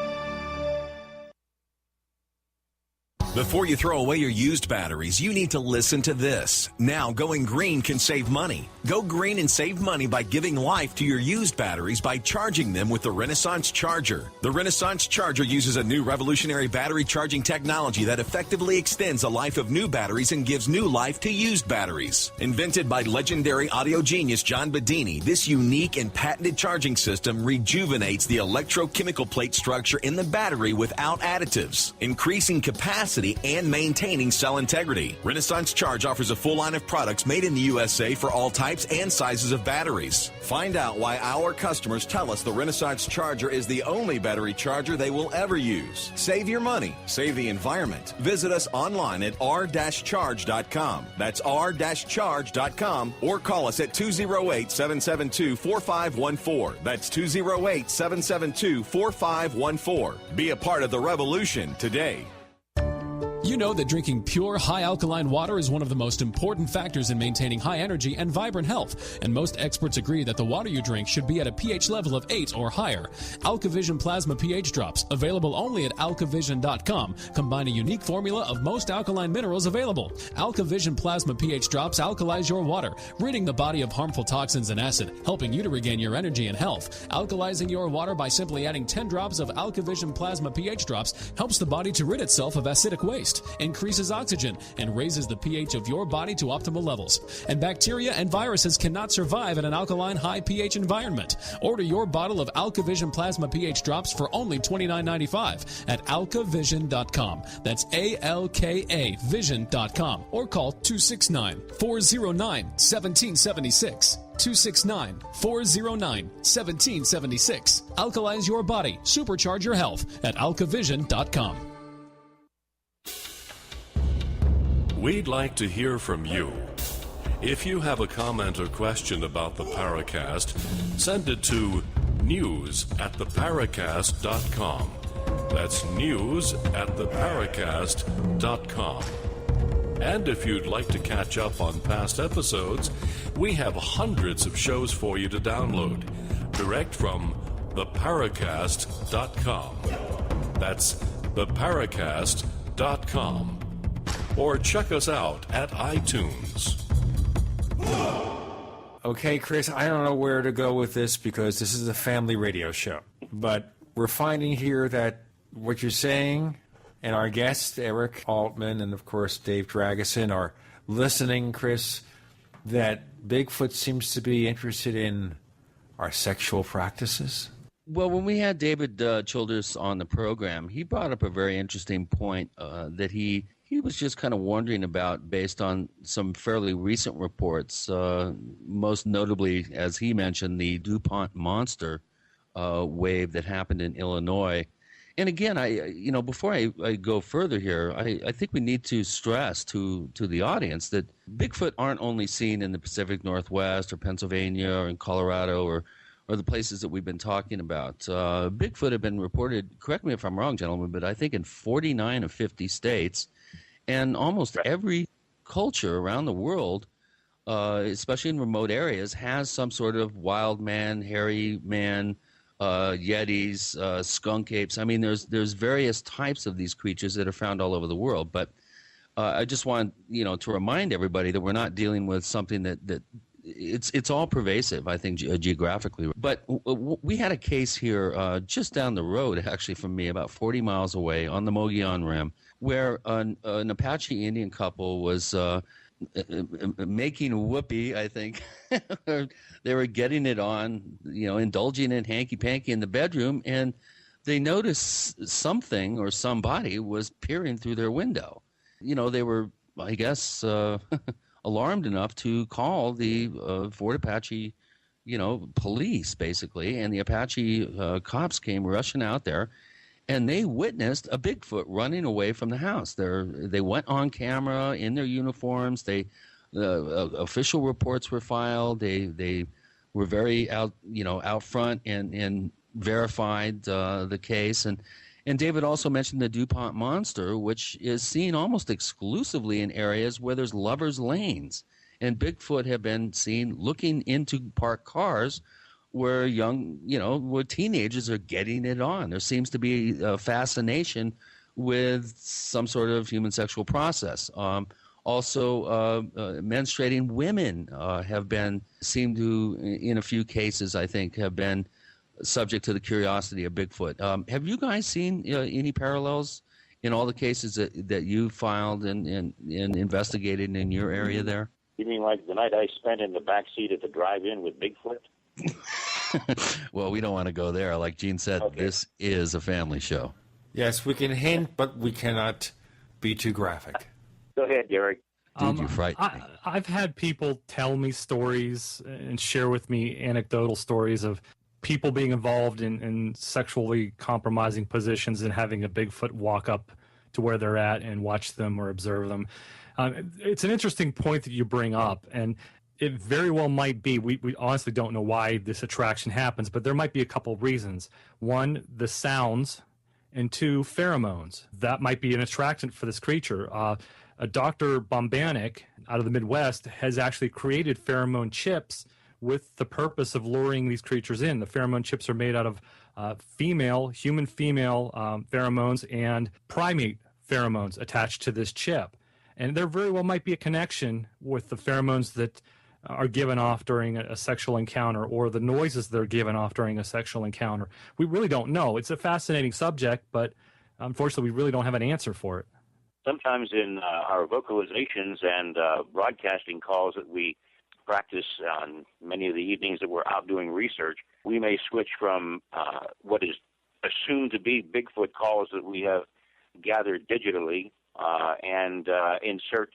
Before you throw away your used batteries, you need to listen to this. Now, going green can save money. Go green and save money by giving life to your used batteries by charging them with the Renaissance Charger. The Renaissance Charger uses a new revolutionary battery charging technology that effectively extends the life of new batteries and gives new life to used batteries. Invented by legendary audio genius John Bedini, this unique and patented charging system rejuvenates the electrochemical plate structure in the battery without additives, increasing capacity and maintaining cell integrity. Renaissance Charge offers a full line of products made in the USA for all types and sizes of batteries. Find out why our customers tell us the Renaissance Charger is the only battery charger they will ever use. Save your money. Save the environment. Visit us online at r-charge.com. That's r-charge.com, or call us at 208-772-4514. That's 208-772-4514. Be a part of the revolution today. You know that drinking pure, high alkaline water is one of the most important factors in maintaining high energy and vibrant health, and most experts agree that the water you drink should be at a pH level of 8 or higher. AlkaVision Plasma pH Drops, available only at alkavision.com, combine a unique formula of most alkaline minerals available. AlkaVision Plasma pH Drops alkalize your water, ridding the body of harmful toxins and acid, helping you to regain your energy and health. Alkalizing your water by simply adding 10 drops of AlkaVision Plasma pH Drops helps the body to rid itself of acidic waste. waste, increases oxygen, and raises the pH of your body to optimal levels. And bacteria and viruses cannot survive in an alkaline high pH environment. Order your bottle of AlkaVision Plasma pH drops for only $29.95 at alkavision.com. That's ALKA Vision.com, or call 269-409-1776. 269-409-1776. Alkalize your body. Supercharge your health at alkavision.com. We'd like to hear from you. If you have a comment or question about the Paracast, send it to news@theparacast.com. That's news@theparacast.com. And if you'd like to catch up on past episodes, we have hundreds of shows for you to download direct from theparacast.com. That's theparacast.com. Or check us out at iTunes. Okay, Chris, I don't know where to go with this because this is a family radio show. But we're finding here that what you're saying, and our guests, Eric Altman and, of course, Dave Dragosin, are listening, Chris, that Bigfoot seems to be interested in our sexual practices? Well, when we had David Childers on the program, he brought up a very interesting point that he was just kind of wondering about based on some fairly recent reports, most notably, as he mentioned, the DuPont monster wave that happened in Illinois. And again, before I go further here, I think we need to stress to the audience that Bigfoot aren't only seen in the Pacific Northwest or Pennsylvania or in Colorado or the places that we've been talking about. Bigfoot have been reported, correct me if I'm wrong, gentlemen, but I think in 49 of 50 states, and almost every culture around the world, especially in remote areas, has some sort of wild man, hairy man, yetis, skunk apes. I mean, there's various types of these creatures that are found all over the world. But I just want to remind everybody that we're not dealing with something that it's all pervasive, I think, geographically. But we had a case here just down the road, actually, from me, about 40 miles away on the Mogollon Rim, where an Apache Indian couple was making whoopee, I think. They were getting it on, indulging in hanky-panky in the bedroom, and they noticed something or somebody was peering through their window. They were, I guess, alarmed enough to call the Fort Apache, police, basically, and the Apache cops came rushing out there, and they witnessed a Bigfoot running away from the house. They went on camera in their uniforms. Official reports were filed. They were very out front and verified the case. And David also mentioned the DuPont monster, which is seen almost exclusively in areas where there's lovers' lanes. And Bigfoot have been seen looking into parked cars where where teenagers are getting it on. There seems to be a fascination with some sort of human sexual process. Also, menstruating women seem to, in a few cases, I think, have been subject to the curiosity of Bigfoot. Have you guys seen any parallels in all the cases that you filed and investigated in your area there? You mean like the night I spent in the back seat at the drive-in with Bigfoot? Well, we don't want to go there. Like Gene said, okay. This is a family show. Yes, we can hint, but we cannot be too graphic. Go ahead, Derek. Dude, you frightened me. I've had people tell me stories and share with me anecdotal stories of people being involved in sexually compromising positions and having a Bigfoot walk up to where they're at and watch them or observe them. It's an interesting point that you bring up, and it very well might be. We honestly don't know why this attraction happens, but there might be a couple of reasons. One, the sounds, and two, pheromones. That might be an attractant for this creature. Dr. Bombanek out of the Midwest has actually created pheromone chips with the purpose of luring these creatures in. The pheromone chips are made out of human female pheromones and primate pheromones attached to this chip. And there very well might be a connection with the pheromones that are given off during a sexual encounter or the noises that are given off during a sexual encounter. We really don't know. It's a fascinating subject, but unfortunately we really don't have an answer for it. sometimes in our vocalizations and broadcasting calls that we practice on many of the evenings that we're out doing research, we may switch from what is assumed to be Bigfoot calls that we have gathered digitally and insert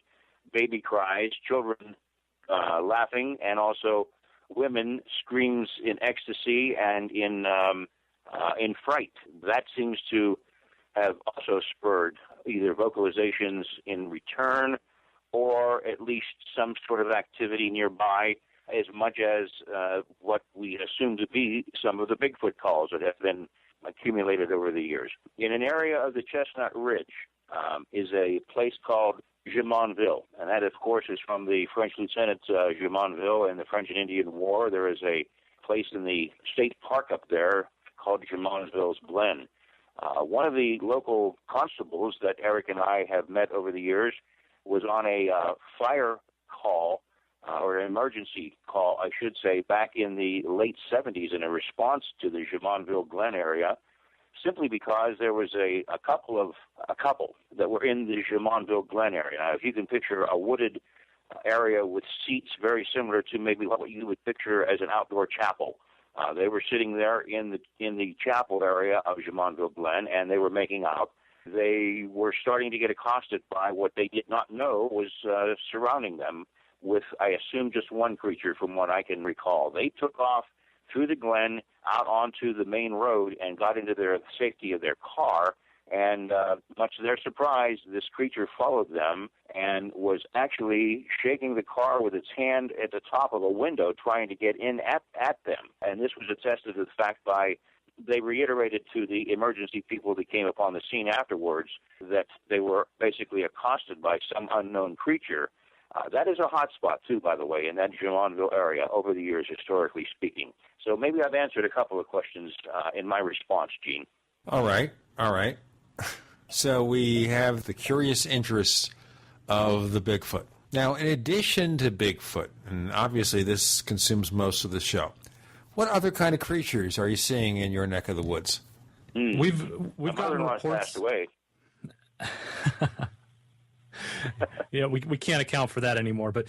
baby cries, children laughing, and also women screams in ecstasy and in fright. That seems to have also spurred either vocalizations in return or at least some sort of activity nearby, as much as what we assume to be some of the Bigfoot calls that have been accumulated over the years. In an area of the Chestnut Ridge is a place called Jumonville, and that, of course, is from the French Lieutenant Jumonville in the French and Indian War. There is a place in the state park up there called Jumonville's Glen. One of the local constables that Eric and I have met over the years was on a fire call, or an emergency call, I should say, back in the late 70s in a response to the Jumonville Glen area, simply because there was a couple that were in the Jumonville Glen area. Now, if you can picture a wooded area with seats very similar to maybe what you would picture as an outdoor chapel, they were sitting there in the chapel area of Jumonville Glen, and they were making out. They were starting to get accosted by what they did not know was surrounding them with, I assume, just one creature from what I can recall. They took off through the glen out onto the main road and got into the safety of their car, and much to their surprise, this creature followed them and was actually shaking the car with its hand at the top of a window trying to get in at them. And this was attested to the fact by, they reiterated to the emergency people that came upon the scene afterwards that they were basically accosted by some unknown creature. That is a hot spot, too, by the way, in that Jumonville area over the years, historically speaking. So maybe I've answered a couple of questions in my response, Gene. All right. So we have the curious interests of the Bigfoot. Now, in addition to Bigfoot, and obviously this consumes most of the show, what other kind of creatures are you seeing in your neck of the woods? We've gotten mother-in-law's reports. passed away. Yeah, we can't account for that anymore. But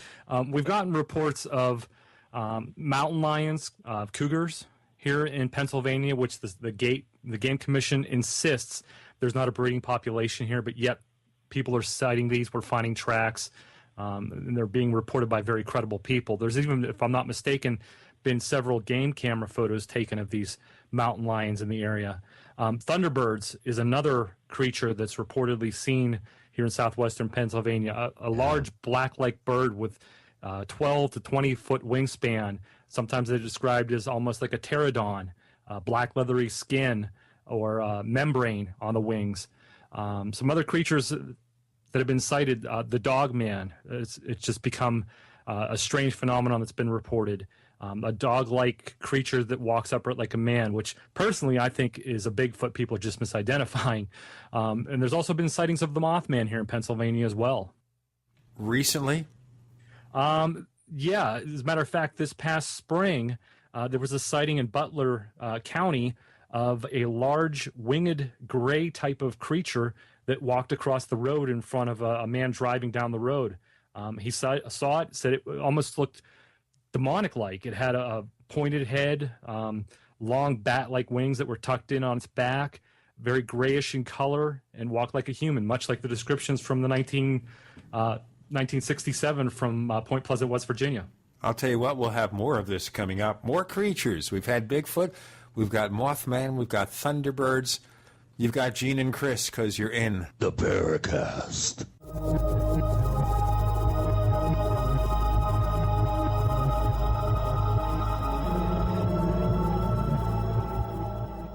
we've gotten reports of mountain lions, cougars here in Pennsylvania, which the Game Commission insists there's not a breeding population here, but yet people are citing these. We're finding tracks, and they're being reported by very credible people. There's even, if I'm not mistaken, been several game camera photos taken of these mountain lions in the area. Thunderbirds is another creature that's reportedly seen here in southwestern Pennsylvania, a large black-like bird with 12 to 20-foot wingspan. Sometimes they're described as almost like a pterodon, black leathery skin or membrane on the wings. Some other creatures that have been cited, the dogman. It's just become a strange phenomenon that's been reported. A dog-like creature that walks upright like a man, which personally I think is a Bigfoot. People are just misidentifying. And there's also been sightings of the Mothman here in Pennsylvania as well. Recently? Yeah, as a matter of fact, this past spring, there was a sighting in Butler County of a large winged gray type of creature that walked across the road in front of a man driving down the road. He saw it, said it almost looked demonic-like. It had a pointed head, long bat-like wings that were tucked in on its back, very grayish in color, and walked like a human, much like the descriptions from the 1967 from Point Pleasant, West Virginia. I'll tell you what, we'll have more of this coming up. More creatures. We've had Bigfoot, we've got Mothman, we've got Thunderbirds. You've got Gene and Chris because you're in the Paracast.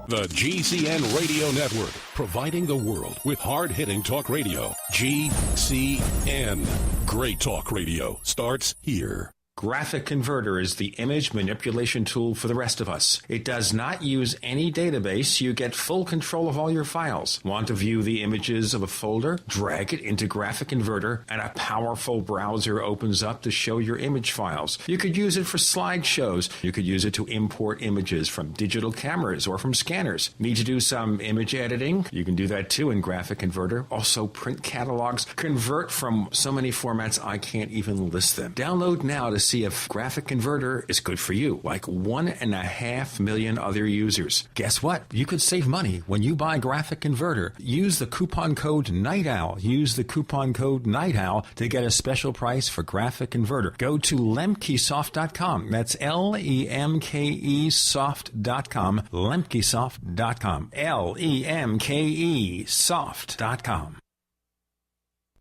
The GCN Radio Network, providing the world with hard-hitting talk radio. GCN. Great talk radio starts here. Graphic Converter is the image manipulation tool for the rest of us. It does not use any database. You get full control of all your files. Want to view the images of a folder? Drag it into Graphic Converter, and a powerful browser opens up to show your image files. You could use it for slideshows. You could use it to import images from digital cameras or from scanners. Need to do some image editing? You can do that too in Graphic Converter. Also print catalogs. Convert from so many formats I can't even list them. Download now to see if Graphic Converter is good for you, like 1.5 million other users. Guess what? You could save money when you buy Graphic Converter. Use the coupon code Night Owl. Use the coupon code Night Owl to get a special price for Graphic Converter. Go to lemkesoft.com. That's Lemke soft.com. Lemkesoft.com. Lemke soft.com.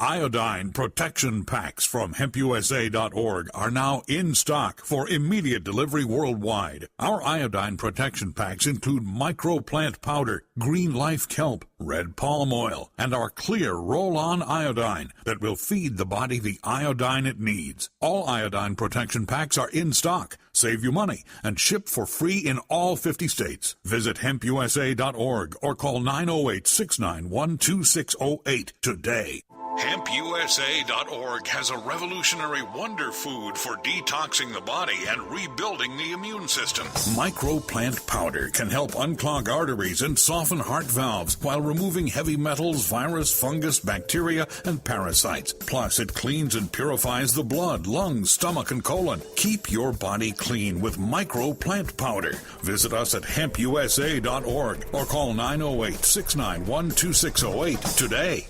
Iodine protection packs from hempusa.org are now in stock for immediate delivery worldwide. Our iodine protection packs include microplant powder, green life kelp, red palm oil, and our clear roll-on iodine that will feed the body the iodine it needs. All iodine protection packs are in stock, save you money, and ship for free in all 50 states. Visit hempusa.org or call 908-691-2608 today. HempUSA.org has a revolutionary wonder food for detoxing the body and rebuilding the immune system. Microplant powder can help unclog arteries and soften heart valves while removing heavy metals, virus, fungus, bacteria, and parasites. Plus, it cleans and purifies the blood, lungs, stomach, and colon. Keep your body clean with microplant powder. Visit us at HempUSA.org or call 908-691-2608 today.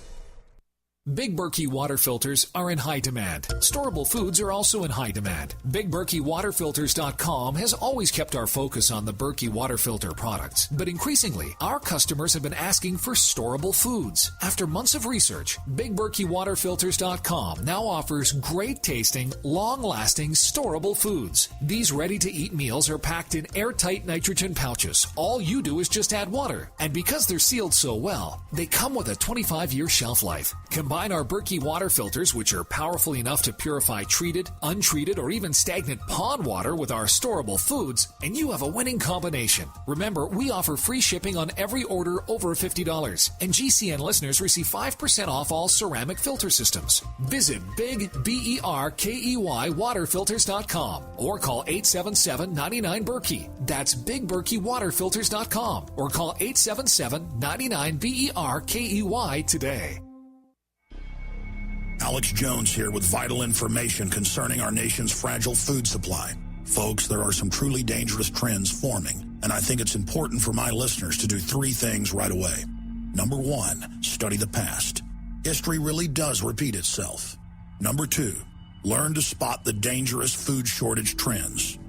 Big Berkey water filters are in high demand. Storable foods are also in high demand. BigBerkeyWaterFilters.com has always kept our focus on the Berkey water filter products, but increasingly, our customers have been asking for storable foods. After months of research, BigBerkeyWaterFilters.com now offers great-tasting, long-lasting, storable foods. These ready-to-eat meals are packed in airtight nitrogen pouches. All you do is just add water, and because they're sealed so well, they come with a 25-year shelf life. Combine our Berkey water filters, which are powerful enough to purify treated, untreated, or even stagnant pond water with our storable foods, and you have a winning combination. Remember, we offer free shipping on every order over $50, and GCN listeners receive 5% off all ceramic filter systems. Visit BigBerkeyWaterFilters.com or call 877-99-BERKEY. That's BigBerkeyWaterFilters.com or call 877-99-BERKEY today. Alex Jones here with vital information concerning our nation's fragile food supply. Folks, there are some truly dangerous trends forming, and I think it's important for my listeners to do three things right away. Number one, study the past. History really does repeat itself. Number two, learn to spot the dangerous food shortage trends.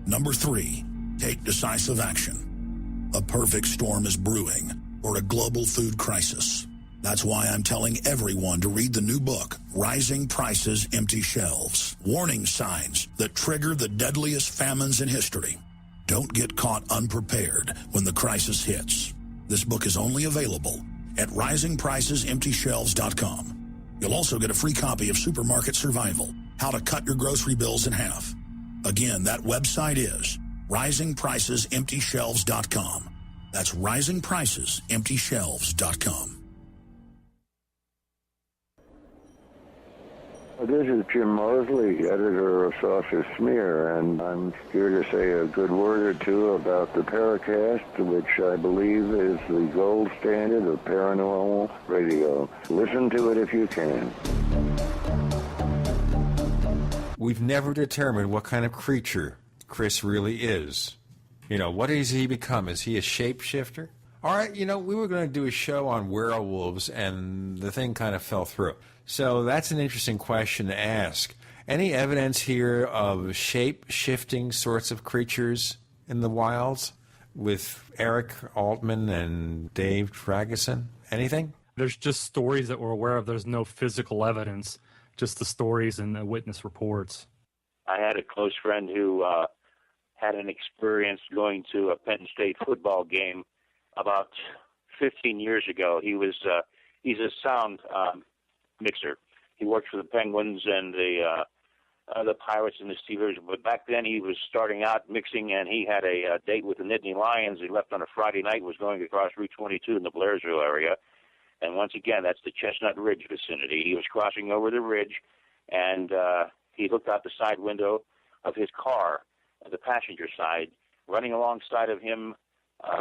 Number three, take decisive action. A perfect storm is brewing for a global food crisis. That's why I'm telling everyone to read the new book, Rising Prices, Empty Shelves. Warning signs that trigger the deadliest famines in history. Don't get caught unprepared when the crisis hits. This book is only available at risingpricesemptyshelves.com. You'll also get a free copy of Supermarket Survival, How to Cut Your Grocery Bills in Half. Again, that website is risingpricesemptyshelves.com. That's risingpricesemptyshelves.com. This is Jim Mosley, editor of Sausage Smear, and I'm here to say a good word or two about the Paracast, which I believe is the gold standard of paranormal radio. Listen to it if you can. We've never determined what kind of creature Chris really is. You know, what does he become? Is he a shapeshifter? All right, you know, we were going to do a show on werewolves, and the thing kind of fell through. So that's an interesting question to ask. Any evidence here of shape-shifting sorts of creatures in the wilds with Eric Altman and Dave Dragosin? Anything? There's just stories that we're aware of. There's no physical evidence, just the stories and the witness reports. I had a close friend who had an experience going to a Penn State football game about 15 years ago. He's a sound mixer. He worked for the Penguins and the the Pirates and the Steelers. But back then he was starting out mixing, and he had a date with the Nittany Lions. He left on a Friday night, was going across Route 22 in the Blairsville area. And once again, that's the Chestnut Ridge vicinity. He was crossing over the ridge, and he looked out the side window of his car, the passenger side. Running alongside of him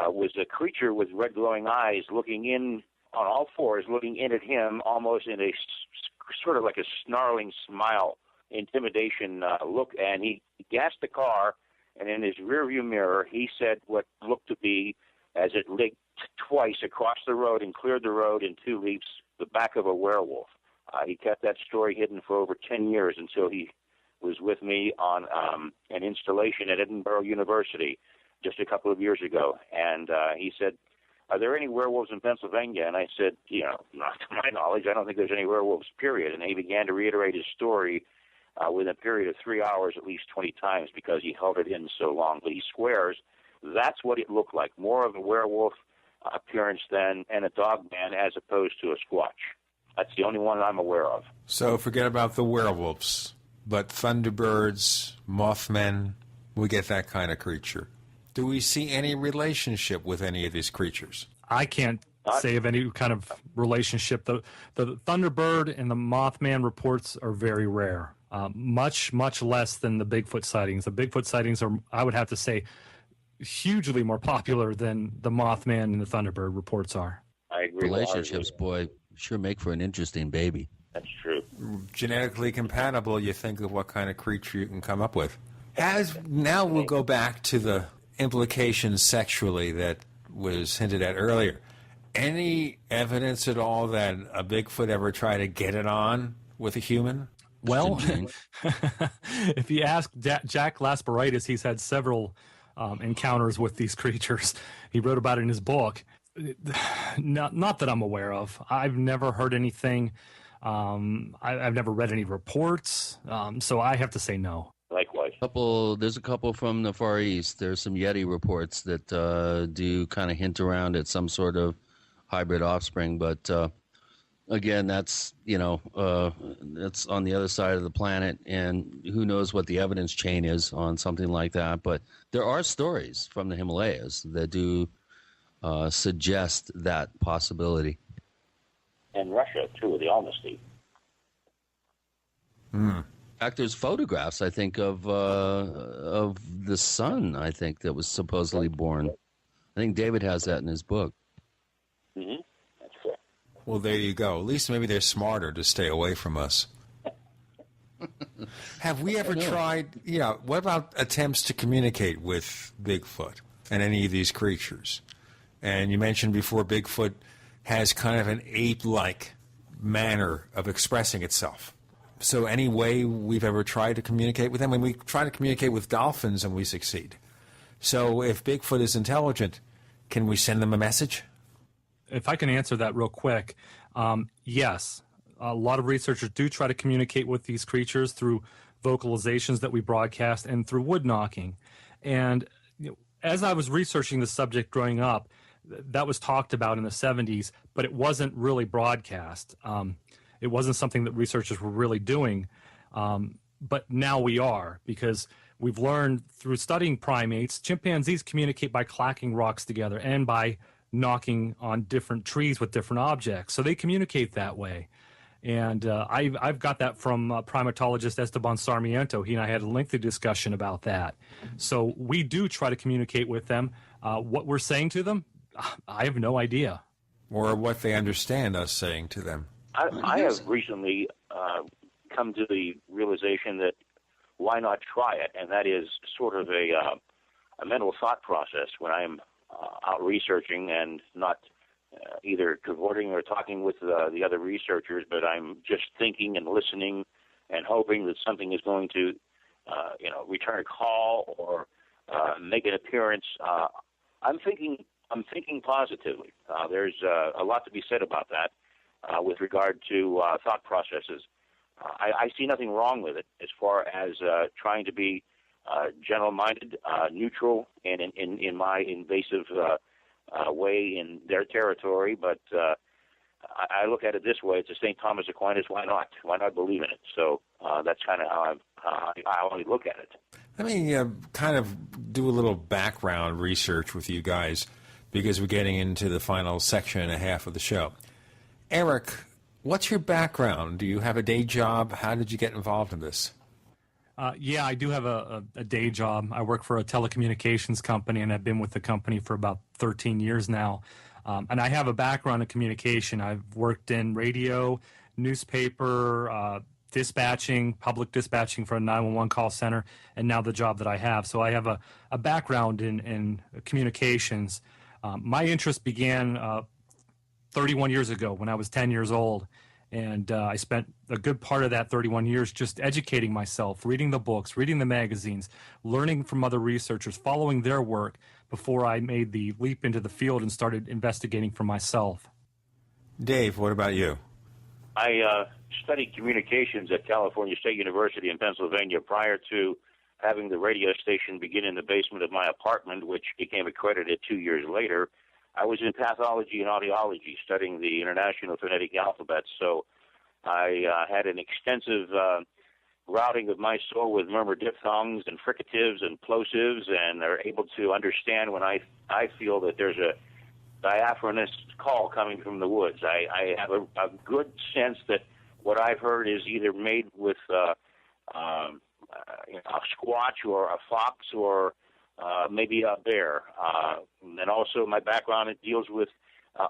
was a creature with red glowing eyes looking in on all fours, looking in at him almost in a sort of like a snarling smile, intimidation look. And he gassed the car, and in his rearview mirror, he said what looked to be, as it leaped twice across the road and cleared the road in 2 leaps, the back of a werewolf. He kept that story hidden for over 10 years until he was with me on an installation at Edinburgh University just a couple of years ago. And he said, "Are there any werewolves in Pennsylvania?" And I said, not to my knowledge, I don't think there's any werewolves, period. And he began to reiterate his story within a period of 3 hours at least 20 times because he held it in so long. But he swears that's what it looked like, more of a werewolf appearance than a dog man as opposed to a squatch. That's the only one I'm aware of. So forget about the werewolves, but thunderbirds, mothmen, we get that kind of creature. Do we see any relationship with any of these creatures? I can't say of any kind of relationship. The Thunderbird and the Mothman reports are very rare, much less than the Bigfoot sightings. The Bigfoot sightings are, I would have to say, hugely more popular than the Mothman and the Thunderbird reports are. I agree. Relationships, boy, sure make for an interesting baby. That's true. Genetically compatible, you think of what kind of creature you can come up with. Now we'll go back to the implications sexually that was hinted at earlier. Any evidence at all that a Bigfoot ever tried to get it on with a human? Well, if you ask Jack Lasparitis, he's had several encounters with these creatures. He wrote about it in his book. Not that I'm aware of. I've never heard anything. I've never read any reports. So I have to say no. Likewise. There's a couple from the Far East. There's some Yeti reports that do kind of hint around at some sort of hybrid offspring, but again, that's that's on the other side of the planet, and who knows what the evidence chain is on something like that. But there are stories from the Himalayas that do suggest that possibility. And Russia too, with the Almasty. In fact, there's photographs, I think, of the son, I think, that was supposedly born. I think David has that in his book. Mm-hmm. That's correct. Well, there you go. At least maybe they're smarter to stay away from us. Have we ever tried, what about attempts to communicate with Bigfoot and any of these creatures? And you mentioned before Bigfoot has kind of an ape-like manner of expressing itself. So any way we've ever tried to communicate with them? When we try to communicate with dolphins and we succeed. So if Bigfoot is intelligent, can we send them a message? If I can answer that real quick, yes. A lot of researchers do try to communicate with these creatures through vocalizations that we broadcast and through wood knocking. And as I was researching the subject growing up, that was talked about in the 70s, but it wasn't really broadcast. It wasn't something that researchers were really doing. But now we are, because we've learned through studying primates, chimpanzees communicate by clacking rocks together and by knocking on different trees with different objects. So they communicate that way. And I've got that from primatologist Esteban Sarmiento. He and I had a lengthy discussion about that. So we do try to communicate with them. What we're saying to them, I have no idea. Or what they understand us saying to them. I have recently come to the realization that why not try it? And that is sort of a mental thought process when I'm out researching and not either cavorting or talking with the other researchers, but I'm just thinking and listening and hoping that something is going to, return a call or make an appearance. I'm thinking positively. There's a lot to be said about that with regard to thought processes. I see nothing wrong with it as far as trying to be gentle-minded, neutral, and in my invasive way in their territory. But I look at it this way: it's a St. Thomas Aquinas. Why not? Why not believe in it? So That's kind of how I only look at it. Let me kind of do a little background research with you guys, because we're getting into the final section and a half of the show. Eric, what's your background? Do you have a day job? How did you get involved in this? Yeah, I do have a day job. I work for a telecommunications company, and I've been with the company for about 13 years now. And I have a background in communication. I've worked in radio, newspaper, dispatching, public dispatching for a 911 call center, and now the job that I have. So I have a background in communications. My interest began 31 years ago when I was 10 years old. And I spent a good part of that 31 years just educating myself, reading the books, reading the magazines, learning from other researchers, following their work before I made the leap into the field and started investigating for myself. Dave, what about you? I studied communications at California State University in Pennsylvania prior to having the radio station begin in the basement of my apartment, which became accredited 2 years later. I was in pathology and audiology, studying the International Phonetic Alphabet, so I had an extensive routing of my soul with murmur diphthongs and fricatives and plosives, and are able to understand when I feel that there's a diaphanous call coming from the woods. I have a good sense that what I've heard is either made with a squatch or a fox or maybe a bear. And also my background, it deals with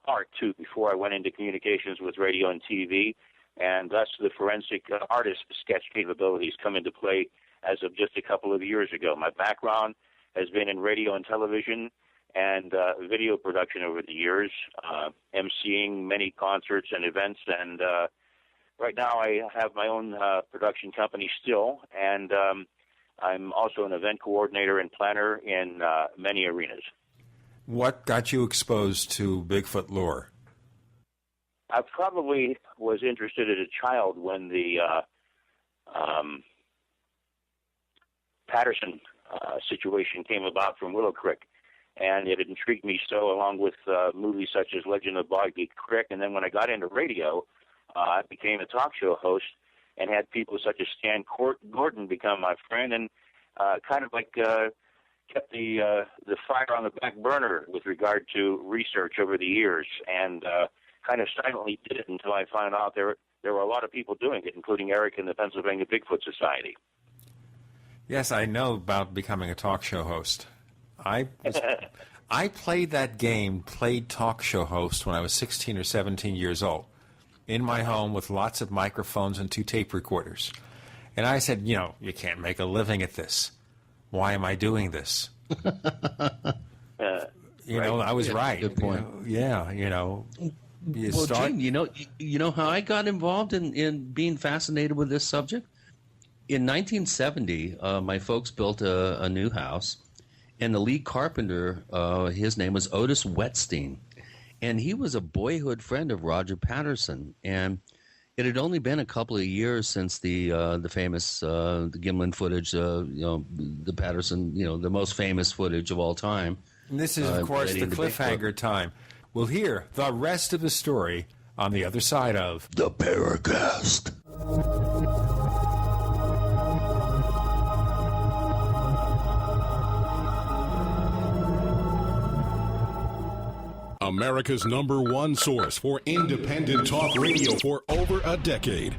art, too, before I went into communications with radio and TV. And thus the forensic artist sketch capabilities come into play as of just a couple of years ago. My background has been in radio and television and video production over the years, emceeing many concerts and events. And right now I have my own production company still, and I'm also an event coordinator and planner in many arenas. What got you exposed to Bigfoot lore? I probably was interested as a child when the Patterson situation came about from Willow Creek, and it intrigued me so, along with movies such as Legend of Boggy Creek. And then when I got into radio, I became a talk show host and had people such as Stan Gordon become my friend, and kind of like kept the fire on the back burner with regard to research over the years, and kind of silently did it until I found out there were a lot of people doing it, including Eric and the Pennsylvania Bigfoot Society. Yes, I know about becoming a talk show host. I played that game, played talk show host, when I was 16 or 17 years old, in my home with lots of microphones and 2 tape recorders. And I said, you can't make a living at this. Why am I doing this? I was right. Good point. Gene, you know how I got involved in being fascinated with this subject? In 1970, my folks built a new house, and the lead carpenter, his name was Otis Wetstein, and he was a boyhood friend of Roger Patterson. And it had only been a couple of years since the famous the Gimlin footage, the Patterson, the most famous footage of all time. And this is, of course, the cliffhanger time. We'll hear the rest of the story on the other side of the Paracast. America's #1 source for independent talk radio for over a decade.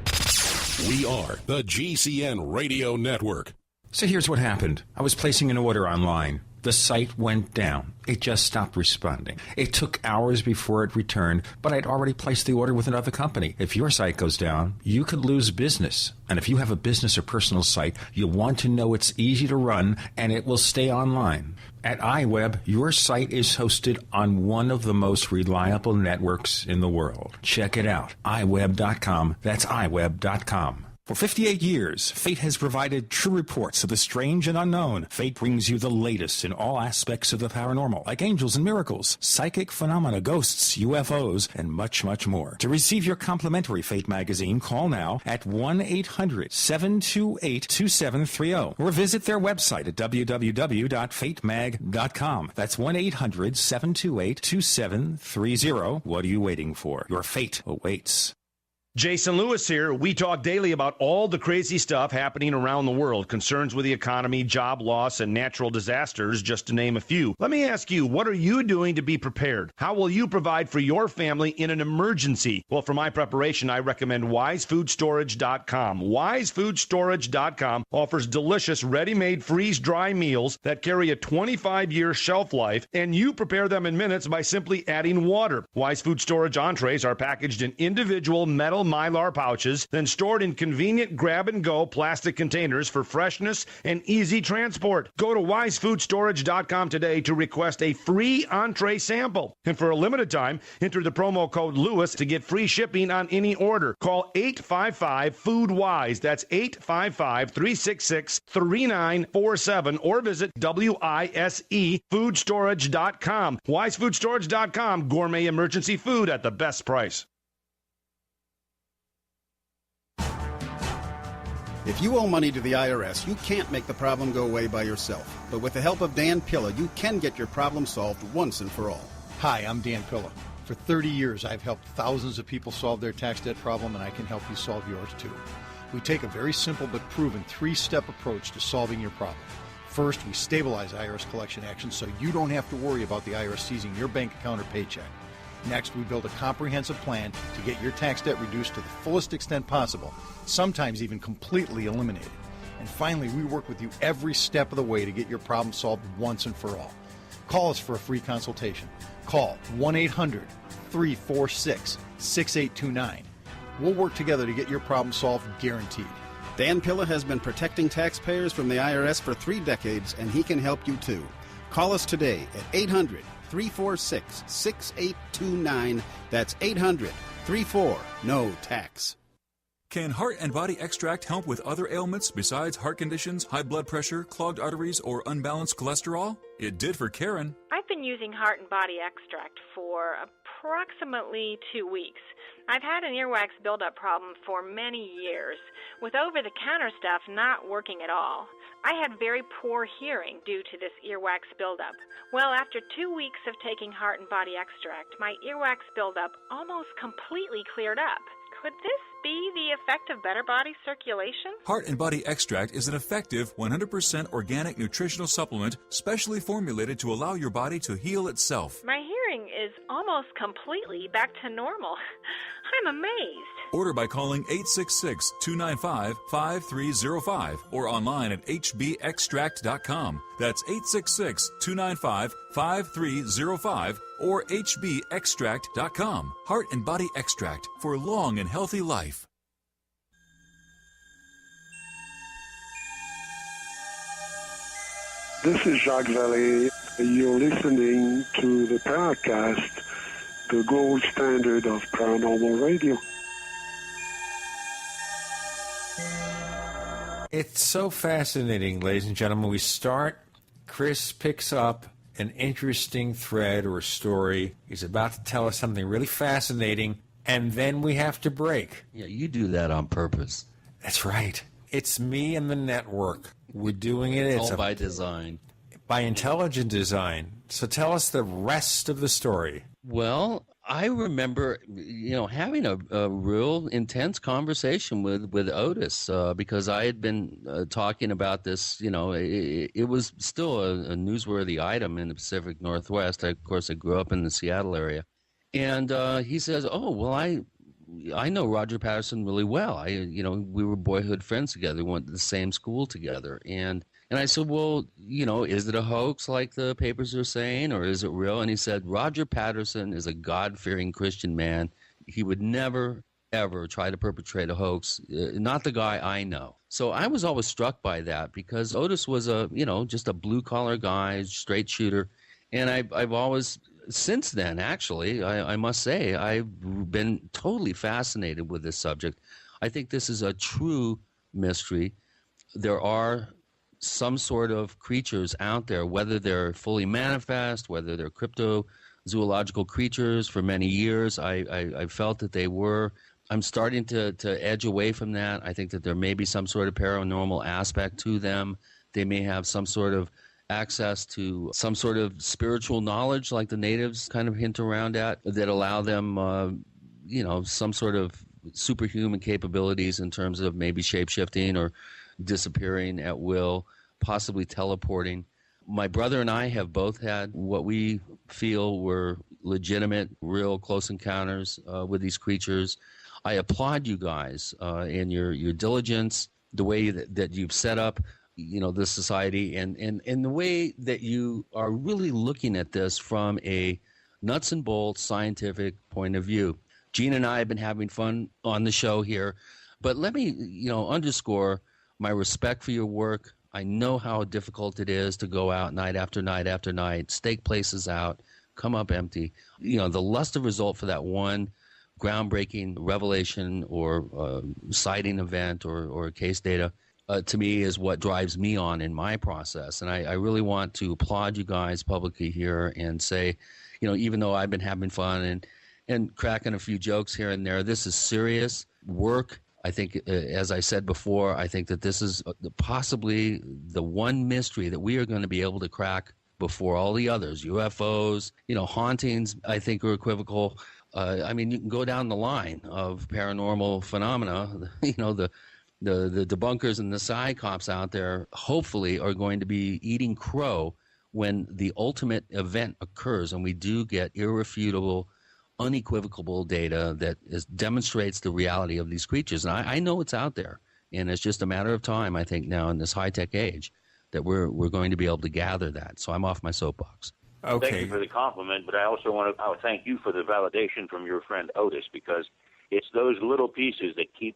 We are the GCN Radio Network. So here's what happened. I was placing an order online. The site went down. It just stopped responding. It took hours before it returned, but I'd already placed the order with another company. If your site goes down, you could lose business. And if you have a business or personal site, you want to know it's easy to run and it will stay online. At iWeb, your site is hosted on one of the most reliable networks in the world. Check it out. iWeb.com. That's iWeb.com. For 58 years, Fate has provided true reports of the strange and unknown. Fate brings you the latest in all aspects of the paranormal, like angels and miracles, psychic phenomena, ghosts, UFOs, and much, much more. To receive your complimentary Fate magazine, call now at 1-800-728-2730 or visit their website at www.fatemag.com. That's 1-800-728-2730. What are you waiting for? Your fate awaits. Jason Lewis here. We talk daily about all the crazy stuff happening around the world, concerns with the economy, job loss, and natural disasters, just to name a few. Let me ask you, what are you doing to be prepared? How will you provide for your family in an emergency? Well, for my preparation, I recommend WiseFoodStorage.com. WiseFoodStorage.com offers delicious, ready-made, freeze-dry meals that carry a 25-year shelf life, and you prepare them in minutes by simply adding water. Wise Food Storage entrees are packaged in individual metal Mylar pouches, then stored in convenient grab-and-go plastic containers for freshness and easy transport. Go to WiseFoodStorage.com today to request a free entree sample. And for a limited time, enter the promo code Lewis to get free shipping on any order. Call 855-FOOD-WISE. That's 855-366-3947 or visit WISEFoodstorage.com. WiseFoodStorage.com. Gourmet emergency food at the best price. If you owe money to the IRS, you can't make the problem go away by yourself. But with the help of Dan Pilla, you can get your problem solved once and for all. Hi, I'm Dan Pilla. For 30 years, I've helped thousands of people solve their tax debt problem, and I can help you solve yours too. We take a very simple but proven 3-step approach to solving your problem. First, we stabilize IRS collection actions so you don't have to worry about the IRS seizing your bank account or paycheck. Next, we build a comprehensive plan to get your tax debt reduced to the fullest extent possible, sometimes even completely eliminated. And finally, we work with you every step of the way to get your problem solved once and for all. Call us for a free consultation. Call 1-800-346-6829. We'll work together to get your problem solved, guaranteed. Dan Pilla has been protecting taxpayers from the IRS for 3 decades, and he can help you too. Call us today at 800-346-6829. That's 800-34-NO-TAX. Can Heart and Body Extract help with other ailments besides heart conditions, high blood pressure, clogged arteries, or unbalanced cholesterol? It did for Karen. I've been using Heart and Body Extract for approximately 2 weeks. I've had an earwax buildup problem for many years, with over-the-counter stuff not working at all. I had very poor hearing due to this earwax buildup. Well, after 2 weeks of taking Heart and Body Extract, my earwax buildup almost completely cleared up. Could this be the effect of better body circulation? Heart and Body Extract is an effective 100% organic nutritional supplement specially formulated to allow your body to heal itself. My hearing is almost completely back to normal. I'm amazed. Order by calling 866-295-5305 or online at hbextract.com. That's 866-295-5305 or hbextract.com. Heart and Body Extract for a long and healthy life. This is Jacques Vallée. You're listening to the Paracast, the gold standard of paranormal radio. It's so fascinating, ladies and gentlemen. We start, Chris picks up an interesting thread or a story. He's about to tell us something really fascinating, and then we have to break. Yeah, you do that on purpose. That's right. It's me and the network. We're doing it. It's all by design. By intelligent design. So tell us the rest of the story. Well, I remember, having a real intense conversation with Otis because I had been talking about this. It was still a newsworthy item in the Pacific Northwest. Of course, I grew up in the Seattle area, and he says, "Oh, well, I know Roger Patterson really well. We were boyhood friends together. We went to the same school together, and." And I said, well, is it a hoax like the papers are saying, or is it real? And he said, Roger Patterson is a God-fearing Christian man. He would never, ever try to perpetrate a hoax. Not the guy I know. So I was always struck by that because Otis was just a blue-collar guy, straight shooter. And I've always, since then, actually, I must say, I've been totally fascinated with this subject. I think this is a true mystery. There are some sort of creatures out there, whether they're fully manifest, whether they're cryptozoological creatures. For many years, I felt that they were. I'm starting to edge away from that. I think that there may be some sort of paranormal aspect to them. They may have some sort of access to some sort of spiritual knowledge, like the natives kind of hint around at, that allow them, some sort of superhuman capabilities in terms of maybe shape-shifting or disappearing at will, possibly teleporting. My brother and I have both had what we feel were legitimate, real close encounters with these creatures. I applaud you guys in your diligence, the way that you've set up, this society, and the way that you are really looking at this from a nuts and bolts scientific point of view. Gene and I have been having fun on the show here, but let me, underscore my respect for your work. I know how difficult it is to go out night after night after night, stake places out, come up empty. The lust of result for that one groundbreaking revelation or sighting event or case data, to me, is what drives me on in my process. And I really want to applaud you guys publicly here and say, even though I've been having fun and cracking a few jokes here and there, this is serious work. I think, as I said before, I think that this is possibly the one mystery that we are going to be able to crack before all the others. UFOs, hauntings, I think, are equivocal. You can go down the line of paranormal phenomena. The debunkers and the psychops out there hopefully are going to be eating crow when the ultimate event occurs and we do get irrefutable, unequivocal data that demonstrates the reality of these creatures. And I know it's out there, and it's just a matter of time, I think, now in this high-tech age that we're going to be able to gather that. So I'm off my soapbox. Okay. Thank you for the compliment, but I also want to thank you for the validation from your friend Otis, because it's those little pieces that keep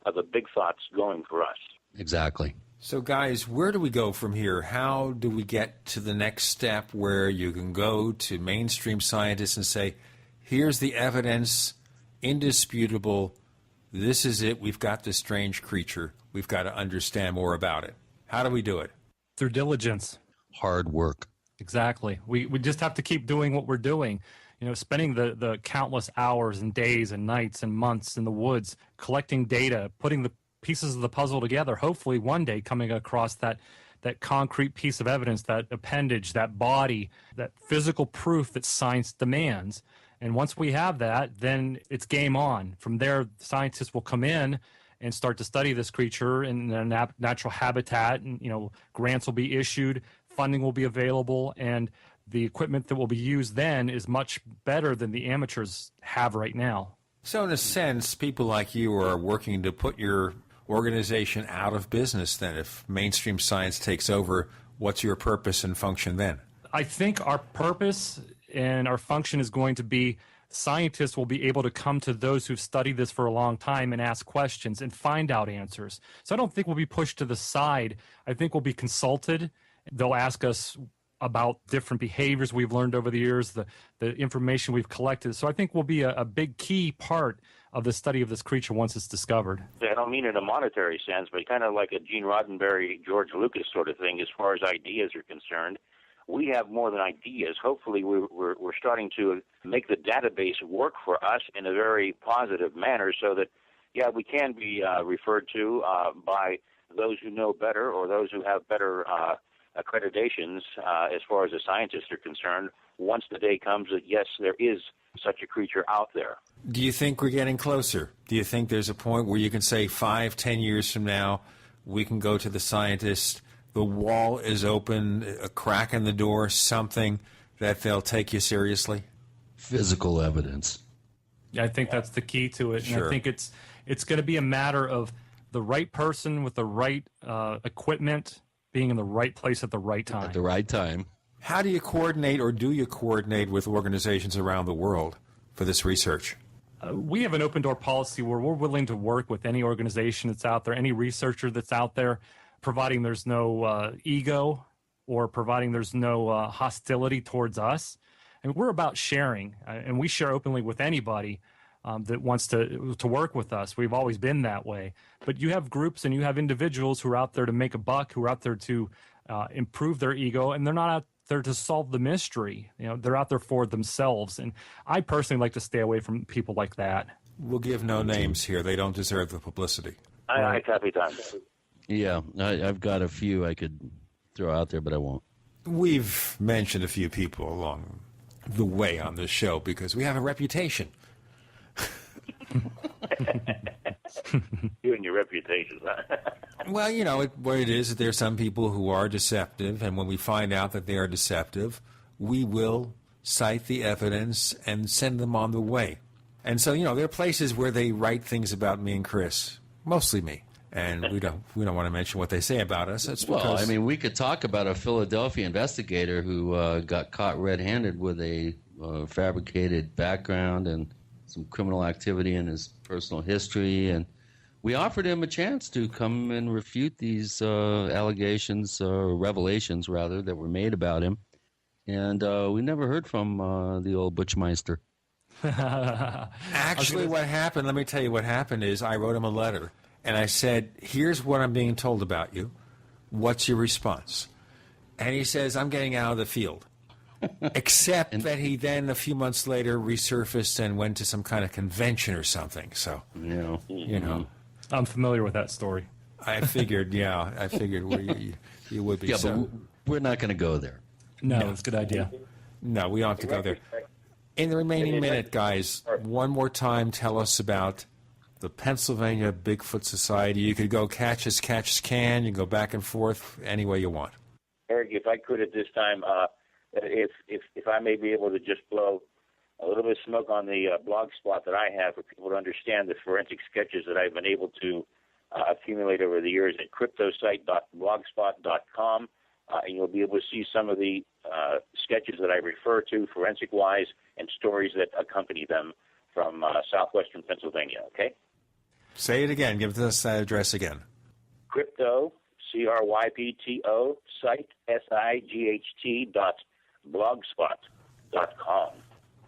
the big thoughts going for us. Exactly. So, guys, where do we go from here? How do we get to the next step where you can go to mainstream scientists and say, here's the evidence, indisputable, this is it, we've got this strange creature, we've got to understand more about it? How do we do it? Through diligence. Hard work. Exactly. We just have to keep doing what we're doing. Spending the countless hours and days and nights and months in the woods, collecting data, putting the pieces of the puzzle together, hopefully one day coming across that concrete piece of evidence, that appendage, that body, that physical proof that science demands. And once we have that, then it's game on. From there, scientists will come in and start to study this creature in their natural habitat, and grants will be issued, funding will be available, and the equipment that will be used then is much better than the amateurs have right now. So in a sense, people like you are working to put your organization out of business then. If mainstream science takes over, what's your purpose and function then? I think our purpose and our function is going to be scientists will be able to come to those who've studied this for a long time and ask questions and find out answers. So I don't think we'll be pushed to the side. I think we'll be consulted. They'll ask us about different behaviors we've learned over the years, the information we've collected. So I think will be a big key part of the study of this creature once it's discovered. I don't mean in a monetary sense, but kind of like a Gene Roddenberry, George Lucas sort of thing as far as ideas are concerned. We have more than ideas. Hopefully we're starting to make the database work for us in a very positive manner so that, we can be referred to by those who know better or those who have better accreditations as far as the scientists are concerned, once the day comes that, yes, there is such a creature out there. Do you think we're getting closer? Do you think there's a point where you can say 5-10 years from now, we can go to the scientists, the wall is open, a crack in the door, something that they'll take you seriously? Physical evidence. Yeah, I think that's the key to it. Sure. And I think it's going to be a matter of the right person with the right equipment being in the right place at the right time. At the right time. How do you coordinate, or do you coordinate with organizations around the world for this research? We have an open door policy where we're willing to work with any organization that's out there, any researcher that's out there, providing there's no ego or providing there's no hostility towards us. And we're about sharing, and we share openly with anybody that wants to work with us. We've always been that way. But you have groups and you have individuals who are out there to make a buck, who are out there to improve their ego, and they're not out there to solve the mystery. They're out there for themselves. And I personally like to stay away from people like that. We'll give no names here. They don't deserve the publicity. I copy that. Yeah, I've got a few I could throw out there, but I won't. We've mentioned a few people along the way on this show because we have a reputation. You and your reputation. Well, you know, what it is that there are some people who are deceptive, and when we find out that they are deceptive, we will cite the evidence and send them on the way. And so, you know, there are places where they write things about me and Chris, mostly me, and we don't want to mention what they say about us. It's because, well, I mean, we could talk about a Philadelphia investigator who got caught red-handed with a fabricated background and some criminal activity in his personal history, and we offered him a chance to come and refute these allegations, revelations rather, that were made about him, and we never heard from the old Butchmeister. Actually, what happened, let me tell you what happened is I wrote him a letter, and I said, here's what I'm being told about you. What's your response? And he says, I'm getting out of the field. Except that he then, a few months later, resurfaced and went to some kind of convention or something. So, you know. I'm familiar with that story. I figured you would be. Yeah, so. but we're not going to go there. No, it's a good idea. No, we don't have to go there. In the remaining minute, guys, one more time, tell us about the Pennsylvania Bigfoot Society. You could go catch as can. You can go back and forth any way you want. Eric, if I could at this time, if I may be able to just blow a little bit of smoke on the blog spot that I have for people to understand the forensic sketches that I've been able to accumulate over the years at cryptosite.blogspot.com. And you'll be able to see some of the sketches that I refer to forensic-wise and stories that accompany them from southwestern Pennsylvania, okay? Say it again. Give us that address again. Crypto, CRYPTO, site, SIGHT.blogspot.com.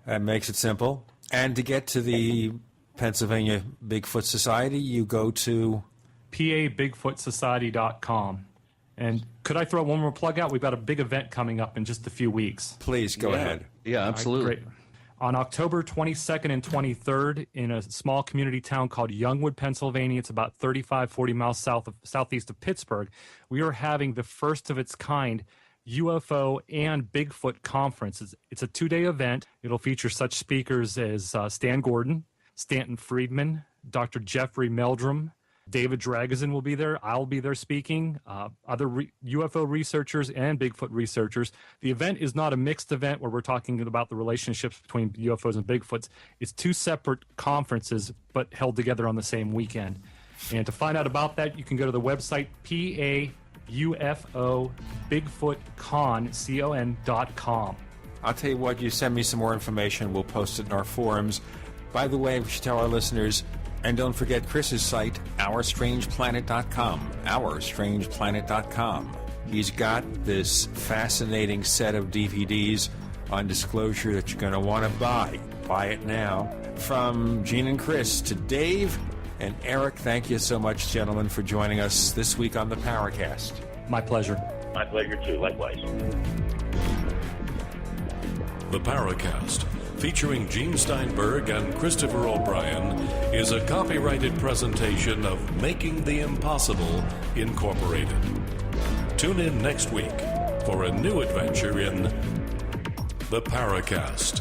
That makes it simple. And to get to the Pennsylvania Bigfoot Society, you go to PABigfootsociety.com. And could I throw one more plug out? We've got a big event coming up in just a few weeks. Please, go ahead. Yeah, absolutely. Great. On October 22nd and 23rd in a small community town called Youngwood, Pennsylvania. It's about 40 miles southeast of Pittsburgh. We are having the first of its kind UFO and Bigfoot conference. It's a 2-day event. It'll feature such speakers as Stan Gordon, Stanton Friedman, Dr. Jeffrey Meldrum, David Dragosin will be there. I'll be there speaking. Other UFO researchers and Bigfoot researchers. The event is not a mixed event where we're talking about the relationships between UFOs and Bigfoots. It's 2 separate conferences, but held together on the same weekend. And to find out about that, you can go to the website PAUFOBigfootCon.com. I'll tell you what, you send me some more information. We'll post it in our forums. By the way, we should tell our listeners, and don't forget Chris's site, OurStrangePlanet.com. OurStrangePlanet.com. He's got this fascinating set of DVDs on disclosure that you're going to want to buy. Buy it now. From Gene and Chris to Dave and Eric, thank you so much, gentlemen, for joining us this week on the Paracast. My pleasure. My pleasure, too. Likewise. The Paracast, featuring Gene Steinberg and Christopher O'Brien, is a copyrighted presentation of Making the Impossible, Incorporated. Tune in next week for a new adventure in The Paracast.